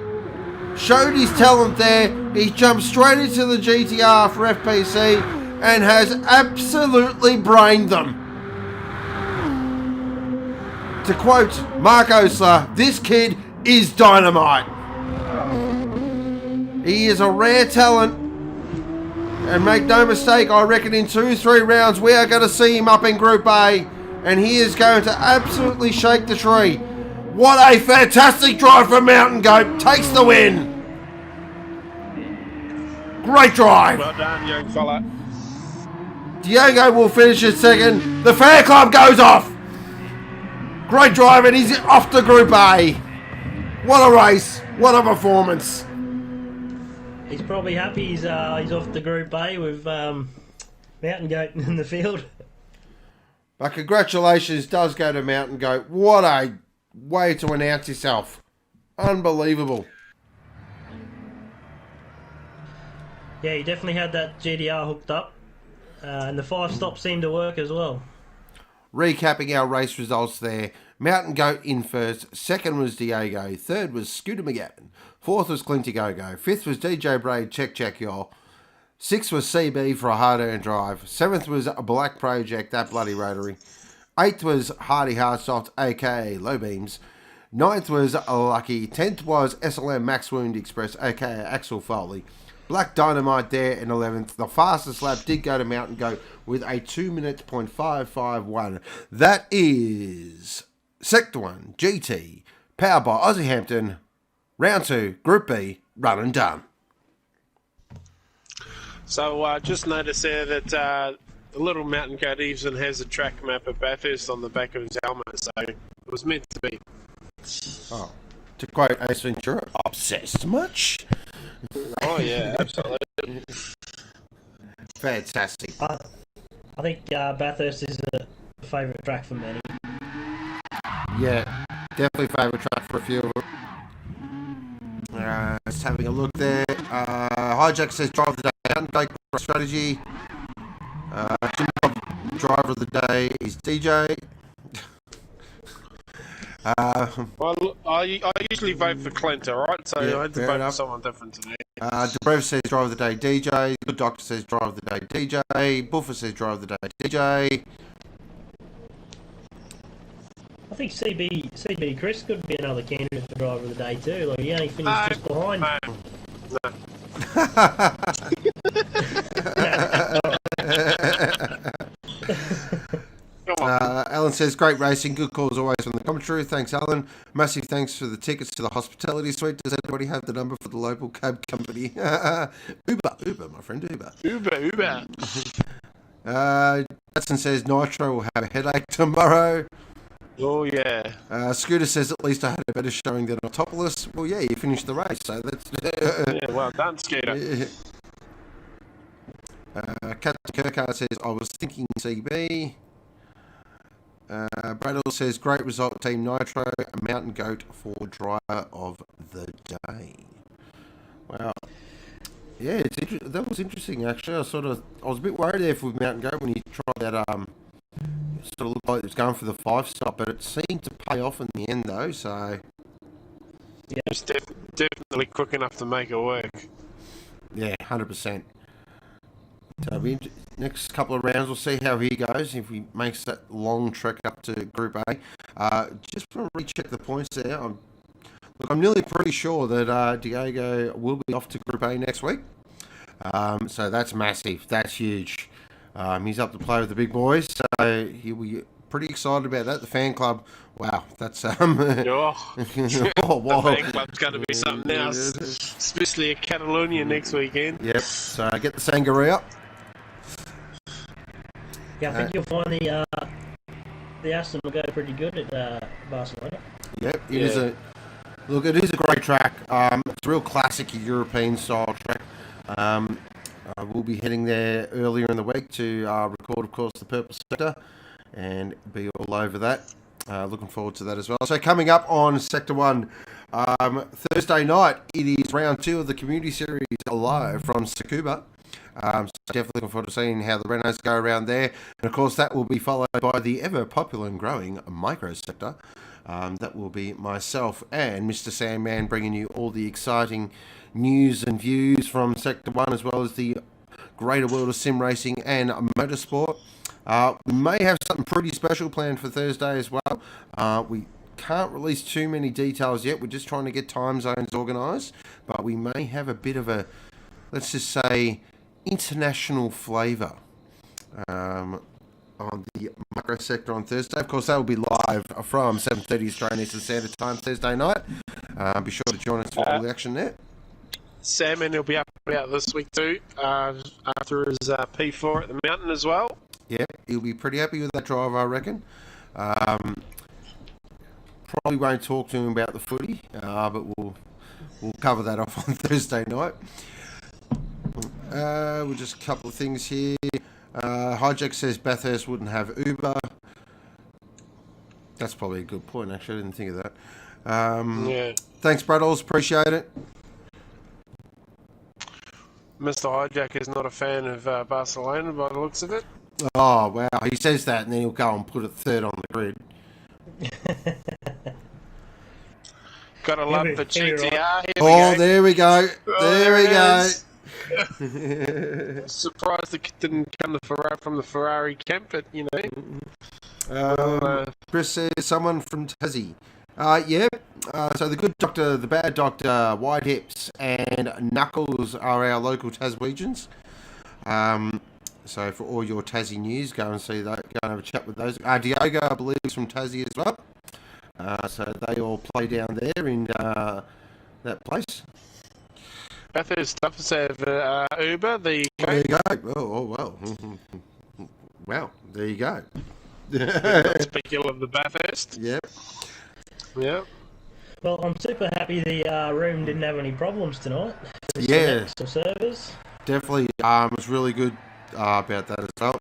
showed his talent there. He jumped straight into the GTR for FPC and has absolutely brained them. To quote Mark Osler, this kid is dynamite. He is a rare talent. And make no mistake, I reckon in 2-3 rounds we are going to see him up in Group A. And he is going to absolutely shake the tree. What a fantastic drive from Mountain Goat. Takes the win. Great drive. Well done, young fella. Diego will finish at second. The Fair Club goes off. Great drive, and he's off to Group A. What a race. What a performance. He's probably happy he's off the Group A with Mountain Goat in the field. But congratulations does go to Mountain Goat. What a way to announce yourself. Unbelievable. Yeah, he definitely had that GDR hooked up. And the 5 stops seemed to work as well. Recapping our race results there. Mountain Goat in first. Second was Diego. Third was Scooter McGavin. Fourth was Clinty Go. Fifth was DJ Braid. Check, y'all. Sixth was CB for a hard-earned drive. Seventh was a Black Project, that bloody rotary. Eighth was Hardy Hardsoft, a.k.a. Low Beams. Ninth was Lucky. 10th was SLMaxwoundxpress, a.k.a. Axel Foley. Blackdynomite there in 11th. The fastest lap did go to Mountain Goat with a 2:551. That is Sector 1 GT, powered by Aussie Hampton. Round 2, Group B, run and done. So just noticed there that the little Mountain Goat even has a track map of Bathurst on the back of his helmet, so it was meant to be. Oh, to quote Ace Ventura, obsessed much? Oh yeah, absolutely. Fantastic. I think Bathurst is a favourite track for many. Yeah, definitely favourite track for a few of them. Just having a look there. Hijack says drive of the day. Mountain Goat strategy. Driver of the day is DJ. Well, I usually vote for Clint, alright? So Yeah, I had to fair vote enough. for someone different today. Debrev says drive of the day DJ. Good Doctor says drive of the day DJ. Buffer says drive of the day DJ. I think CB Chris could be another candidate for driver of the day too. Like he only finished just behind. No. Alan says, great racing, good calls always from the commentary. Thanks, Alan. Massive thanks for the tickets to the hospitality suite. Does anybody have the number for the local cab company? Uber, my friend, Uber. Uber. Jackson says, Nitro will have a headache tomorrow. Oh, yeah. Scooter says, at least I had a better showing than Autopolis. Well, yeah, you finished the race, so that's... Yeah, well done, Scooter. Captain Kirkard says, I was thinking CB. Bradle says, great result, Team Nitro. Mountain Goat for driver of the day. Wow. Yeah, that was interesting, actually. I was a bit worried there with Mountain Goat when he tried that, it sort of looked like it was going for the 5-stop, but it seemed to pay off in the end, though, so... Yeah, it's definitely quick enough to make it work. Yeah, 100%. So next couple of rounds, we'll see how he goes, if he makes that long trek up to Group A. Just want to recheck the points there. I'm nearly pretty sure that Diego will be off to Group A next week. So that's massive. That's huge. He's up to play with the big boys, so he'll be pretty excited about that. The fan club, wow, that's Oh, wow. The fan club's going to be something else, especially at Catalonia next weekend. Yep. So get the sangria. Yeah, I think you'll find the Aston will go pretty good at Barcelona. Yep. It is a great track. It's a real classic European style track. We'll be heading there earlier in the week to record, of course, the Purple Sector and be all over that. Looking forward to that as well. So coming up on Sector 1, Thursday night, it is round 2 of the Community Series live from Tsukuba. So definitely looking forward to seeing how the Renaults go around there. And of course, that will be followed by the ever popular and growing Micro Sector. That will be myself and Mr. Sandman bringing you all the exciting news and views from Sector 1, as well as the greater world of sim racing and motorsport. We may have something pretty special planned for Thursday as well. We can't release too many details yet. We're just trying to get time zones organised. But we may have a bit of a, let's just say, international flavour on the Micro Sector on Thursday. Of course, that will be live from 7:30 Australian Eastern Standard Time Thursday night. Be sure to join us for all the action there. Salmon will be up and about this week too, after his P4 at the mountain as well. Yeah, he'll be pretty happy with that drive, I reckon. Probably won't talk to him about the footy, but we'll cover that off on Thursday night. We'll just a couple of things here. Hijack says Bathurst wouldn't have Uber. That's probably a good point, actually. I didn't think of that. Yeah. Thanks, Braddles. Appreciate it. Mr. Hijack is not a fan of Barcelona by the looks of it. Oh, wow. He says that and then he'll go and put it third on the grid. Gotta love the GTR. Oh, there we go. There we go. Surprised it didn't come from the Ferrari camp, but you know. Chris says someone from Tassie. Yeah. So the good doctor, the bad doctor, White Hips, and Knuckles are our local Taswegians. So for all your Tassie news, go and see that. Go and have a chat with those. Diogo, I believe, is from Tassie as well. So they all play down there in that place. Bathurst stuff have Uber. There you go. There you go. Oh well. Wow. There you go. Speaking of the Bathurst. Yep. Yeah. Well, I'm super happy the room didn't have any problems tonight. Yeah. Some servers. Definitely. It was really good about that as well.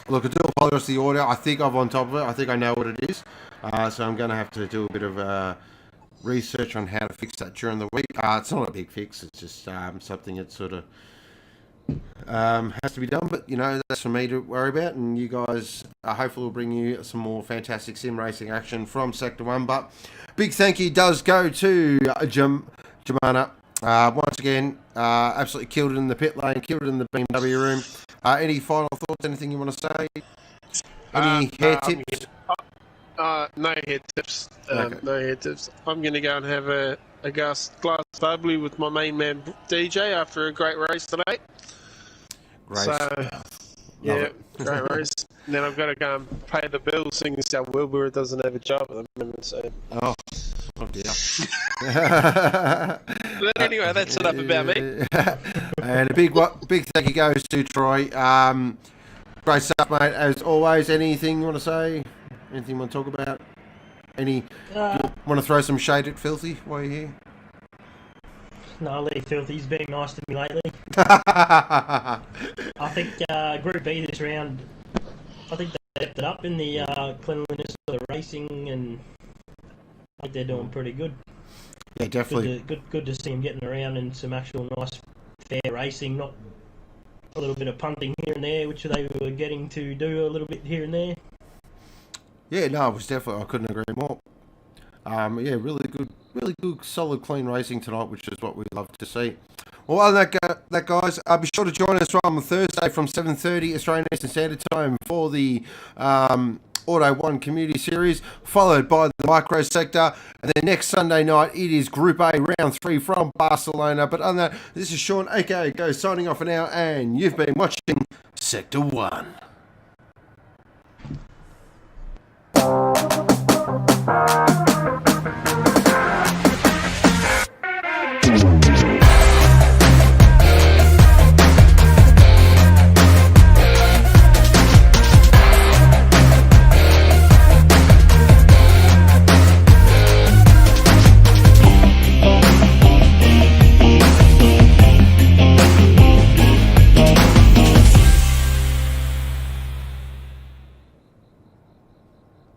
Look, I do apologise for the audio. I think I'm on top of it. I think I know what it is. So I'm going to have to do a bit of research on how to fix that during the week. It's not a big fix. It's just something that sort of has to be done. But, you know, that's for me to worry about. And you guys, hopefully, will bring you some more fantastic sim racing action from Sector 1. But big thank you does go to Jemana. Once again, absolutely killed it in the pit lane, killed it in the BMW room. Any final thoughts, anything you want to say? Any hair tips? No hair tips. Okay. No hair tips. I'm going to go and have a glass bubbly with my main man DJ after a great race tonight. Great. So, yeah, great race. And then I've got to go and pay the bills, seeing as how Wilbur doesn't have a job at the moment. So. Oh dear. But anyway, that's enough about me. And a big thank you goes to Troy. Great stuff, mate. As always, anything you want to say? Anything you want to talk about? Want to throw some shade at Filthy while you're here? No, Lee Filthy's been nice to me lately. I think Group B this round, I think they stepped it up in the cleanliness of the racing, and I think they're doing pretty good. Yeah, definitely. Good to see them getting around in some actual nice, fair racing, not a little bit of punting here and there, which they were getting to do a little bit here and there. Yeah, no, it was definitely, I couldn't agree more. Yeah, really good, solid, clean racing tonight, which is what we love to see. Well, other than that, guys, be sure to join us on Thursday from 7:30 Australian Eastern Standard Time for the Auto 1 Community Series, followed by the Micro Sector. And then next Sunday night, it is Group A, Round 3 from Barcelona. But other than that, this is Sean, a.k.a. Go, signing off for now, and you've been watching Sector 1.